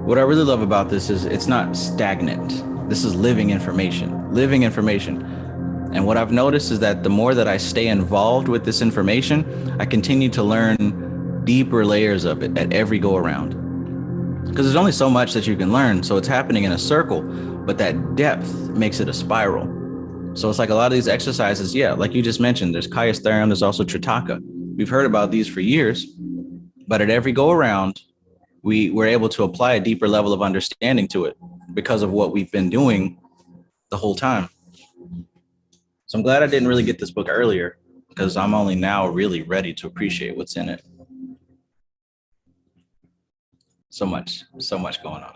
What I really love about this is it's not stagnant. This is living information, living information. And what I've noticed is that the more that I stay involved with this information, I continue to learn deeper layers of it at every go around. Because there's only so much that you can learn. So it's happening in a circle, but that depth makes it a spiral. So it's like a lot of these exercises, yeah, like you just mentioned, there's Kaya's theorem, there's also Trataka. We've heard about these for years, but at every go around, we were able to apply a deeper level of understanding to it because of what we've been doing the whole time. So I'm glad I didn't really get this book earlier because I'm only now really ready to appreciate what's in it. So much going on.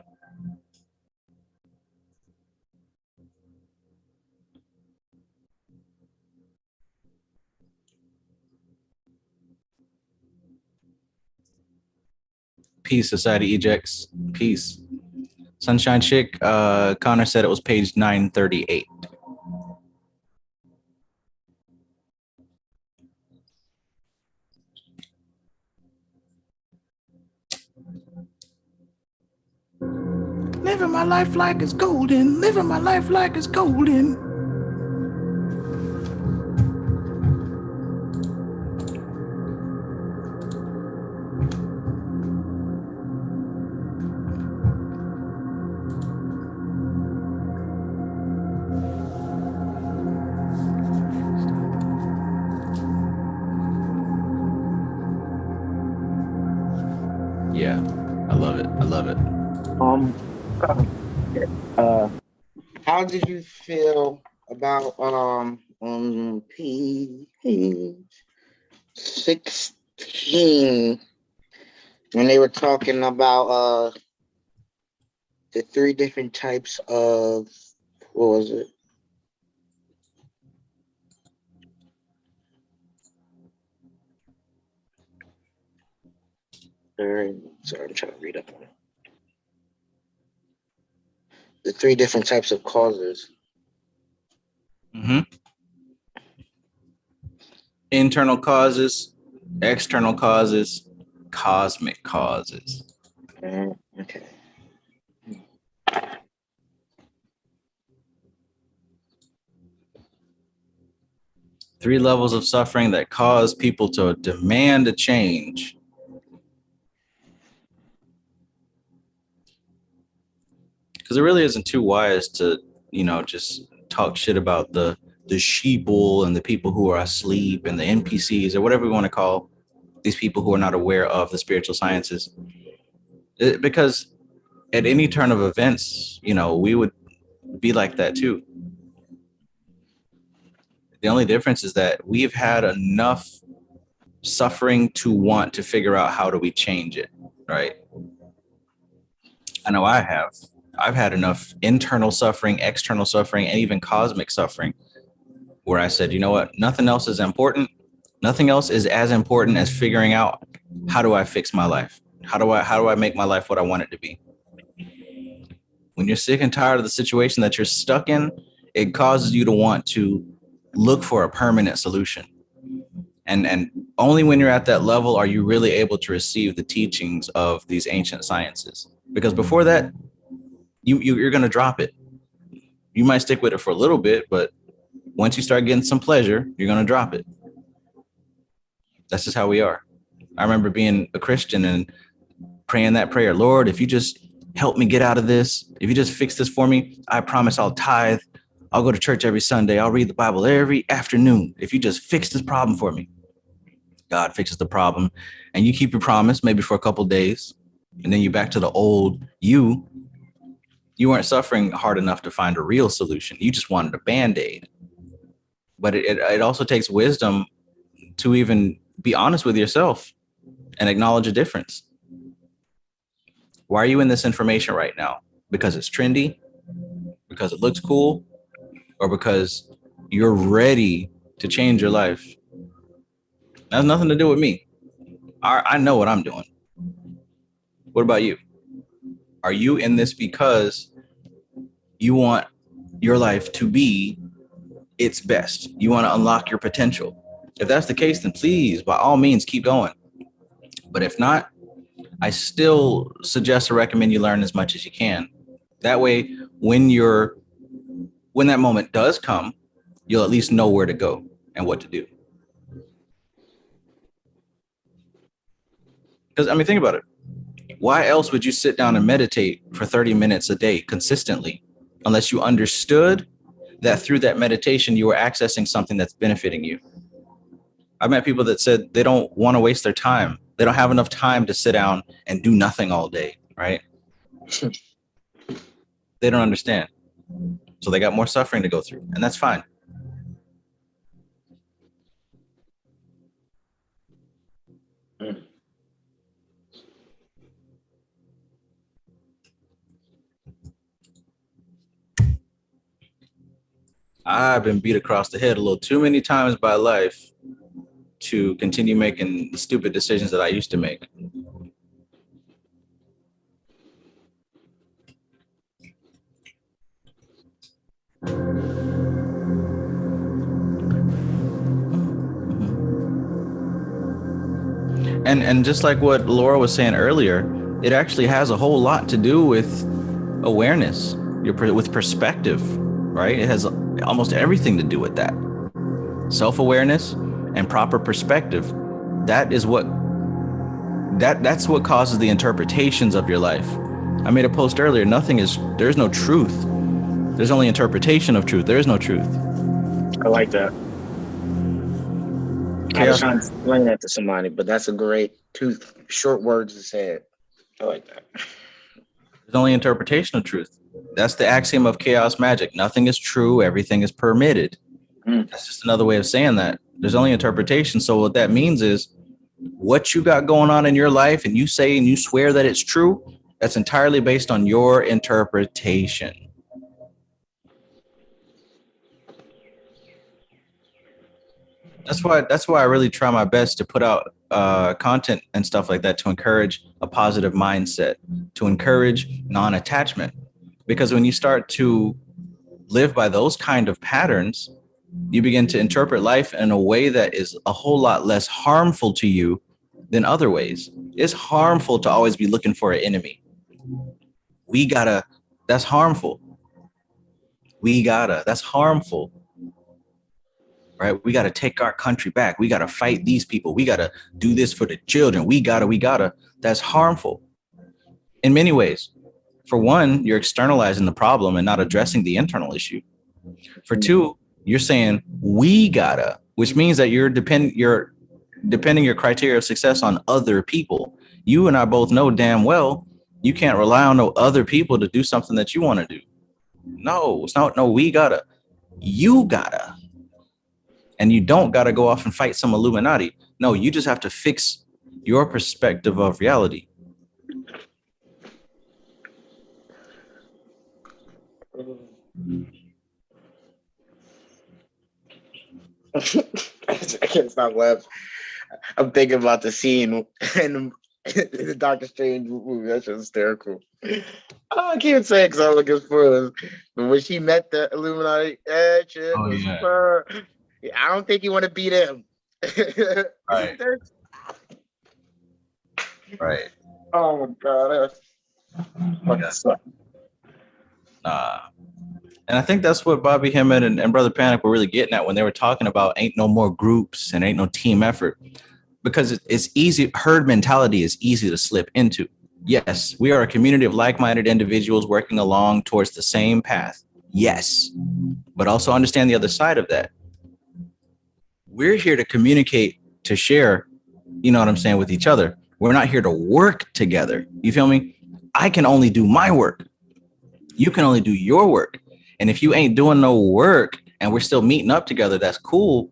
Peace, Society Ejects. Peace. Sunshine Chick, Connor said it was page 938. Living my life like it's golden. Living my life like it's golden. Yeah, I love it. I love it. How did you feel about page 16 when they were talking about the three different types of, what was it? Sorry, I'm trying to read up on it. The three different types of causes. Mm-hmm. Internal causes, external causes, cosmic causes. Okay. Three levels of suffering that cause people to demand a change. Because it really isn't too wise to, just talk shit about the sheeple and the people who are asleep and the NPCs or whatever we want to call these people who are not aware of the spiritual sciences. Because at any turn of events, we would be like that too. The only difference is that we've had enough suffering to want to figure out how do we change it, right? I know I have. I've had enough internal suffering, external suffering, and even cosmic suffering where I said, you know what, nothing else is important. Nothing else is as important as figuring out how do I fix my life? How do I make my life what I want it to be? When you're sick and tired of the situation that you're stuck in, it causes you to want to look for a permanent solution. And only when you're at that level are you really able to receive the teachings of these ancient sciences. Because before that, you're going to drop it. You might stick with it for a little bit, but once you start getting some pleasure, you're going to drop it. That's just how we are. I remember being a Christian and praying that prayer, Lord, if you just help me get out of this, if you just fix this for me, I promise I'll tithe. I'll go to church every Sunday. I'll read the Bible every afternoon. If you just fix this problem for me. God fixes the problem, and you keep your promise maybe for a couple of days, and then you're back to the old you. You weren't suffering hard enough to find a real solution. You just wanted a Band-Aid. But it also takes wisdom to even be honest with yourself and acknowledge a difference. Why are you in this information right now? Because it's trendy? Because it looks cool? Or because you're ready to change your life? That has nothing to do with me. I know what I'm doing. What about you? Are you in this because you want your life to be its best? You want to unlock your potential? If that's the case, then please, by all means, keep going. But if not, I still suggest or recommend you learn as much as you can. That way, when that moment does come, you'll at least know where to go and what to do. Because, I mean, think about it. Why else would you sit down and meditate for 30 minutes a day consistently unless you understood that through that meditation, you were accessing something that's benefiting you? I've met people that said they don't want to waste their time. They don't have enough time to sit down and do nothing all day, right? They don't understand. So they got more suffering to go through, and that's fine. I've been beat across the head a little too many times by life to continue making the stupid decisions that I used to make. And just like what Laura was saying earlier, it actually has a whole lot to do with awareness, with perspective, right? It has almost everything to do with that. Self-awareness and proper perspective. That's what causes the interpretations of your life. I made a post earlier. There's no truth. There's only interpretation of truth. There is no truth. I like that. I was trying to explain that to somebody, but that's a great short words to say it. I like that. There's only interpretation of truth. That's the axiom of chaos magic. Nothing is true. Everything is permitted. That's just another way of saying that. There's only interpretation. So what that means is what you got going on in your life and you say and you swear that it's true, that's entirely based on your interpretation. That's why I really try my best to put out content and stuff like that to encourage a positive mindset, to encourage non-attachment. Because when you start to live by those kind of patterns, you begin to interpret life in a way that is a whole lot less harmful to you than other ways. It's harmful to always be looking for an enemy. That's harmful. That's harmful. Right? We got to take our country back. We got to fight these people. We got to do this for the children. We gotta. That's harmful in many ways. For one, you're externalizing the problem and not addressing the internal issue. For two, you're saying we gotta, which means that you're depending your criteria of success on other people. You and I both know damn well you can't rely on no other people to do something that you want to do. No, it's not. No, we gotta. You gotta. And you don't got to go off and fight some Illuminati. No, you just have to fix your perspective of reality. I can't stop laughing. I'm thinking about the scene in the Doctor Strange movie. That's just hysterical. I can't say it because I'm looking for it. But when she met the Illuminati, I don't think you want to beat him. Right. Right. Oh my God. And I think that's what Bobby Hemmett and Brother Panic were really getting at when they were talking about ain't no more groups and ain't no team effort. Because it's easy, herd mentality is easy to slip into. Yes, we are a community of like-minded individuals working along towards the same path. Yes, but also understand the other side of that. We're here to communicate, to share, you know what I'm saying, with each other. We're not here to work together. You feel me? I can only do my work. You can only do your work. And if you ain't doing no work and we're still meeting up together, that's cool,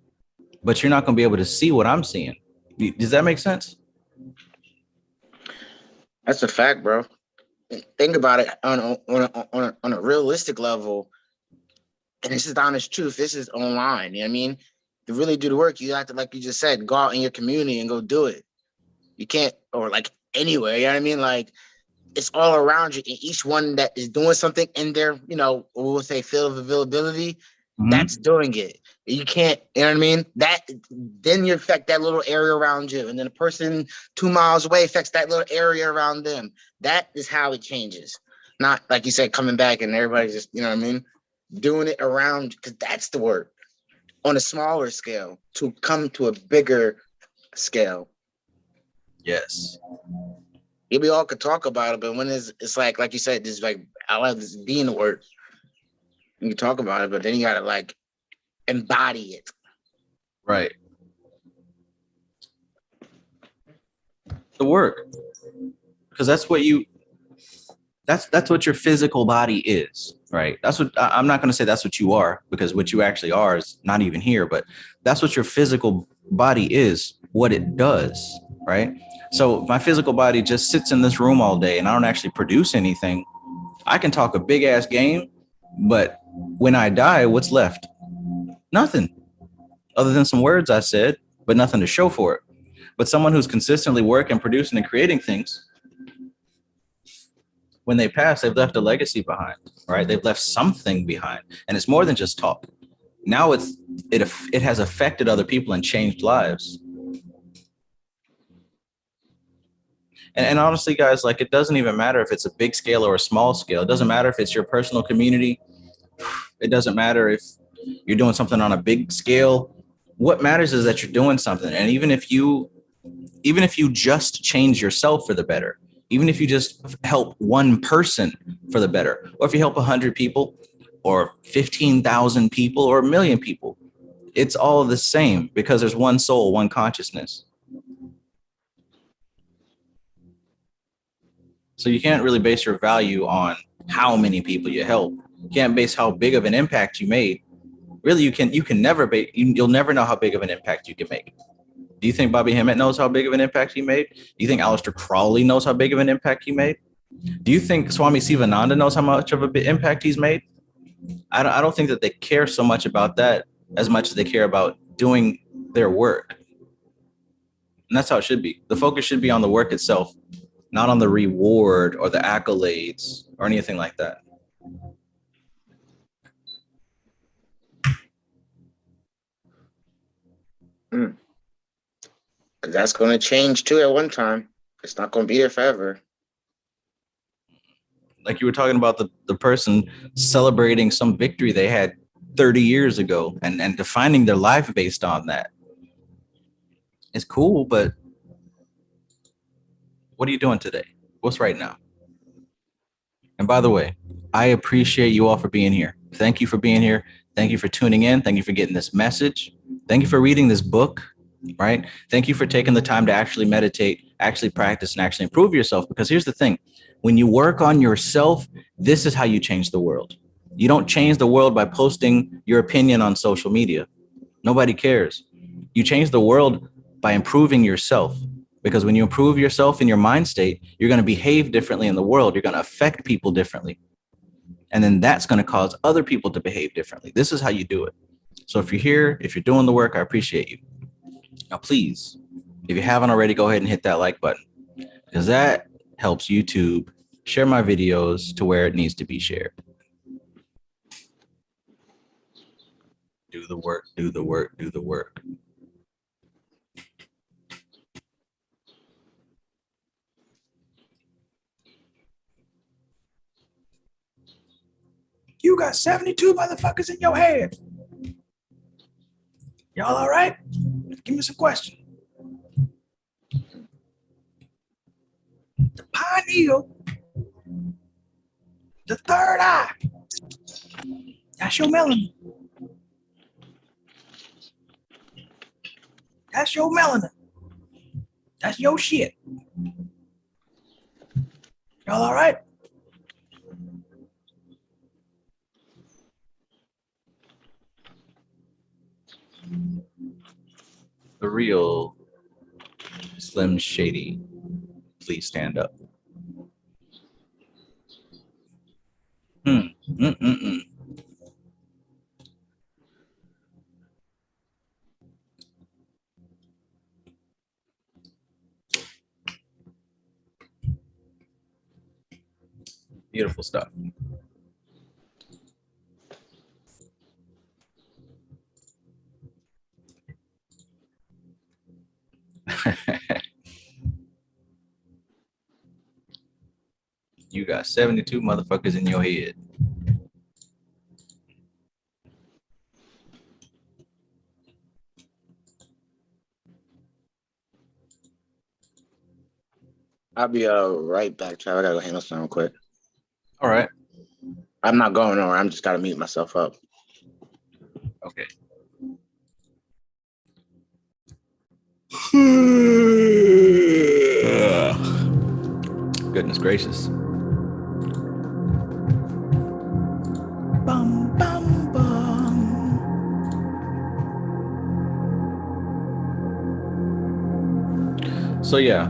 but you're not going to be able to see what I'm seeing. Does that make sense? That's a fact, bro. Think about it on a realistic level, and this is the honest truth. This is online. You know what I mean? To really do the work, you have to, like you just said, go out in your community and go do it. You can't, or like anywhere. You know what I mean? Like, it's all around you, and each one that is doing something in their, you know, we'll say field of availability, that's doing it. You can't, you know what I mean? That then you affect that little area around you, and then a person 2 miles away affects that little area around them. That is how it changes. Not like you said, coming back and everybody just, you know what I mean, doing it around, because that's the work on a smaller scale to come to a bigger scale. Yes. Yeah, we all could talk about it, but when it's like you said, just like I love this being the word. You can talk about it, but then you gotta like embody it. Right. The work. Because that's what your physical body is, right? That's what I'm not going to say that's what you are, because what you actually are is not even here, but that's what your physical body is, what it does, right? So my physical body just sits in this room all day and I don't actually produce anything. I can talk a big ass game, but when I die, what's left? Nothing other than some words I said, but nothing to show for it. But someone who's consistently working, producing, and creating things, when they pass, they've left a legacy behind, right? They've left something behind, and it's more than just talk. Now it has affected other people and changed lives. And honestly, guys, like, it doesn't even matter if it's a big scale or a small scale. It doesn't matter if it's your personal community. It doesn't matter if you're doing something on a big scale. What matters is that you're doing something. And even if you just change yourself for the better, even if you just help one person for the better, or if you help 100 people or 15,000 people or 1,000,000 people, it's all the same, because there's one soul, one consciousness. So you can't really base your value on how many people you help. You can't base how big of an impact you made. Really, you'll never know how big of an impact you can make. Do you think Bobby Hemmett knows how big of an impact he made? Do you think Aleister Crowley knows how big of an impact he made? Do you think Swami Sivananda knows how much of an impact he's made? I don't think that they care so much about that as much as they care about doing their work. And that's how it should be. The focus should be on the work itself, not on the reward or the accolades or anything like that. That's going to change too at one time. It's not going to be there forever. Like you were talking about the person celebrating some victory they had 30 years ago and defining their life based on that. It's cool, but what are you doing today? What's right now? And by the way, I appreciate you all for being here. Thank you for being here. Thank you for tuning in. Thank you for getting this message. Thank you for reading this book, right? Thank you for taking the time to actually meditate, actually practice, and actually improve yourself. Because here's the thing. When you work on yourself, this is how you change the world. You don't change the world by posting your opinion on social media. Nobody cares. You change the world by improving yourself. Because when you improve yourself in your mind state, you're going to behave differently in the world. You're going to affect people differently. And then that's going to cause other people to behave differently. This is how you do it. So if you're here, if you're doing the work, I appreciate you. Now, please, if you haven't already, go ahead and hit that like button, because that helps YouTube share my videos to where it needs to be shared. Do the work, do the work, do the work. You got 72 motherfuckers in your head. Y'all all right? Give me some questions. The pioneer real. The third eye. That's your melanin. That's your melanin. That's your shit. Y'all all right? The real Slim Shady, please stand up. Beautiful stuff. You got 72 motherfuckers in your head. I'll be right back, Trav. I gotta go handle something quick. All right. I'm not going nowhere. I'm just gotta mute myself up. Okay. Goodness gracious. Bum, bum, bum. So yeah,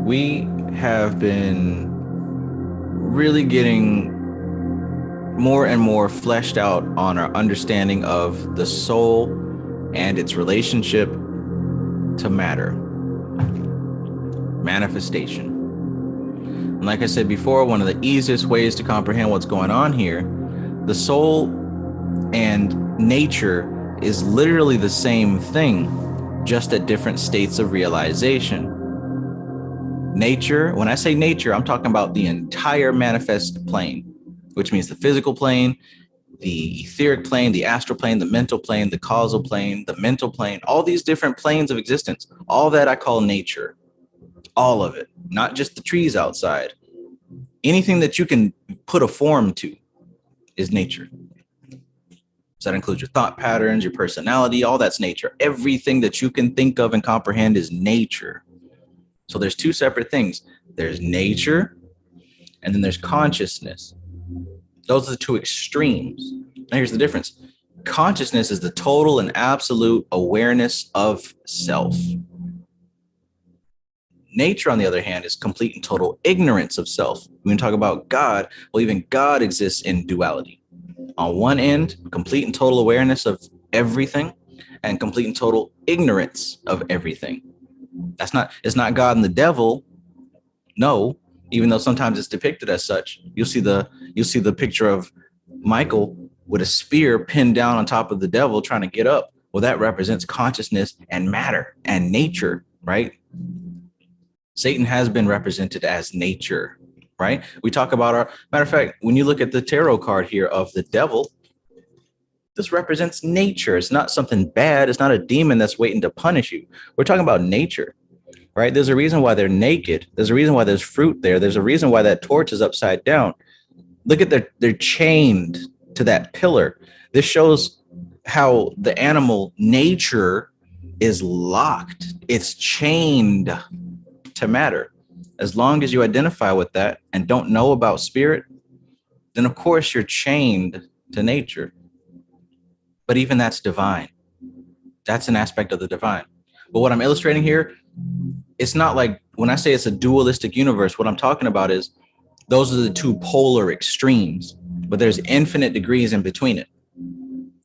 we have been really getting more and more fleshed out on our understanding of the soul and its relationship to matter, manifestation. And like I said before, one of the easiest ways to comprehend what's going on here, the soul and nature is literally the same thing, just at different states of realization. Nature, when I say nature, I'm talking about the entire manifest plane, which means the physical plane, the etheric plane, the astral plane, the mental plane, the causal plane, the mental plane, all these different planes of existence, all that I call nature, all of it, not just the trees outside. Anything that you can put a form to is nature. So that includes your thought patterns, your personality, all that's nature. Everything that you can think of and comprehend is nature. So there's two separate things. There's nature, and then there's consciousness. Those are the two extremes. Now here's the difference. Consciousness is the total and absolute awareness of self. Nature, on the other hand, is complete and total ignorance of self. When we talk about God, well, even God exists in duality. On one end, complete and total awareness of everything, and complete and total ignorance of everything. It's not God and the devil. No, even though sometimes it's depicted as such. You'll see the picture of Michael with a spear pinned down on top of the devil trying to get up. Well, that represents consciousness and matter and nature, right? Satan has been represented as nature, right? We talk about matter of fact, when you look at the tarot card here of the devil, this represents nature. It's not something bad. It's not a demon that's waiting to punish you. We're talking about nature, right? There's a reason why they're naked. There's a reason why there's fruit there. There's a reason why that torch is upside down. Look at they're chained to that pillar. This shows how the animal nature is locked. It's chained to matter. As long as you identify with that and don't know about spirit, then of course you're chained to nature. But even that's divine. That's an aspect of the divine. But what I'm illustrating here, it's not like when I say it's a dualistic universe, what I'm talking about is those are the two polar extremes, but there's infinite degrees in between it.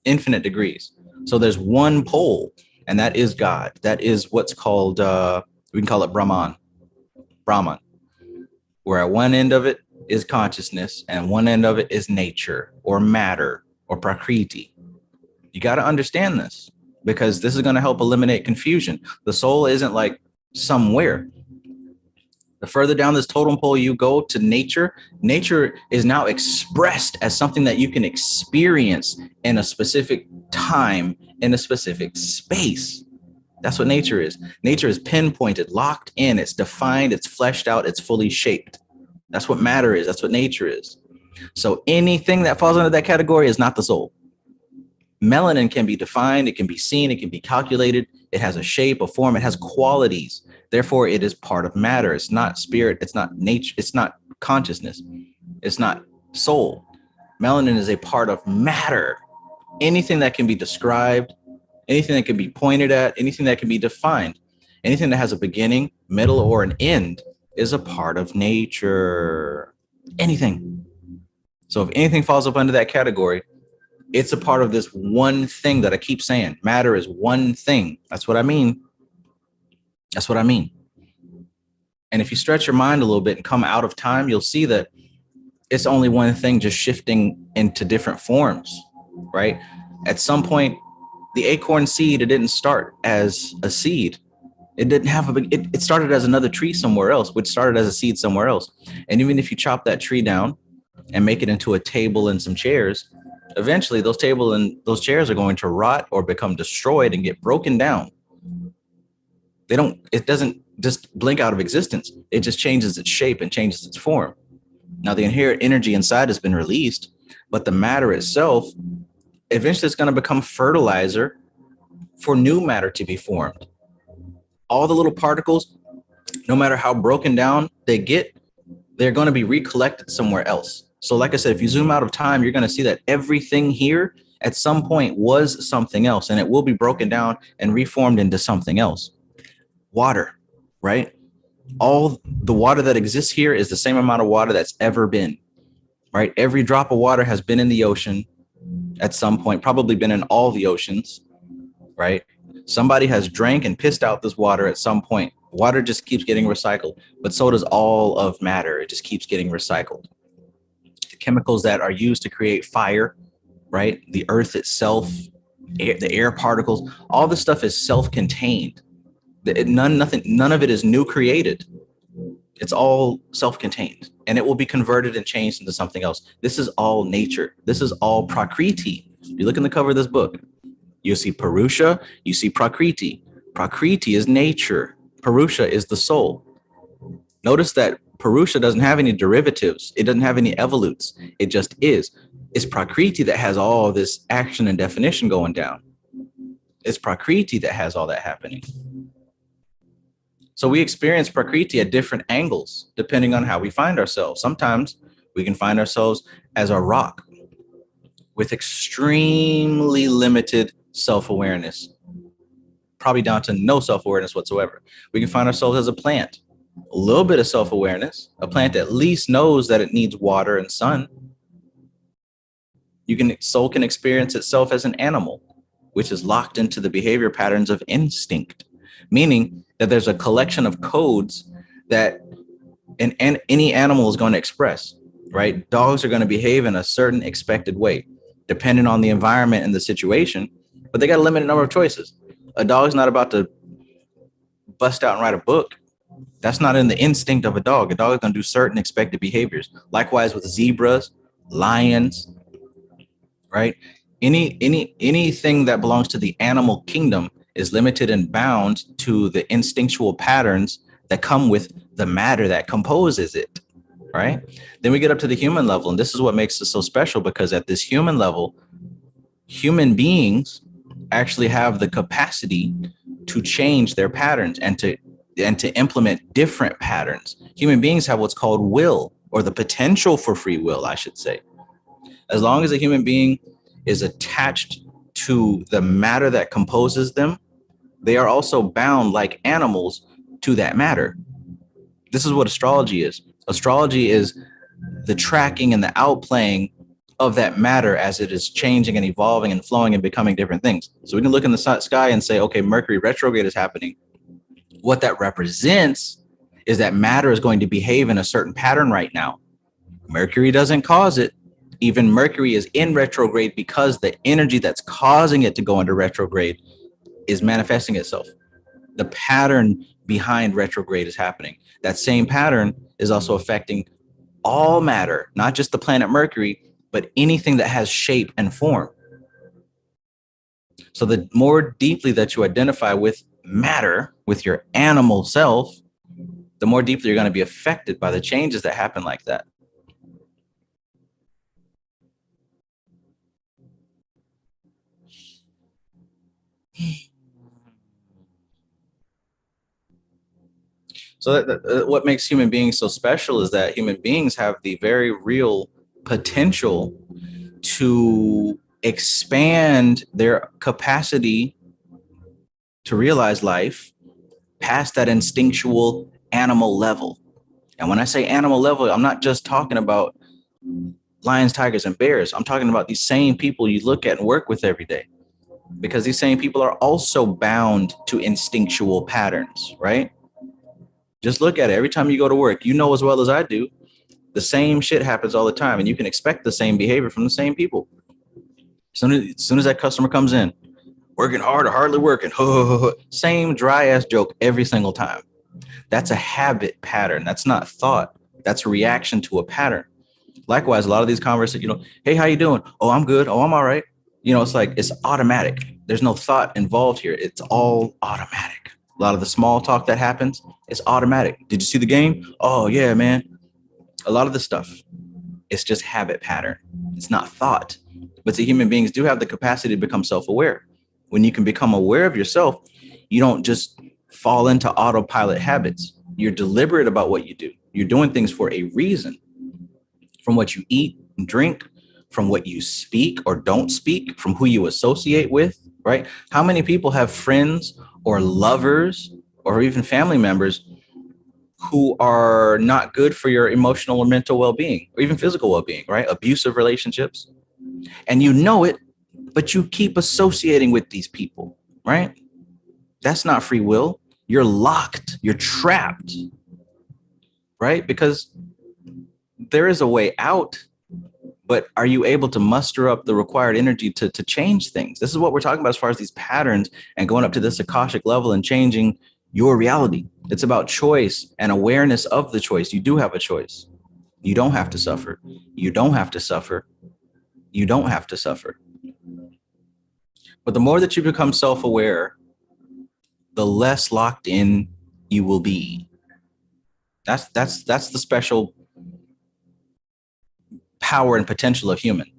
Infinite degrees. So there's one pole, and that is God. That is what's called, we can call it Brahman, where at one end of it is consciousness and one end of it is nature or matter or prakriti. You got to understand this because this is going to help eliminate confusion. The soul isn't like somewhere. The further down this totem pole you go to nature, nature is now expressed as something that you can experience in a specific time, in a specific space. That's what nature is. Nature is pinpointed, locked in, it's defined, it's fleshed out, it's fully shaped. That's what matter is. That's what nature is. So anything that falls under that category is not the soul. Melanin can be defined, it can be seen, it can be calculated. It has a shape, a form, it has qualities. Therefore, it is part of matter. It's not spirit, it's not nature, it's not consciousness, it's not soul. Melanin is a part of matter. Anything that can be described, anything that can be pointed at, anything that can be defined, anything that has a beginning, middle, or an end is a part of nature. Anything. So if anything falls up under that category, it's a part of this one thing that I keep saying. Matter is one thing. That's what I mean. That's what I mean. And if you stretch your mind a little bit and come out of time, you'll see that it's only one thing just shifting into different forms, right? At some point, the acorn seed, it didn't start as a seed. It didn't have it started as another tree somewhere else, which started as a seed somewhere else. And even if you chop that tree down and make it into a table and some chairs, eventually those table and those chairs are going to rot or become destroyed and get broken down. It doesn't just blink out of existence. It just changes its shape and changes its form. Now the inherent energy inside has been released, but the matter itself, eventually it's going to become fertilizer for new matter to be formed. All the little particles, no matter how broken down they get, they're going to be recollected somewhere else. So like I said, if you zoom out of time, you're going to see that everything here at some point was something else, and it will be broken down and reformed into something else. Water, right? All the water that exists here is the same amount of water that's ever been, right? Every drop of water has been in the ocean at some point, probably been in all the oceans, right? Somebody has drank and pissed out this water at some point. Water just keeps getting recycled, but so does all of matter. It just keeps getting recycled. The chemicals that are used to create fire, right? The earth itself, the air particles, all this stuff is self-contained. None of it is new created. It's all self-contained, and it will be converted and changed into something else. This is all nature. This is all Prakriti. You look in the cover of this book, you see Purusha, you see Prakriti. Prakriti is nature. Purusha is the soul. Notice that Purusha doesn't have any derivatives. It doesn't have any evolutes. It just is. It's Prakriti that has all this action and definition going down. It's Prakriti that has all that happening. So we experience Prakriti at different angles, depending on how we find ourselves. Sometimes we can find ourselves as a rock with extremely limited self-awareness, probably down to no self-awareness whatsoever. We can find ourselves as a plant, a little bit of self-awareness. A plant at least knows that it needs water and sun. Soul can experience itself as an animal, which is locked into the behavior patterns of instinct, meaning that there's a collection of codes that any animal is going to express, right? Dogs are going to behave in a certain expected way, depending on the environment and the situation, but they got a limited number of choices. A dog's not about to bust out and write a book. That's not in the instinct of a dog. A dog is going to do certain expected behaviors. Likewise with zebras, lions, right? Anything that belongs to the animal kingdom is limited and bound to the instinctual patterns that come with the matter that composes it, right? Then we get up to the human level, and this is what makes it so special, because at this human level, human beings actually have the capacity to change their patterns and to implement different patterns. Human beings have what's called will, or the potential for free will, I should say. As long as a human being is attached to the matter that composes them, they are also bound like animals to that matter. This is what astrology is. Astrology is the tracking and the outplaying of that matter as it is changing and evolving and flowing and becoming different things. So we can look in the sky and say, okay, Mercury retrograde is happening. What that represents is that matter is going to behave in a certain pattern right now. Mercury doesn't cause it. Even Mercury is in retrograde because the energy that's causing it to go into retrograde is manifesting itself. The pattern behind retrograde is happening. That same pattern is also affecting all matter, not just the planet Mercury, but anything that has shape and form. So the more deeply that you identify with matter with your animal self, the more deeply you're going to be affected by the changes that happen like that. So what makes human beings so special is that human beings have the very real potential to expand their capacity to realize life past that instinctual animal level. And when I say animal level, I'm not just talking about lions, tigers, and bears. I'm talking about these same people you look at and work with every day, because these same people are also bound to instinctual patterns, right? Just look at it. Every time you go to work, you know as well as I do, the same shit happens all the time, and you can expect the same behavior from the same people. As soon as that customer comes in, working hard or hardly working, same dry ass joke every single time. That's a habit pattern. That's not thought. That's a reaction to a pattern. Likewise, a lot of these conversations, hey, how you doing? Oh, I'm good. Oh, I'm all right. It's like, it's automatic. There's no thought involved here. It's all automatic. A lot of the small talk that happens is automatic. Did you see the game? Oh, yeah, man. A lot of the stuff, it's just habit pattern. It's not thought. But the human beings do have the capacity to become self-aware. When you can become aware of yourself, you don't just fall into autopilot habits. You're deliberate about what you do. You're doing things for a reason. From what you eat and drink, from what you speak or don't speak, from who you associate with, right? How many people have friends or lovers or even family members who are not good for your emotional or mental well-being, or even physical well-being, right? Abusive relationships. And you know it, but you keep associating with these people, right? That's not free will. You're locked. You're trapped, right? Because there is a way out, but are you able to muster up the required energy to change things? This is what we're talking about as far as these patterns and going up to this Akashic level and changing your reality. It's about choice and awareness of the choice. You do have a choice. You don't have to suffer. You don't have to suffer. You don't have to suffer. But the more that you become self-aware, the less locked in you will be. That's the special power and potential of human,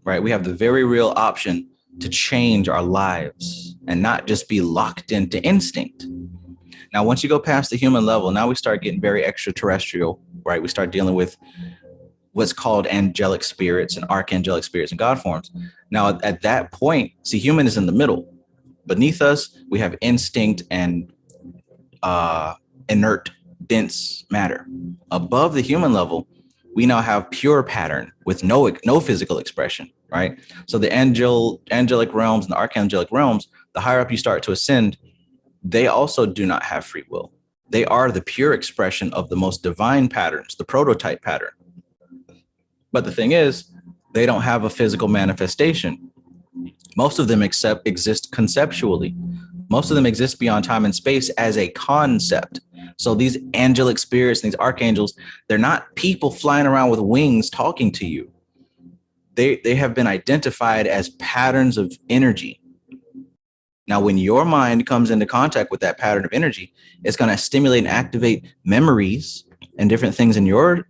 right? We have the very real option to change our lives and not just be locked into instinct. Now, once you go past the human level, now we start getting very extraterrestrial, right? We start dealing with what's called angelic spirits and archangelic spirits and God forms. Now, at that point, see, human is in the middle. Beneath us, we have instinct and inert, dense matter. Above the human level, we now have pure pattern with no physical expression, right? So the angelic realms and the archangelic realms, the higher up you start to ascend, they also do not have free will. They are the pure expression of the most divine patterns, the prototype pattern. But the thing is, they don't have a physical manifestation. Most of them exist conceptually. Most of them exist beyond time and space as a concept. So these angelic spirits and these archangels, they're not people flying around with wings talking to you. They have been identified as patterns of energy. Now, when your mind comes into contact with that pattern of energy, it's going to stimulate and activate memories and different things in your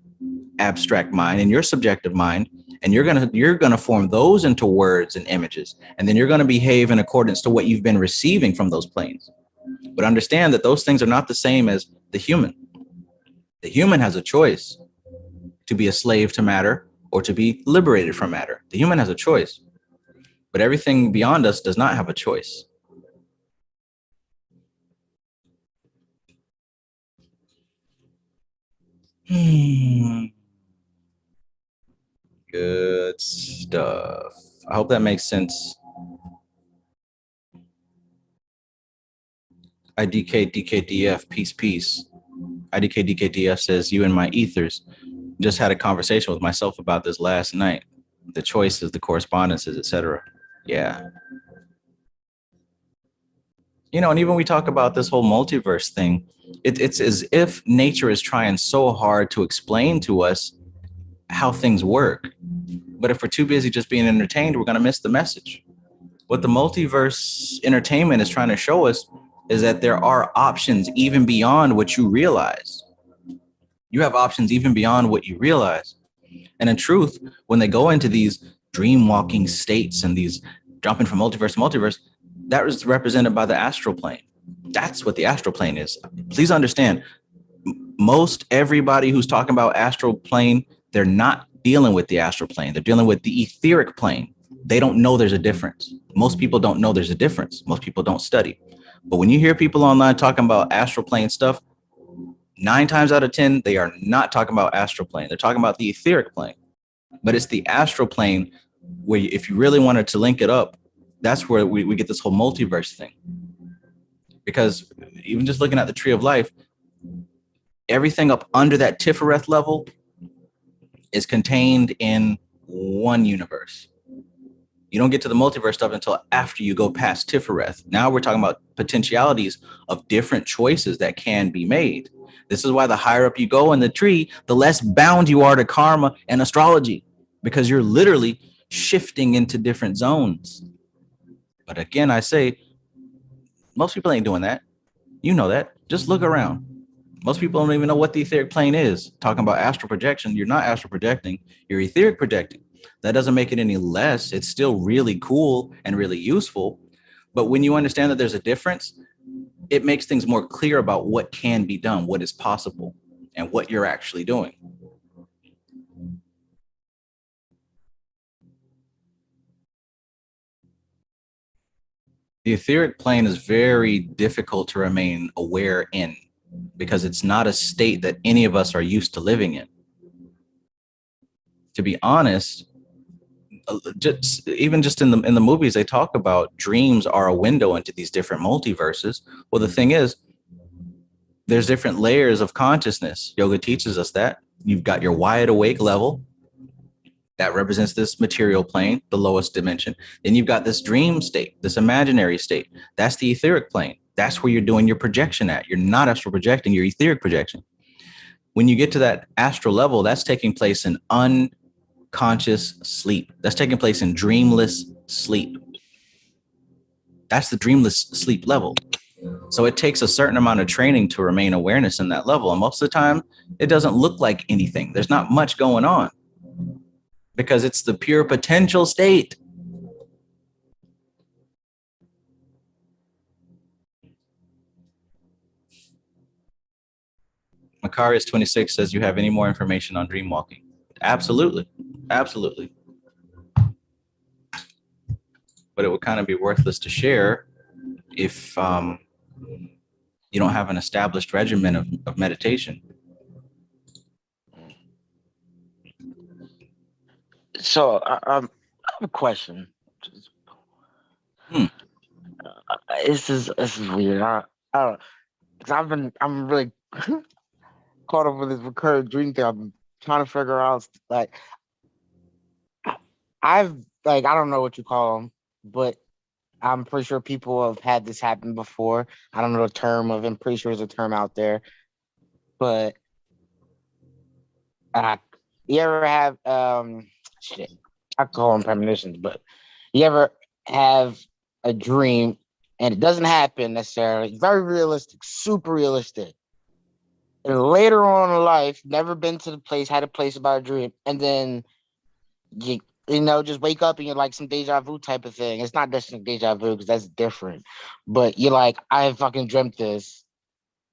abstract mind and your subjective mind, and you're going to form those into words and images, and then you're going to behave in accordance to what you've been receiving from those planes. But understand that those things are not the same as the human. The human has a choice to be a slave to matter or to be liberated from matter. The human has a choice, but everything beyond us does not have a choice. Good stuff. I hope that makes sense. IDK peace. IDK says, you and my ethers. Just had a conversation with myself about this last night. The choices, the correspondences, etc. Yeah. And even we talk about this whole multiverse thing, it's as if nature is trying so hard to explain to us how things work. But if we're too busy just being entertained, we're going to miss the message. What the multiverse entertainment is trying to show us is that there are options even beyond what you realize. You have options even beyond what you realize. And in truth, when they go into these dream walking states and these jumping from multiverse to multiverse, that is represented by the astral plane. That's what the astral plane is. Please understand, most everybody who's talking about astral plane, they're not dealing with the astral plane. They're dealing with the etheric plane. They don't know there's a difference. Most people don't know there's a difference. Most people don't study. But when you hear people online talking about astral plane stuff, 9 times out of 10, they are not talking about astral plane. They're talking about the etheric plane. But it's the astral plane where, if you really wanted to link it up, that's where we get this whole multiverse thing. Because even just looking at the tree of life, everything up under that Tifereth level is contained in one universe. You don't get to the multiverse stuff until after you go past Tifereth. Now we're talking about potentialities of different choices that can be made. This is why the higher up you go in the tree, the less bound you are to karma and astrology, because you're literally shifting into different zones. But again, I say, most people ain't doing that. You know that. Just look around. Most people don't even know what the etheric plane is. Talking about astral projection, you're not astral projecting, you're etheric projecting. That doesn't make it any less. It's still really cool and really useful. But when you understand that there's a difference, it makes things more clear about what can be done, what is possible, and what you're actually doing. The etheric plane is very difficult to remain aware in, because it's not a state that any of us are used to living in. To be honest, just in the movies, they talk about dreams are a window into these different multiverses. Well, the thing is, there's different layers of consciousness. Yoga teaches us that. You've got your wide awake level that represents this material plane, the lowest dimension. Then you've got this dream state, this imaginary state. That's the etheric plane. That's where you're doing your projection at. You're not astral projecting, you're etheric projection. When you get to that astral level, that's taking place in unconscious sleep. That's taking place in dreamless sleep. That's the dreamless sleep level. So it takes a certain amount of training to remain awareness in that level. And most of the time, it doesn't look like anything. There's not much going on because it's the pure potential state. Macarius26 says, you have any more information on dream walking? Absolutely. Absolutely. But it would kind of be worthless to share if you don't have an established regimen of meditation. So I have a question. This is weird. I don't, because I'm really caught up with this recurring dream thing. I'm trying to figure out, like, I don't know what you call them, but I'm pretty sure people have had this happen before. I don't know the term of. I'm pretty sure there's a term out there, but you ever have shit? I call them premonitions, but you ever have a dream and it doesn't happen necessarily? Very realistic, super realistic. And later on in life, never been to the place, had a place about a dream, and then you know, just wake up and you're like some deja vu type of thing. It's not just deja vu because that's different. But you're like, I fucking dreamt this,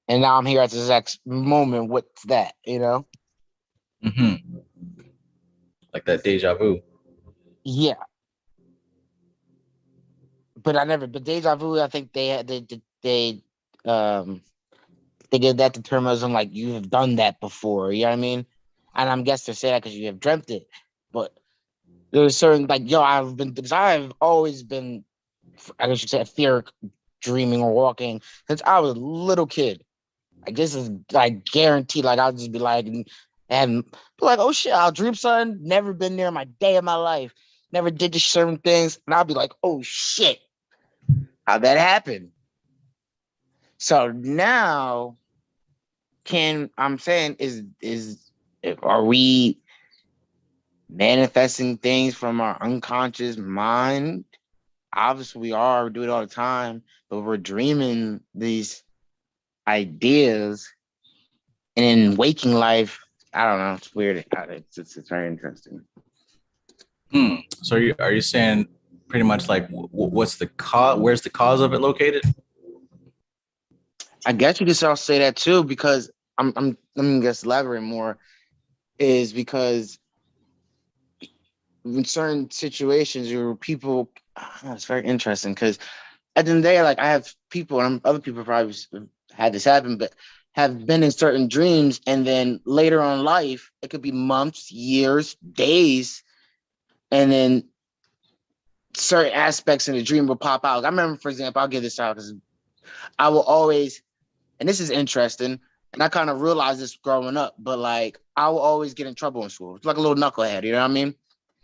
and now I'm here at this exact moment. What's that? You know? Mm-hmm. Like that deja vu. Yeah. But deja vu, I think they give that the term as like you have done that before. You know what I mean? And I'm guessing they say that because you have dreamt it. But there's certain I've always been, I guess you say, etheric dreaming or walking since I was a little kid. Like this is like guaranteed. Like I'll just be like, and be like, oh shit, I'll dream something. Never been there in my day of my life. Never did the certain things, and I'll be like, oh shit, how'd that happen? So now, I'm saying are we manifesting things from our unconscious mind? obviously we are, we do it all the time, but we're dreaming these ideas, and in waking life, I don't know, it's weird. It's very interesting. So are you saying pretty much like what's the cause? Where's the cause of it located? I guess you could also say that too, because I'm let me just elaborate more, is because in certain situations where people, it's very interesting because at the end of the day, like I have people, and other people probably had this happen, but have been in certain dreams, and then later on in life, it could be months, years, days, and then certain aspects in the dream will pop out. I remember, for example, I'll give this out because I will always, and this is interesting, and I kind of realized this growing up, but like I will always get in trouble in school. It's like a little knucklehead, you know what I mean?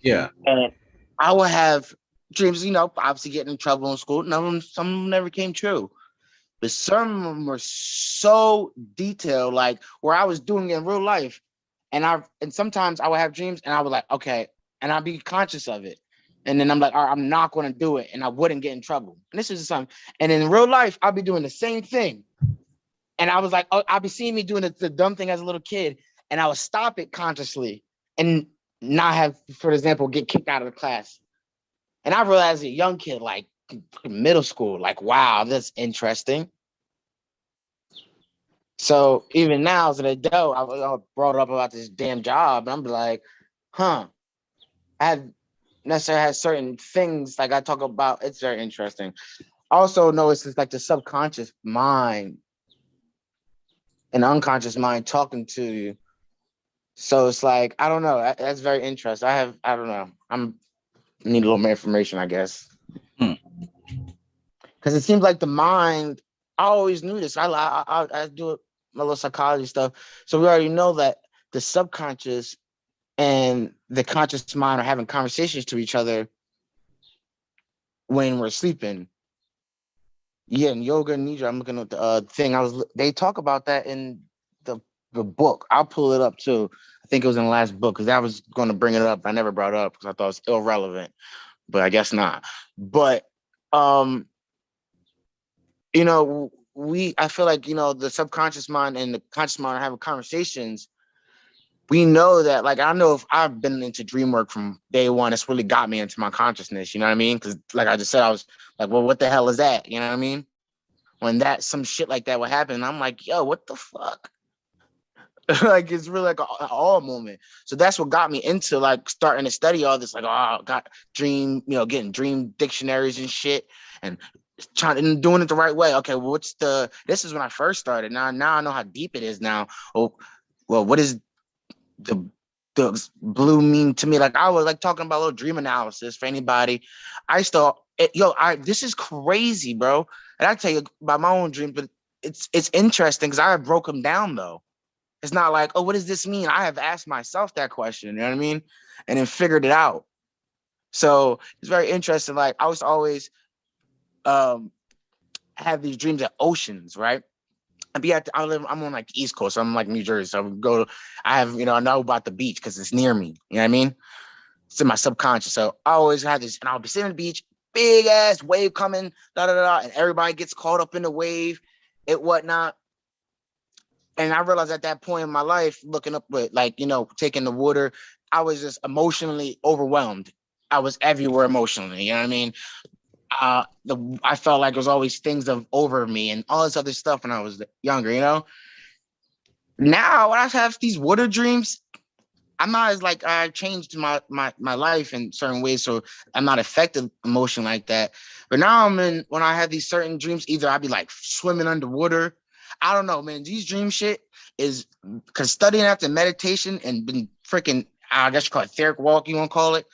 Yeah. And I will have dreams, obviously getting in trouble in school. Some of them never came true. But some of them were so detailed, like where I was doing it in real life. And sometimes I would have dreams and I was like, okay, and I'd be conscious of it. And then I'm like, all right, I'm not going to do it. And I wouldn't get in trouble. And this is something. And in real life, I'll be doing the same thing. And I was like, oh, I'll be seeing me doing the dumb thing as a little kid. And I would stop it consciously and not have, for example, get kicked out of the class. And I realized as a young kid, like middle school, like, wow, that's interesting. So even now as an adult, I brought up about this damn job. And I'm like, I have necessarily had certain things like I talk about. It's very interesting. Also notice it's like the subconscious mind and unconscious mind talking to you. So it's like, I don't know. That's very interesting. I don't know. I need a little more information, I guess. Because it seems like the mind, I always knew this. I do my little psychology stuff. So we already know that the subconscious and the conscious mind are having conversations to each other when we're sleeping. Yeah, in yoga and nidra, I'm looking at the thing. They talk about that in the book. I'll pull it up too. I think it was in the last book because I was going to bring it up. I never brought it up because I thought it was irrelevant, but I guess not. But I feel like the subconscious mind and the conscious mind are having conversations. We know that, like, I know if I've been into dream work from day one, it's really got me into my consciousness, you know what I mean? Because like I just said, I was like, well, what the hell is that? You know what I mean? When some shit like that would happen, and I'm like, yo, what the fuck? Like, it's really like an awe moment. So that's what got me into like starting to study all this, like, oh, got getting dream dictionaries and shit, and doing it the right way. Okay, well, this is when I first started. Now I know how deep it is now. Oh, well, what is the blue mean to me? Like, I was like talking about a little dream analysis for anybody. This is crazy, bro. And I tell you about my own dream, but it's interesting because I broke them down though. It's not like, oh, what does this mean? I have asked myself that question, you know what I mean? And then figured it out. So it's very interesting. Like, I was always have these dreams at oceans, right? I'm on like the East Coast. So I'm like New Jersey. So I know about the beach because it's near me. You know what I mean? It's in my subconscious. So I always have this, and I'll be sitting on the beach, big ass wave coming, and everybody gets caught up in the wave and whatnot. And I realized at that point in my life, looking up with taking the water, I was just emotionally overwhelmed. I was everywhere emotionally. You know what I mean? I felt like there was always things over me and all this other stuff when I was younger. Now when I have these water dreams, I'm not as like, I changed my life in certain ways, so I'm not affected emotion like that. But now when I have these certain dreams, either I'll be like swimming underwater. I don't know, man. These dream shit is because studying after meditation and been freaking, I guess you call it etheric walk, you want to call it.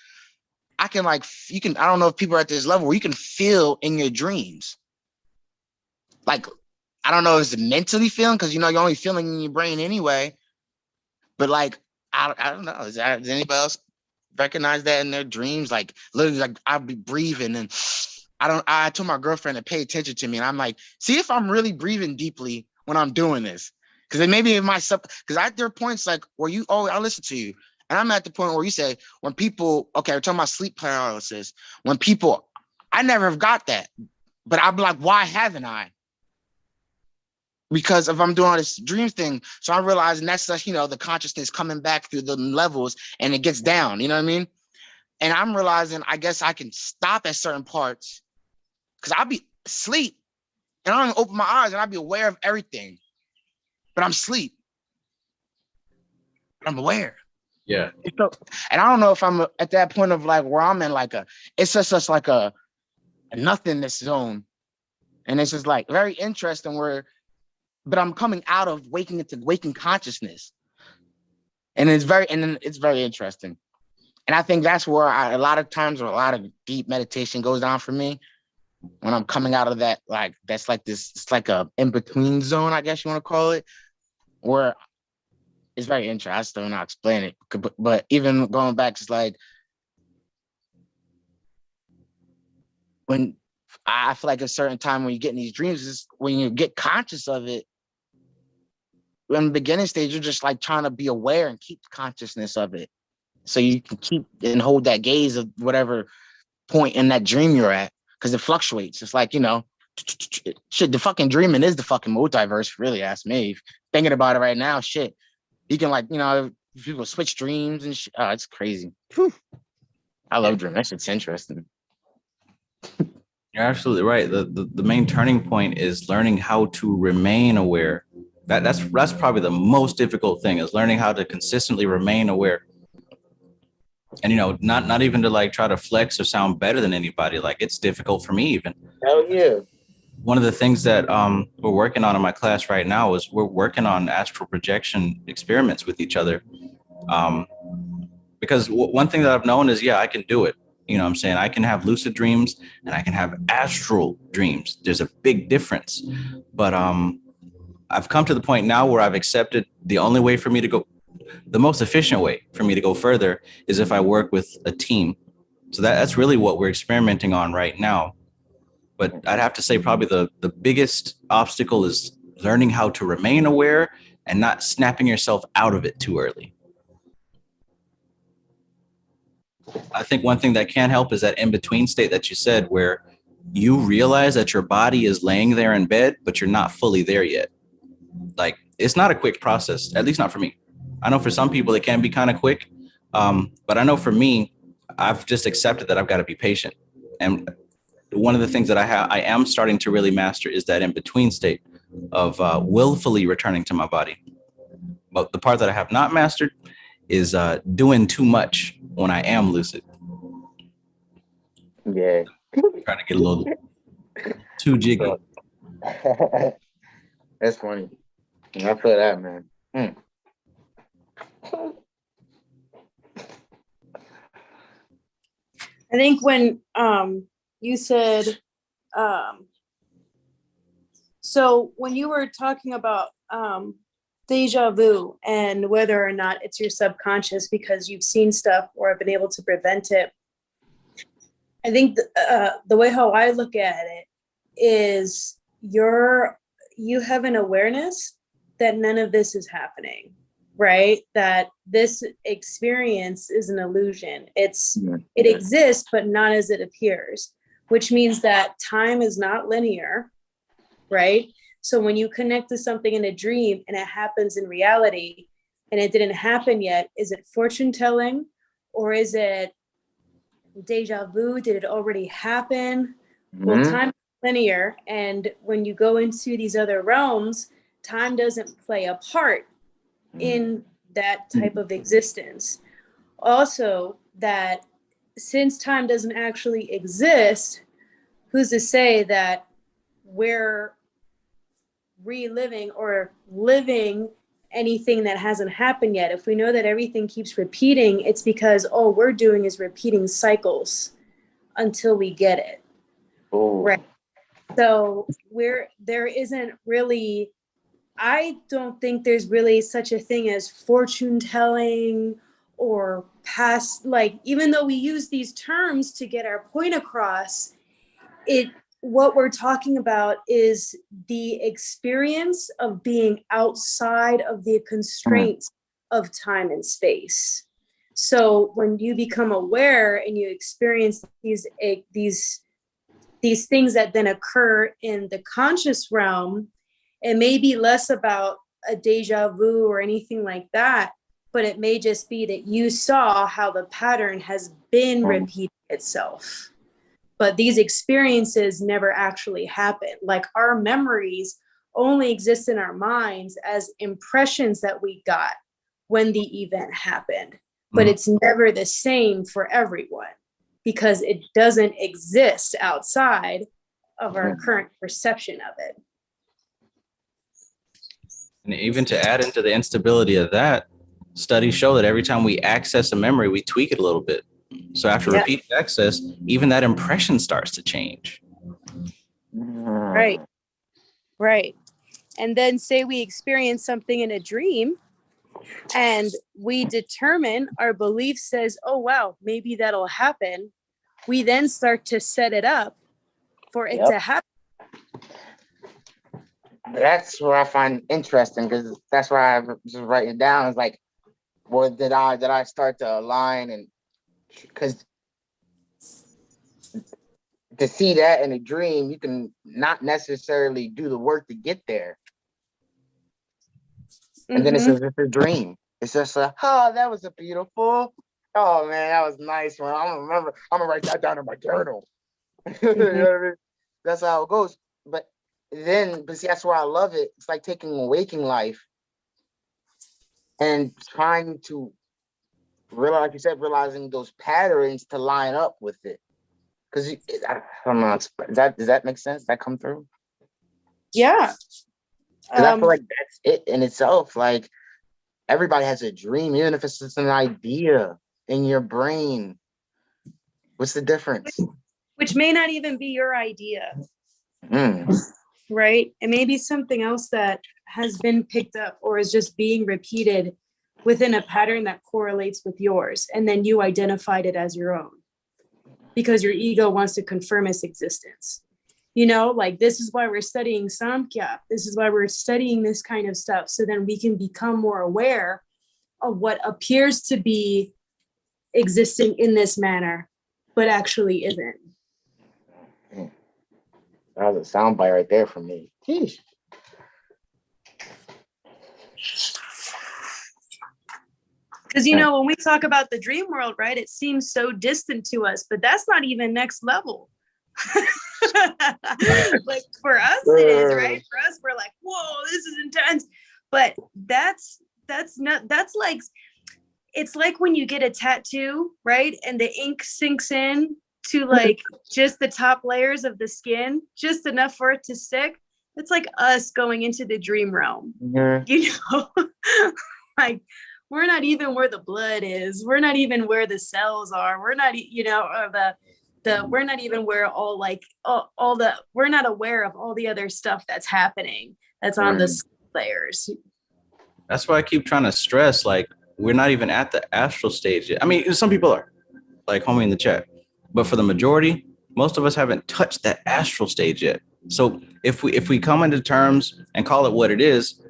I don't know if people are at this level where you can feel in your dreams. Like, I don't know if it's mentally feeling because you're only feeling in your brain anyway. But like, I don't know. Does anybody else recognize that in their dreams? Like, literally, like I'll be breathing and I told my girlfriend to pay attention to me. And I'm like, see if I'm really breathing deeply when I'm doing this. Because then maybe there are points like where I listen to you. And I'm at the point where you say, when people, okay, we're talking about sleep paralysis. When people I never have got that. But I'm like, why haven't I? Because if I'm doing all this dreams thing, so I'm realizing that's just, the consciousness coming back through the levels and it gets down, you know what I mean? And I'm realizing, I guess I can stop at certain parts because I'll be asleep and I don't open my eyes and I'll be aware of everything, but I'm asleep. I'm aware. Yeah. And I don't know if I'm at that point of like where I'm in like it's just like a nothingness zone. And it's just like very interesting but I'm coming out of waking into waking consciousness. And it's very interesting. And I think that's where a lot of times a lot of deep meditation goes down for me when I'm coming out of that, like, that's like this, it's like a in-between zone, I guess you want to call it, where it's very interesting. I still don't know how to explain it. But even going back, it's like when I feel like a certain time when you get in these dreams is when you get conscious of it. In the beginning stage, you're just like trying to be aware and keep consciousness of it. So you can keep and hold that gaze of whatever point in that dream you're at, because it fluctuates. It's like, shit, the fucking dreaming is the fucking multiverse, really, ask me. Thinking about it right now, shit. You can people switch dreams and shit. Oh, it's crazy. Whew. I love dreaming. That shit's interesting. You're absolutely right. The main turning point is learning how to remain aware. That's probably the most difficult thing, is learning how to consistently remain aware. And not even to like try to flex or sound better than anybody. Like, it's difficult for me even. Hell yeah. One of the things that we're working on in my class right now is we're working on astral projection experiments with each other. Because one thing that I've known is, I can do it. What I'm saying? I can have lucid dreams and I can have astral dreams. There's a big difference. But I've come to the point now where I've accepted the only way for me to go, the most efficient way for me to go further is if I work with a team. So that's really what we're experimenting on right now. But I'd have to say probably the biggest obstacle is learning how to remain aware and not snapping yourself out of it too early. I think one thing that can help is that in-between state that you said, where you realize that your body is laying there in bed, but you're not fully there yet. Like, it's not a quick process, at least not for me. I know for some people it can be kind of quick, but I know for me, I've just accepted that I've got to be patient. And one of the things that I am starting to really master is that in-between state of willfully returning to my body. But the part that I have not mastered is doing too much when I am lucid. Yeah. Trying to get a little too jiggy. That's funny. I feel that, man. I think when you said, so when you were talking about deja vu and whether or not it's your subconscious because you've seen stuff or have been able to prevent it, I think the way how I look at it is you have an awareness that none of this is happening, right? That this experience is an illusion. It exists, but not as it appears, which means that time is not linear, right? So when you connect to something in a dream and it happens in reality and it didn't happen yet, is it fortune telling or is it deja vu? Did it already happen? Well, time is linear. And when you go into these other realms, time doesn't play a part in that type of existence. Also, that since time doesn't actually exist, who's to say that we're reliving or living anything that hasn't happened yet? If we know that everything keeps repeating, it's because all we're doing is repeating cycles until we get it. Oh. Right. So there isn't really, I don't think there's really such a thing as fortune telling or past, like, even though we use these terms to get our point across, what we're talking about is the experience of being outside of the constraints of time and space. So when you become aware and you experience these these things that then occur in the conscious realm, it may be less about a deja vu or anything like that, but it may just be that you saw how the pattern has been repeating itself. But these experiences never actually happen. Like our memories only exist in our minds as impressions that we got when the event happened. But it's never the same for everyone because it doesn't exist outside of our current perception of it. And even to add into the instability of that, studies show that every time we access a memory, we tweak it a little bit. So after repeated access, even that impression starts to change. Right. Right. And then say we experience something in a dream and we determine our belief says, oh, wow, maybe that'll happen. We then start to set it up for it to happen. That's what I find interesting, because that's why I just write it down. It's like, well, did I start to align? And because to see that in a dream, you can not necessarily do the work to get there. And then it's just a dream. It's just like, oh, that was a beautiful. Oh man, that was nice, man. I'm gonna write that down in my journal. You know what I mean? That's how it goes. But see, that's why I love it. It's like taking a waking life and trying to realize, like you said, realizing those patterns to line up with it. Because I don't know, does that make sense? Does that come through? Yeah. Because I feel like that's it in itself. Like everybody has a dream, even if it's just an idea in your brain. What's the difference? Which may not even be your idea. Right? It may be something else that has been picked up or is just being repeated within a pattern that correlates with yours. And then you identified it as your own because your ego wants to confirm its existence. You know, like this is why we're studying Samkhya. This is why we're studying this kind of stuff. So then we can become more aware of what appears to be existing in this manner, but actually isn't. That was a soundbite right there for me. Jeez. Because, you know, when we talk about the dream world, right, it seems so distant to us, but that's not even next level. Like for us, it is, right? For us, we're like, whoa, this is intense. But that's like, it's like when you get a tattoo, right? And the ink sinks in to like just the top layers of the skin, just enough for it to stick. It's like us going into the dream realm, you know, like we're not even where the blood is. We're not even where the cells are. We're not, you know, or we're not even where all we're not aware of all the other stuff that's happening. That's on the layers. That's why I keep trying to stress, like, we're not even at the astral stage yet. I mean, some people are, like homie in the chat, but for the majority, most of us haven't touched that astral stage yet. So if we come into terms and call it what it is,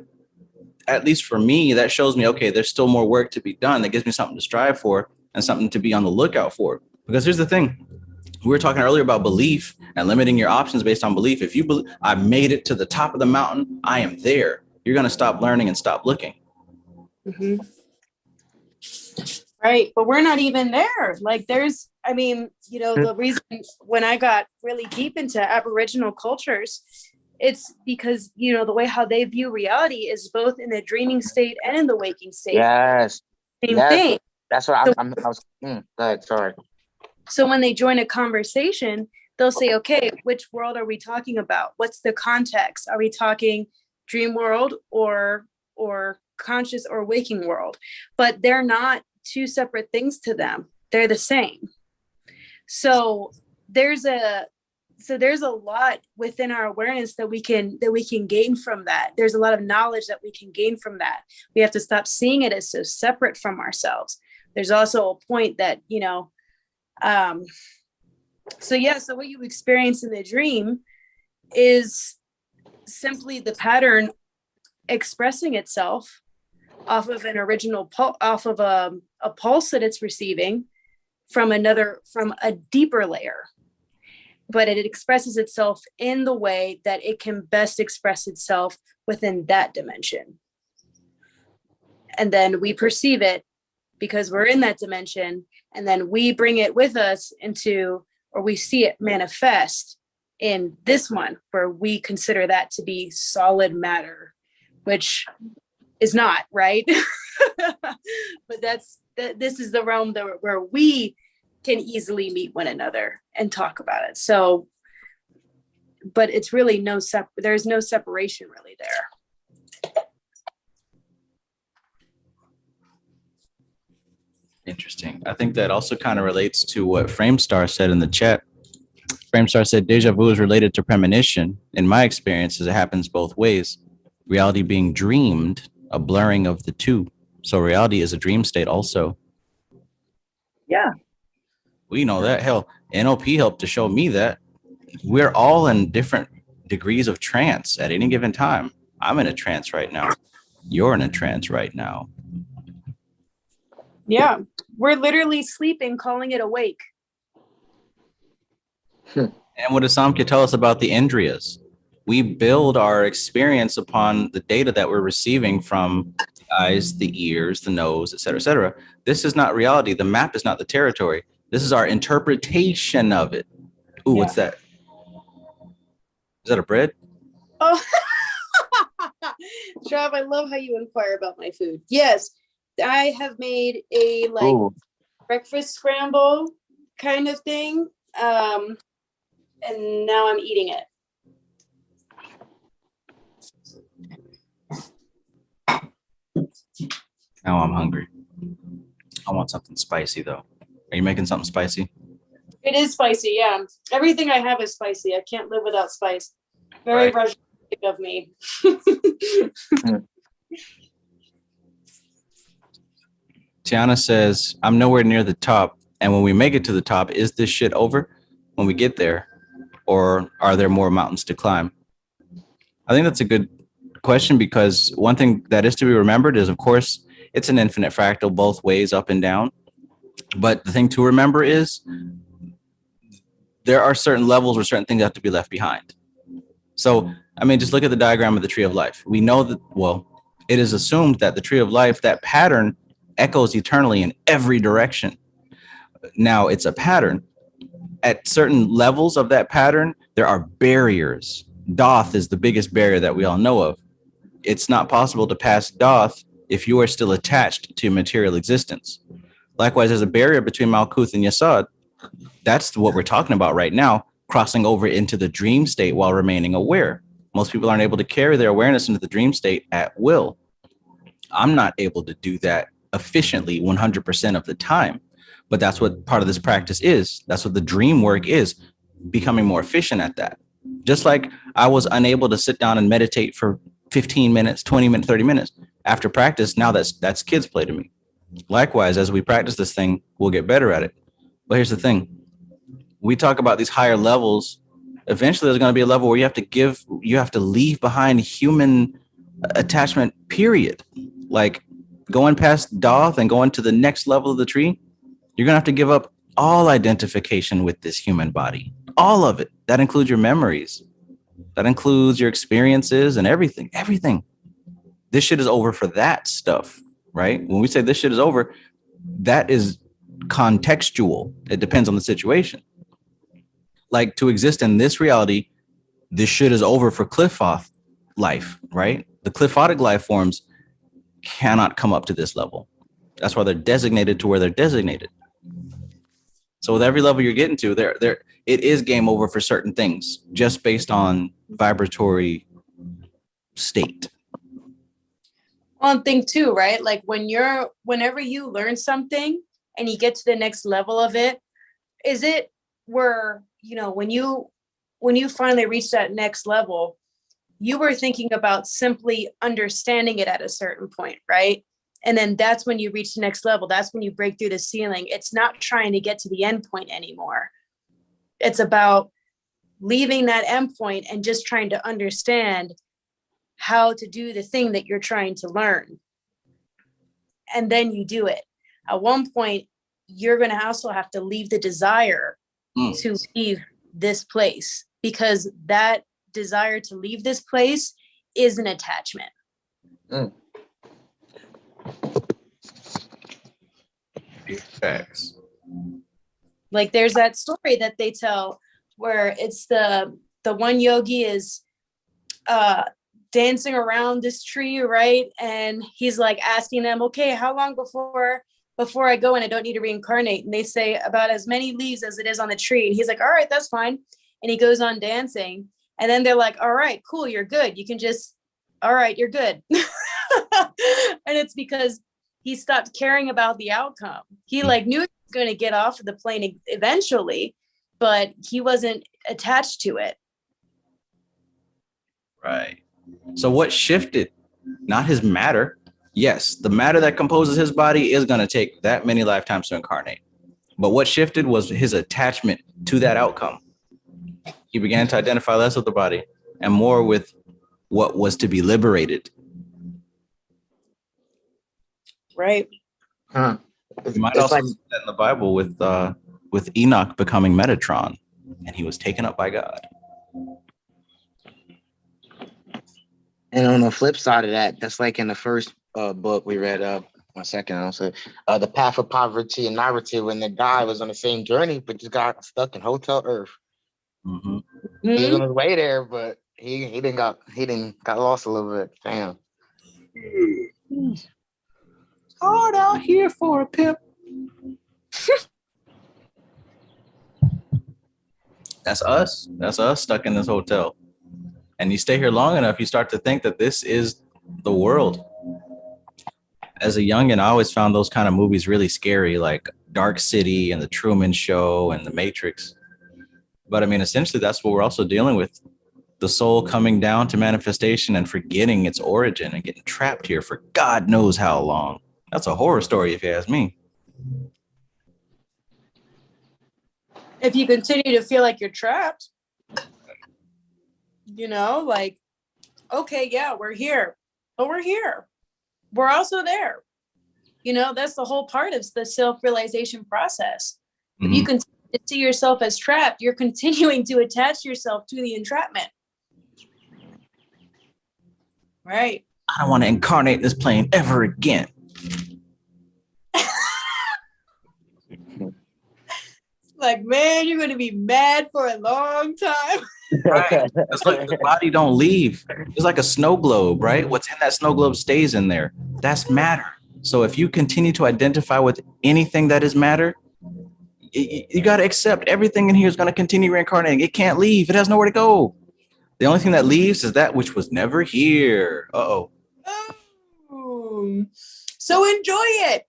at least for me, that shows me, okay, there's still more work to be done. That gives me something to strive for and something to be on the lookout for. Because here's the thing. We were talking earlier about belief and limiting your options based on belief. If you believe I made it to the top of the mountain, I am there, you're going to stop learning and stop looking. Right. But we're not even there. Like there's, I mean, you know, the reason when I got really deep into Aboriginal cultures, it's because, you know, the way how they view reality is both in the dreaming state and in the waking state. Yes. Same thing. That's what I was. Go ahead. Sorry. So when they join a conversation, they'll say, okay, which world are we talking about? What's the context? Are we talking dream world or conscious or waking world? But they're not two separate things to them. They're the same. So there's a lot within our awareness that we can gain from that. There's a lot of knowledge that we can gain from that. We have to stop seeing it as so separate from ourselves. There's also a point that, you know, so what you experience in the dream is simply the pattern expressing itself off of an original off of a pulse that it's receiving from a deeper layer. but it expresses itself in the way that it can best express itself within that dimension. And then we perceive it because we're in that dimension, and then we bring it with us into, or we see it manifest in this one, where we consider that to be solid matter, which is not, right? But this is the realm where we can easily meet one another and talk about it. So, but it's really there's no separation really there. Interesting. I think that also kind of relates to what Framestar said in the chat. Framestar said deja vu is related to premonition. In my experience, it happens both ways. Reality being dreamed, a blurring of the two. So reality is a dream state also. Yeah. We know that. Hell, NOP helped to show me that. We're all in different degrees of trance at any given time. I'm in a trance right now. You're in a trance right now. Yeah. We're literally sleeping, calling it awake. And what does Samkhya tell us about the Indriyas? We build our experience upon the data that we're receiving from the eyes, the ears, the nose, et cetera, et cetera. This is not reality. The map is not the territory. This is our interpretation of it. Ooh, yeah. What's that? Is that a bread? Oh, Trav, I love how you inquire about my food. Yes, I have made a breakfast scramble kind of thing. And now I'm eating it. Now I'm hungry. I want something spicy though. Are you making something spicy? It is spicy, yeah. Everything I have is spicy. I can't live without spice. Very Russian of me. Tiana says, I'm nowhere near the top. And when we make it to the top, is this shit over when we get there? Or are there more mountains to climb? I think that's a good question, because one thing that is to be remembered is, of course, it's an infinite fractal both ways, up and down. But the thing to remember is there are certain levels where certain things have to be left behind. So, I mean, just look at the diagram of the tree of life. We know that, well, it is assumed that the tree of life, that pattern echoes eternally in every direction. Now, it's a pattern. At certain levels of that pattern, there are barriers. Doth is the biggest barrier that we all know of. It's not possible to pass Doth if you are still attached to material existence. Likewise, there's a barrier between Malkuth and Yasod. That's what we're talking about right now, crossing over into the dream state while remaining aware. Most people aren't able to carry their awareness into the dream state at will. I'm not able to do that efficiently 100% of the time, but that's what part of this practice is. That's what the dream work is, becoming more efficient at that. Just like I was unable to sit down and meditate for 15 minutes, 20 minutes, 30 minutes. After practice, now that's kid's play to me. Likewise, as we practice this thing, we'll get better at it. But here's the thing. We talk about these higher levels. Eventually, there's going to be a level where you have to leave behind human attachment, period. Like going past Doth and going to the next level of the tree, you're going to have to give up all identification with this human body. All of it. That includes your memories. That includes your experiences and everything. Everything. This shit is over for that stuff, right? When we say this shit is over, that is contextual. It depends on the situation. Like, to exist in this reality, this shit is over for Cliffoth life, right? The Cliffotic life forms cannot come up to this level. That's why they're designated to where they're designated. So with every level you're getting to, it is game over for certain things, just based on vibratory state. One thing too, right? Like whenever you learn something and you get to the next level of it, is it where, when you finally reach that next level, you were thinking about simply understanding it at a certain point, right? And then that's when you reach the next level. That's when you break through the ceiling. It's not trying to get to the end point anymore. It's about leaving that end point and just trying to understand how to do the thing that you're trying to learn. And then you do it. At one point, you're going to also have to leave the desire to leave this place, because that desire to leave this place is an attachment. Facts. Like there's that story that they tell where it's the one yogi is dancing around this tree, right? And he's like asking them, okay, how long before I go and I don't need to reincarnate? And they say about as many leaves as it is on the tree. And he's like, all right, that's fine. And he goes on dancing. And then they're like, all right, cool, you're good. You can just, all right, you're good. And it's because he stopped caring about the outcome. He like knew he was going to get off of the plane eventually, but he wasn't attached to it. Right. So what shifted? Not his matter. Yes, the matter that composes his body is going to take that many lifetimes to incarnate. But what shifted was his attachment to that outcome. He began to identify less with the body and more with what was to be liberated. Right. You might also see that in the Bible with Enoch becoming Metatron, and he was taken up by God. And on the flip side of that, that's like in the first book we read. 1 second, I'll say the path of poverty and narrative, when the guy was on the same journey, but just got stuck in Hotel Earth. Mm-hmm. He was on his way there, but he got lost a little bit. Damn. Hard out here for a pimp. That's us. That's us stuck in this hotel. And you stay here long enough, you start to think that this is the world. As a youngin', I always found those kind of movies really scary, like Dark City and The Truman Show and The Matrix. But I mean, essentially, that's what we're also dealing with. The soul coming down to manifestation and forgetting its origin and getting trapped here for God knows how long. That's a horror story, if you ask me. If you continue to feel like you're trapped, like, okay, yeah, we're here, but we're here. We're also there. That's the whole part of the self-realization process. Mm-hmm. If you continue to see yourself as trapped, you're continuing to attach yourself to the entrapment. Right. I don't want to incarnate this plane ever again. Like, man, you're going to be mad for a long time. Right. It's like the body don't leave. It's like a snow globe, right? What's in that snow globe stays in there. That's matter. So if you continue to identify with anything that is matter, you got to accept everything in here is going to continue reincarnating. It can't leave. It has nowhere to go. The only thing that leaves is that which was never here. Uh-oh. So enjoy it.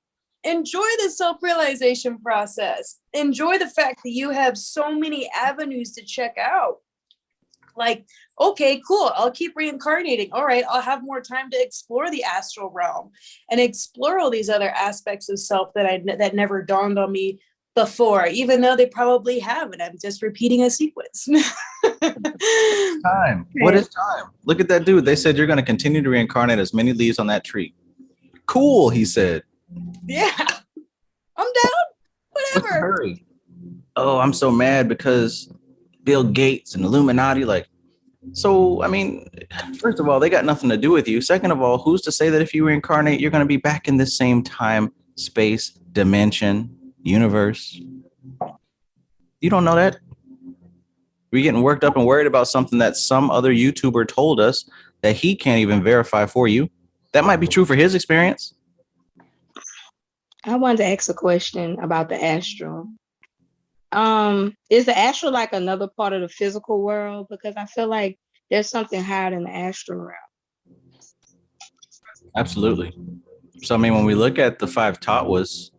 Enjoy the self-realization process. Enjoy the fact that you have so many avenues to check out. Like, okay, cool. I'll keep reincarnating. All right, I'll have more time to explore the astral realm and explore all these other aspects of self that never dawned on me before, even though they probably have, and I'm just repeating a sequence. Time. What is time? Look at that dude. They said you're going to continue to reincarnate as many leaves on that tree. Cool, he said. Yeah, I'm down. Whatever. Hurry. Oh, I'm so mad because Bill Gates and Illuminati, so, I mean, first of all, they got nothing to do with you. Second of all, who's to say that if you reincarnate, you're going to be back in this same time, space, dimension, universe? You don't know that. We're getting worked up and worried about something that some other YouTuber told us that he can't even verify for you. That might be true for his experience. I wanted to ask a question about the astral. Is the astral like another part of the physical world? Because I feel like there's something higher than the astral realm. Absolutely. So, I mean, when we look at the 5 tattvas,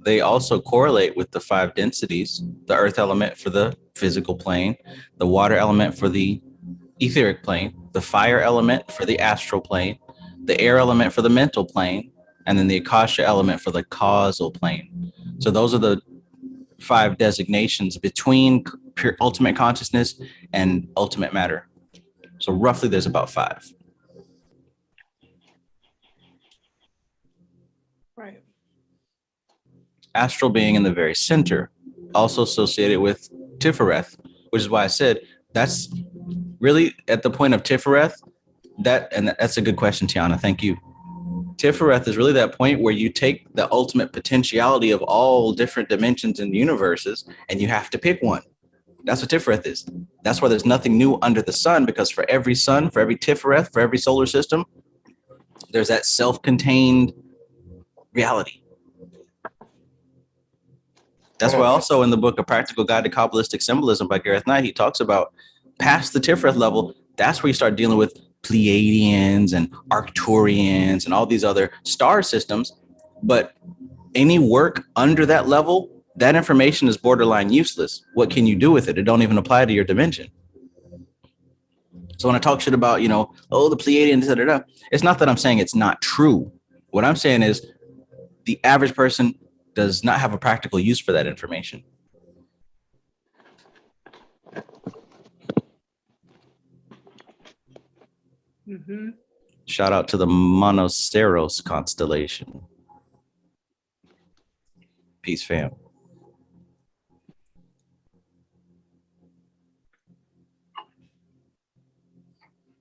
they also correlate with the 5 densities: the earth element for the physical plane, the water element for the etheric plane, the fire element for the astral plane, the air element for the mental plane, and then the Akasha element for the causal plane. So those are the 5 designations between pure ultimate consciousness and ultimate matter. So roughly there's about 5. Right. Astral being in the very center, also associated with Tifereth, which is why I said that's really at the point of Tifereth. That's a good question, Tiana. Thank you. Tifereth is really that point where you take the ultimate potentiality of all different dimensions and universes, and you have to pick one. That's what Tifereth is. That's why there's nothing new under the sun, because for every sun, for every Tifereth, for every solar system, there's that self-contained reality. That's why also in the book A Practical Guide to Kabbalistic Symbolism by Gareth Knight, he talks about past the Tifereth level, that's where you start dealing with Pleiadians and Arcturians and all these other star systems. But any work under that level, that information is borderline useless. What can you do with it? It don't even apply to your dimension. So when I talk shit about, the Pleiadians, it's not that I'm saying it's not true. What I'm saying is the average person does not have a practical use for that information. Mm-hmm. Shout out to the Monoceros constellation. Peace, fam.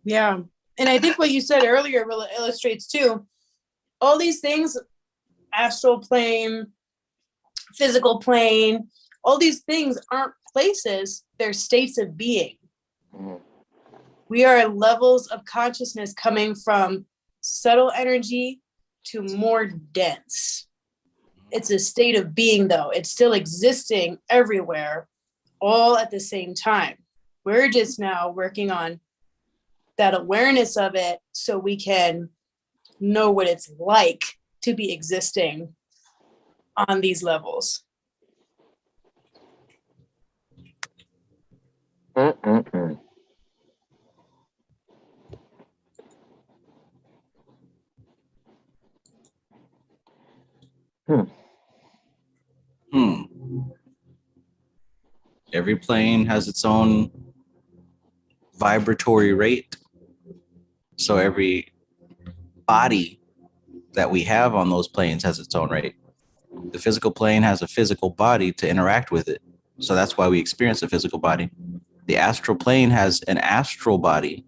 Yeah. And I think what you said earlier really illustrates too. All these things, astral plane, physical plane, all these things aren't places, they're states of being. Mm-hmm. We are levels of consciousness coming from subtle energy to more dense. It's a state of being, though. It's still existing everywhere, all at the same time. We're just now working on that awareness of it so we can know what it's like to be existing on these levels. Mm-mm-mm. Every plane has its own vibratory rate. So every body that we have on those planes has its own rate. The physical plane has a physical body to interact with it. So that's why we experience a physical body. The astral plane has an astral body.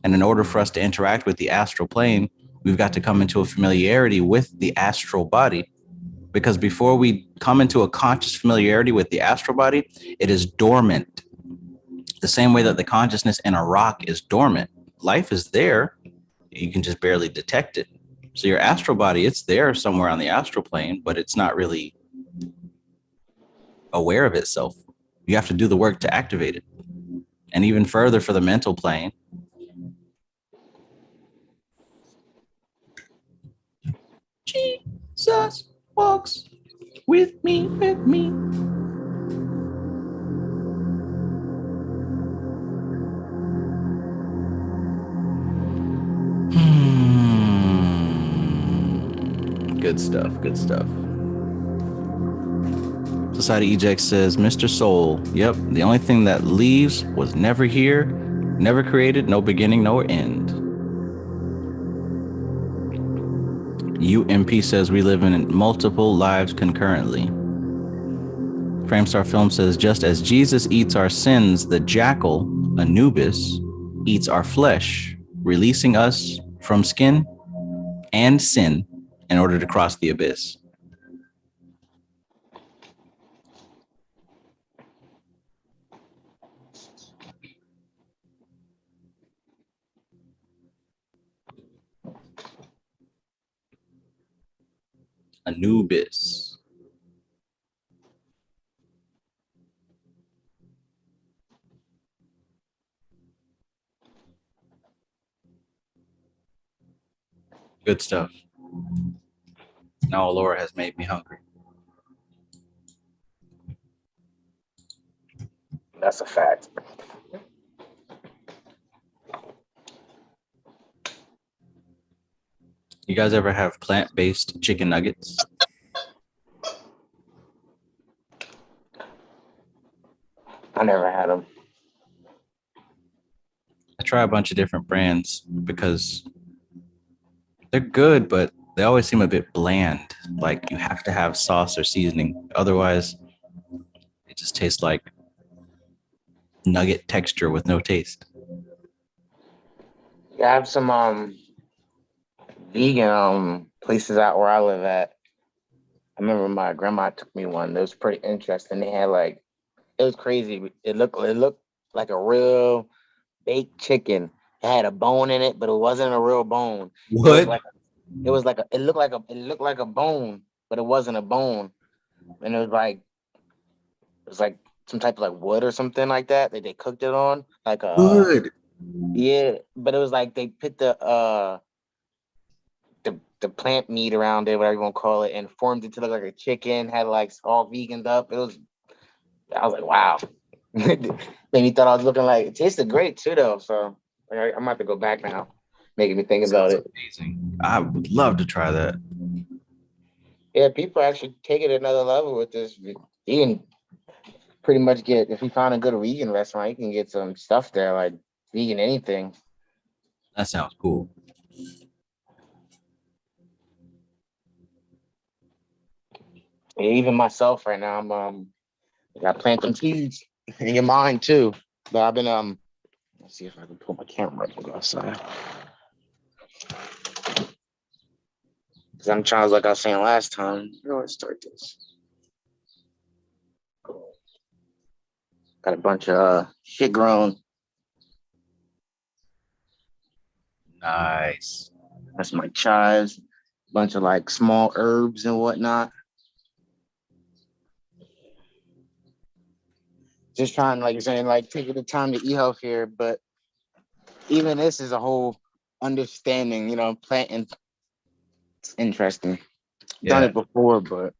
And in order for us to interact with the astral plane, we've got to come into a familiarity with the astral body. Because before we come into a conscious familiarity with the astral body, it is dormant. The same way that the consciousness in a rock is dormant. Life is there. You can just barely detect it. So your astral body, it's there somewhere on the astral plane, but it's not really aware of itself. You have to do the work to activate it. And even further for the mental plane. Jesus walks with me. Good stuff. Society Eject says, Mr. Soul, yep, the only thing that leaves was never here, never created, no beginning, no end. UMP says, we live in multiple lives concurrently. Framestar Film says, just as Jesus eats our sins, the jackal, Anubis, eats our flesh, releasing us from skin and sin in order to cross the abyss. Anubis. Good stuff. Now Laura has made me hungry. That's a fact. You guys ever have plant-based chicken nuggets? I never had them. I try a bunch of different brands because they're good, but they always seem a bit bland. Like you have to have sauce or seasoning. Otherwise, it just tastes like nugget texture with no taste. Yeah, I have some vegan places out where I live at. I remember my grandma took me one. It was pretty interesting. They had like, it was crazy. It looked like a real baked chicken. It had a bone in it, but it wasn't a real bone. What? It looked like a bone, but it wasn't a bone. And it was like some type of like wood or something like that they cooked it on. Like Good. yeah, but it was like they put the plant meat around it, whatever you want to call it, and formed it to look like a chicken, had like all veganed up. I was like, wow. Made me thought I was looking like it tasted great too though. So like, I'm about to go back now, making me think about Sounds it. amazing. I would love to try that. Yeah, people actually take it another level with this. You can pretty much get, if you find a good vegan restaurant, you can get some stuff there like vegan anything. That sounds cool. Yeah, even myself right now, I got planting seeds in your mind too. But I've been let's see if I can pull my camera up and go outside. Because I'm trying, like I was saying last time, how do I start this? Got a bunch of shit grown. Nice. That's my chives, a bunch of like small herbs and whatnot. Just trying, like you're saying, like taking the time to eat healthier. But even this is a whole understanding, planting. It's interesting. Done Yeah. it before, but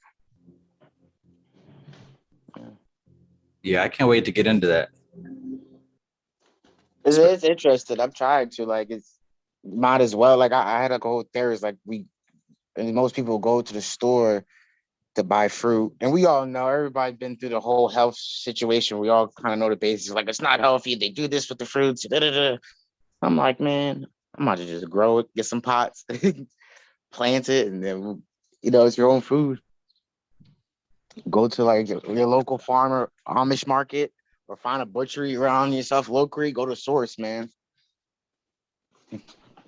Yeah, I can't wait to get into that. it's interesting. I'm trying to, like, it's might as well. Like I had like a whole theory. Is like and most people go to the store to buy fruit. And we all know, everybody's been through the whole health situation. We all kind of know the basics. Like, it's not healthy. They do this with the fruits. Da, da, da. I'm like, man, I might as well just grow it, get some pots, plant it, and then, it's your own food. Go to like your local farmer, Amish market, or find a butchery around yourself locally. Go to source, man.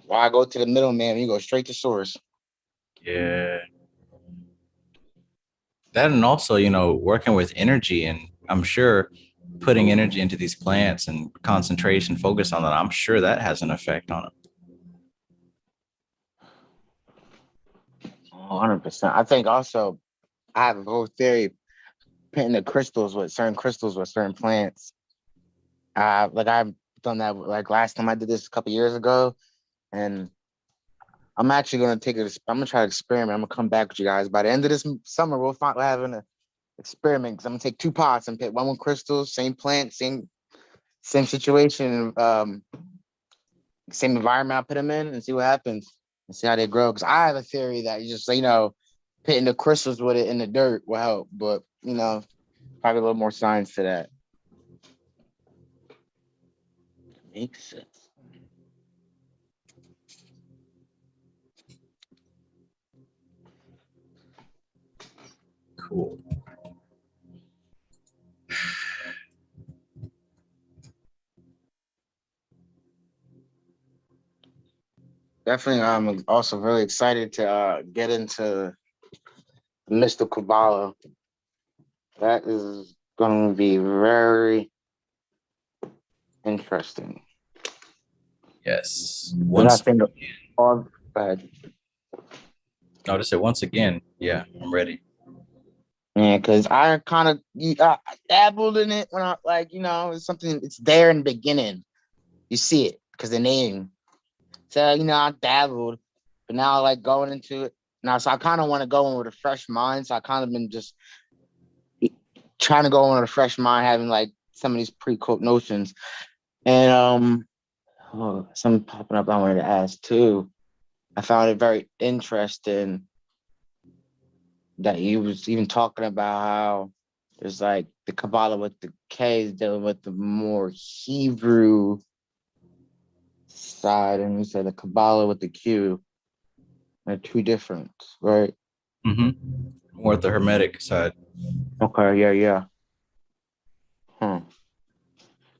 Why go to the middleman? You go straight to source. Yeah. That, and also, working with energy, and I'm sure putting energy into these plants and concentration, focus on that, I'm sure that has an effect on it. 100%. I think also I have a whole theory putting the crystals with certain plants. Like I've done that like last time I did this a couple years ago, and I'm actually gonna I'm gonna try to experiment. I'm gonna come back with you guys by the end of this summer. We're having an experiment because I'm gonna take 2 pots and pick one with crystals, same plant, same situation, same environment. I put them in and see what happens and see how they grow. Because I have a theory that you just putting the crystals with it in the dirt will help, but probably a little more science to that. Makes sense. Cool. Definitely, I'm also really excited to get into mystical Kabbalah. That is going to be very interesting. Yes. But I Once think all bad. notice it once again. Yeah, I'm ready. Yeah, because I kind of dabbled in it when it's something, it's there in the beginning. You see it because the name. So, I dabbled, but now I like going into it now. So I kind of want to go in with a fresh mind. So I kind of been just trying to go in with a fresh mind, having like some of these pre-code notions. And something popping up I wanted to ask too. I found it very interesting that he was even talking about how there's like the Kabbalah with the K is dealing with the more Hebrew side, and we said the Kabbalah with the Q. They're 2 different, right? Mm-hmm. More at the Hermetic side. Okay, yeah.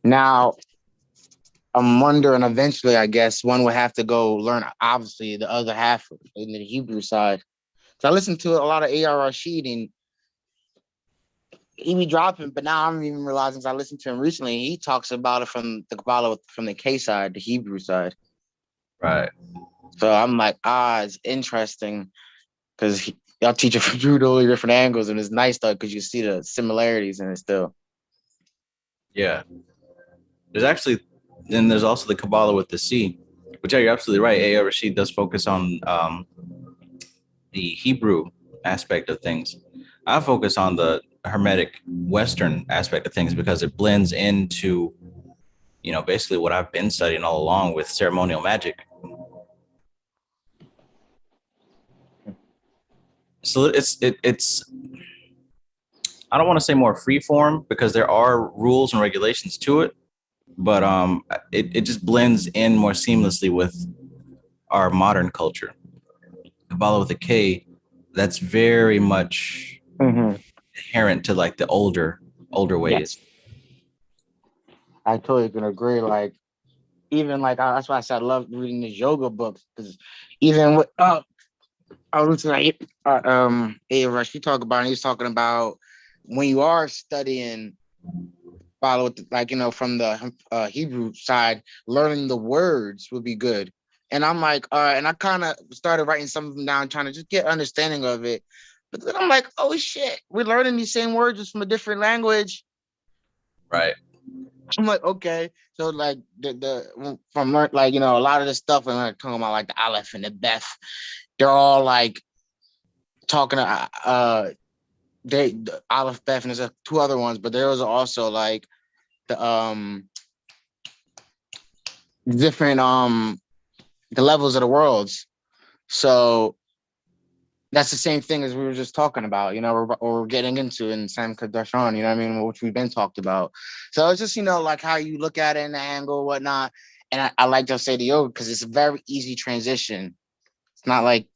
Now, I'm wondering eventually, I guess, one would have to go learn, obviously, the other half in the Hebrew side. So I listened to a lot of A.R. Rashid, and he be dropping, but now I'm even realizing, because I listened to him recently, he talks about it from the Kabbalah, from the K side, the Hebrew side. Right. So I'm like, it's interesting, because y'all teach it from two totally different angles, and it's nice though, because you see the similarities in it still. Yeah. There's also the Kabbalah with the C, which you're absolutely right. A.R. Rashid does focus on the Hebrew aspect of things. I focus on the Hermetic Western aspect of things because it blends into, basically what I've been studying all along with ceremonial magic. So it's I don't want to say more free form because there are rules and regulations to it, but it just blends in more seamlessly with our modern culture. Kabbalah with a K, that's very much inherent to like the older ways. Yes. I totally can agree. Like, even like, that's why I said I love reading these yoga books, because even with I was like, Rush, he talk about, he's talking about when you are studying, follow like, from the Hebrew side, learning the words would be good. And I'm like, and I kind of started writing some of them down, trying to just get understanding of it. But then I'm like, oh shit, we're learning these same words just from a different language. Right. I'm like, okay. So like the from like, a lot of this stuff, when I'm talking about like the Aleph and the Beth, they're all like talking the Aleph, Beth, and there's two other ones, but there was also like the different the levels of the worlds. So that's the same thing as we were just talking about, or we're getting into in Samkhya Darshan, you know what I mean, which we've been talked about. So it's just, like how you look at it in the angle, whatnot. And I like to say the yoga because it's a very easy transition. It's not like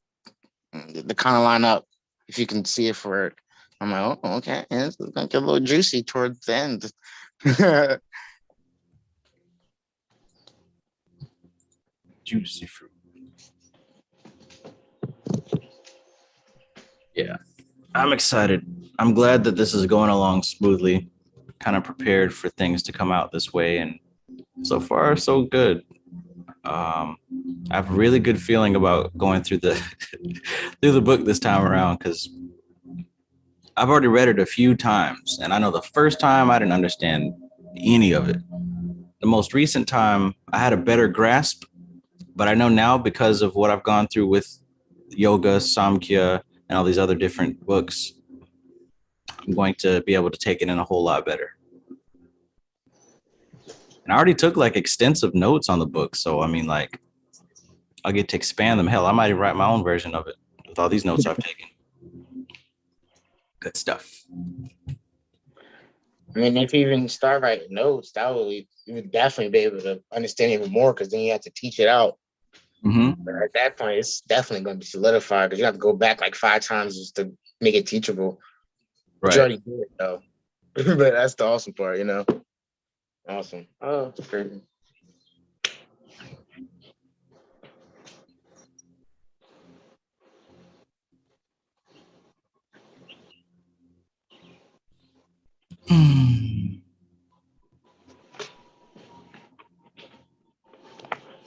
the kind of line up, if you can see it for it. I'm like, oh, okay. Yeah, it's gonna get a little juicy towards the end. Juicy fruit. Yeah, I'm excited. I'm glad that this is going along smoothly, kind of prepared for things to come out this way. And so far, so good. I have a really good feeling about going through the book this time around because I've already read it a few times. And I know the first time I didn't understand any of it. The most recent time I had a better grasp, but I know now because of what I've gone through with yoga, Samkhya, and all these other different books, I'm going to be able to take it in a whole lot better. And I already took like extensive notes on the book. So, I mean, like, I'll get to expand them. Hell, I might even write my own version of it with all these notes I've taken. Good stuff. I mean, if you even start writing notes, you would definitely be able to understand even more, because then you have to teach it out. Mm-hmm. But at that point, it's definitely going to be solidified, because you have to go back like 5 times just to make it teachable. But Right. you already did it, though. But that's the awesome part, Awesome. Oh, that's crazy.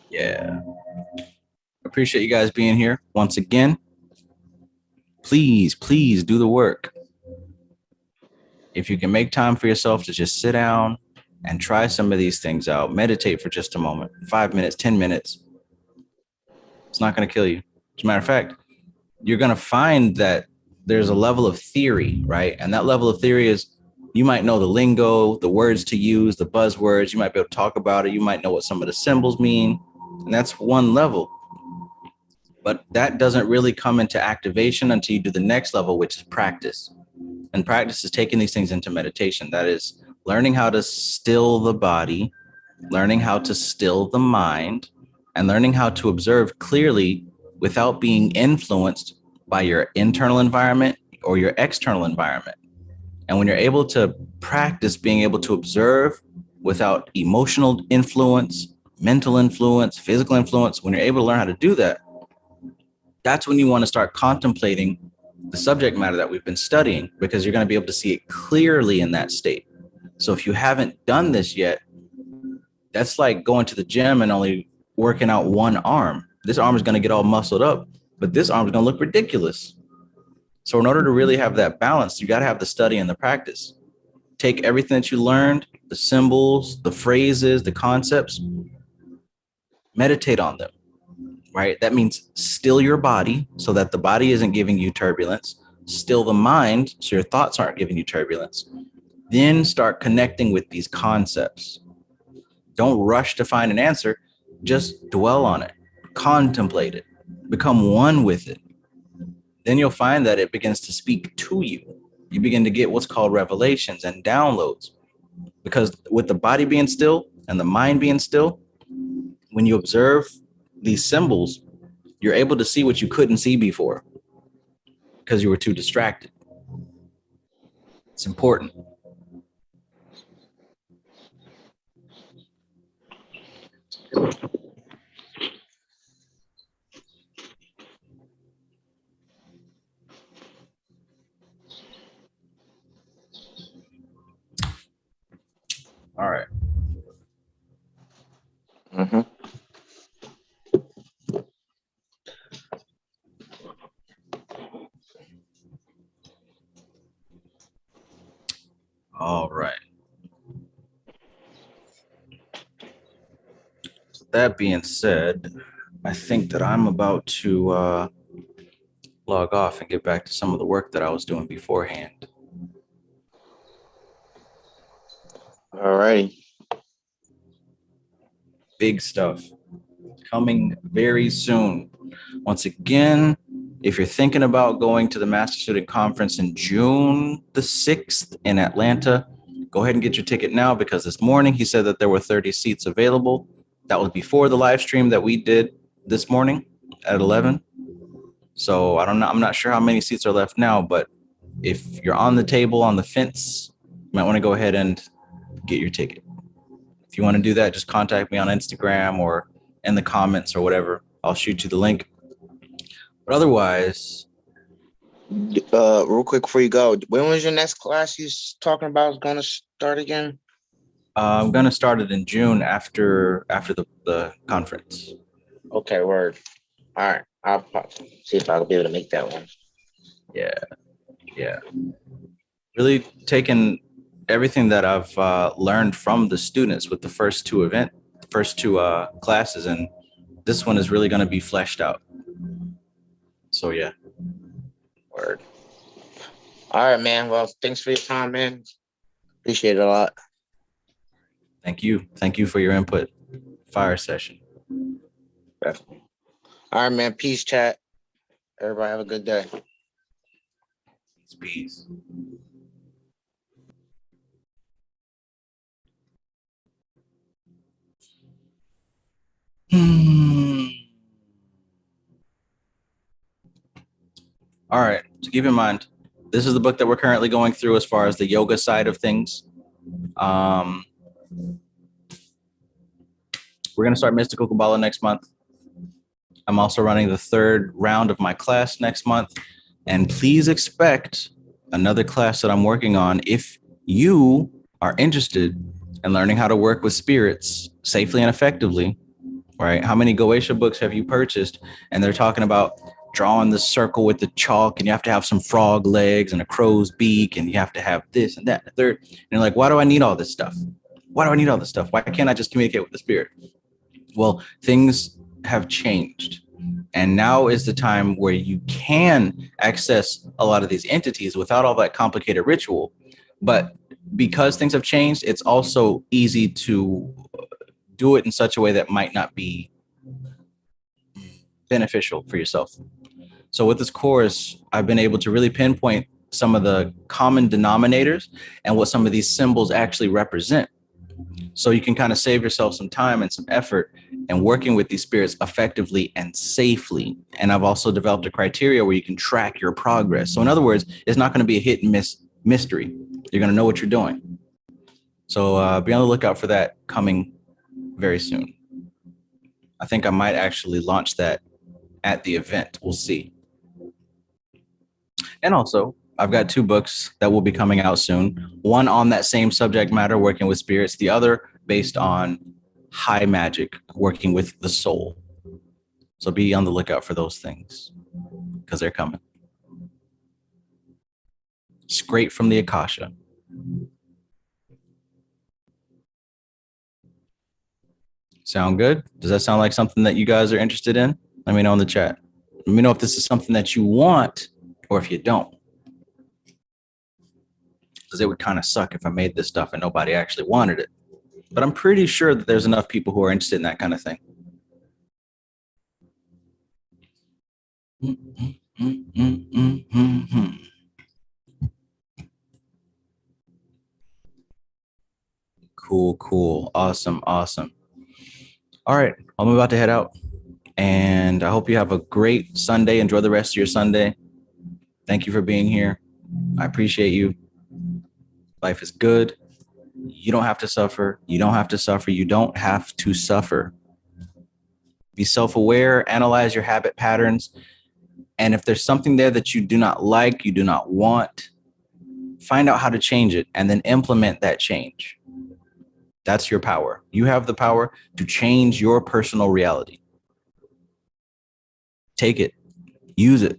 Yeah. Appreciate you guys being here once again. Please do the work. If you can make time for yourself to just sit down and try some of these things out, meditate for just a moment, 5 minutes, 10 minutes. It's not going to kill you. As a matter of fact, you're going to find that there's a level of theory, right? And that level of theory is you might know the lingo, the words to use, the buzzwords. You might be able to talk about it. You might know what some of the symbols mean. And that's one level. But that doesn't really come into activation until you do the next level, which is practice. And practice is taking these things into meditation. That is learning how to still the body, learning how to still the mind, and learning how to observe clearly without being influenced by your internal environment or your external environment. And when you're able to practice being able to observe without emotional influence, mental influence, physical influence, when you're able to learn how to do that, that's when you want to start contemplating the subject matter that we've been studying, because you're going to be able to see it clearly in that state. So if you haven't done this yet, that's like going to the gym and only working out one arm. This arm is going to get all muscled up, but this arm is going to look ridiculous. So in order to really have that balance, you got to have the study and the practice. Take everything that you learned, the symbols, the phrases, the concepts, meditate on them, right? That means still your body so that the body isn't giving you turbulence, still the mind so your thoughts aren't giving you turbulence. Then start connecting with these concepts. Don't rush to find an answer, just dwell on it, contemplate it, become one with it. Then you'll find that it begins to speak to you. You begin to get what's called revelations and downloads. Because with the body being still and the mind being still, when you observe these symbols, you're able to see what you couldn't see before because you were too distracted. It's important. All right. Mm-hmm. All right. That being said, I think that I'm about to log off and get back to some of the work that I was doing beforehand. All righty. Big stuff coming very soon. Once again, if you're thinking about going to the Master Student Conference in June the 6th in Atlanta, go ahead and get your ticket now, because this morning he said that there were 30 seats available. That was before the live stream that we did this morning at 11. So I'm not sure how many seats are left now, but if you're on the table, on the fence, you might want to go ahead and get your ticket. If you want to do that, just contact me on Instagram or in the comments or whatever. I'll shoot you the link. But otherwise, Real quick before you go, when was your next class you talking about is going to start again? I'm going to start it in June after the conference. Okay, word. All right. I'll see if I'll be able to make that one. Yeah. Really taking everything that I've learned from the students with the first two classes, and this one is really going to be fleshed out. So yeah. Word. All right, man. Well, thanks for your time, man. Appreciate it a lot. Thank you for your input. Fire session. Definitely. All right, man. Peace, chat. Everybody have a good day. Peace. All right. So keep in mind, this is the book that we're currently going through as far as the yoga side of things. We're going to start Mystical Kabbalah next month. I'm also running the third round of my class next month. And please expect another class that I'm working on if you are interested in learning how to work with spirits safely and effectively, right? How many Goetia books have you purchased? And they're talking about drawing the circle with the chalk, and you have to have some frog legs and a crow's beak, and you have to have this and that and the third. And you're like, why do I need all this stuff? Why can't I just communicate with the spirit? Well, things have changed. And now is the time where you can access a lot of these entities without all that complicated ritual. But because things have changed, it's also easy to do it in such a way that might not be beneficial for yourself. So with this course, I've been able to really pinpoint some of the common denominators and what some of these symbols actually represent. So you can kind of save yourself some time and some effort in working with these spirits effectively and safely. And I've also developed a criteria where you can track your progress. So in other words, it's not going to be a hit and miss mystery. You're going to know what you're doing. So be on the lookout for that coming very soon. I think I might actually launch that at the event. We'll see. And also, I've got 2 books that will be coming out soon. One on that same subject matter, working with spirits. The other based on high magic, working with the soul. So be on the lookout for those things because they're coming. Straight from the Akasha. Sound good? Does that sound like something that you guys are interested in? Let me know in the chat. Let me know if this is something that you want or if you don't. Because it would kind of suck if I made this stuff and nobody actually wanted it. But I'm pretty sure that there's enough people who are interested in that kind of thing. Cool. Awesome. All right, I'm about to head out. And I hope you have a great Sunday. Enjoy the rest of your Sunday. Thank you for being here. I appreciate you. Life is good. You don't have to suffer. You don't have to suffer. Be self-aware, analyze your habit patterns. And if there's something there that you do not like, you do not want, find out how to change it and then implement that change. That's your power. You have the power to change your personal reality. Take it. Use it.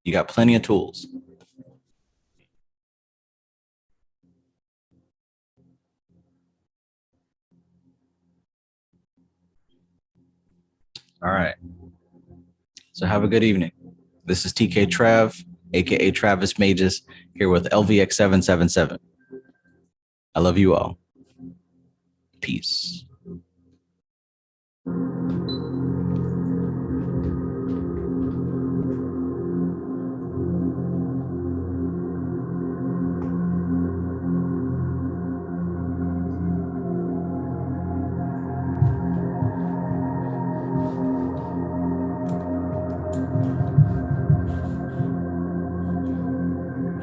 You got plenty of tools. All right. So have a good evening. This is TK Trav, aka Travis Mages, here with LVX777. I love you all. Peace.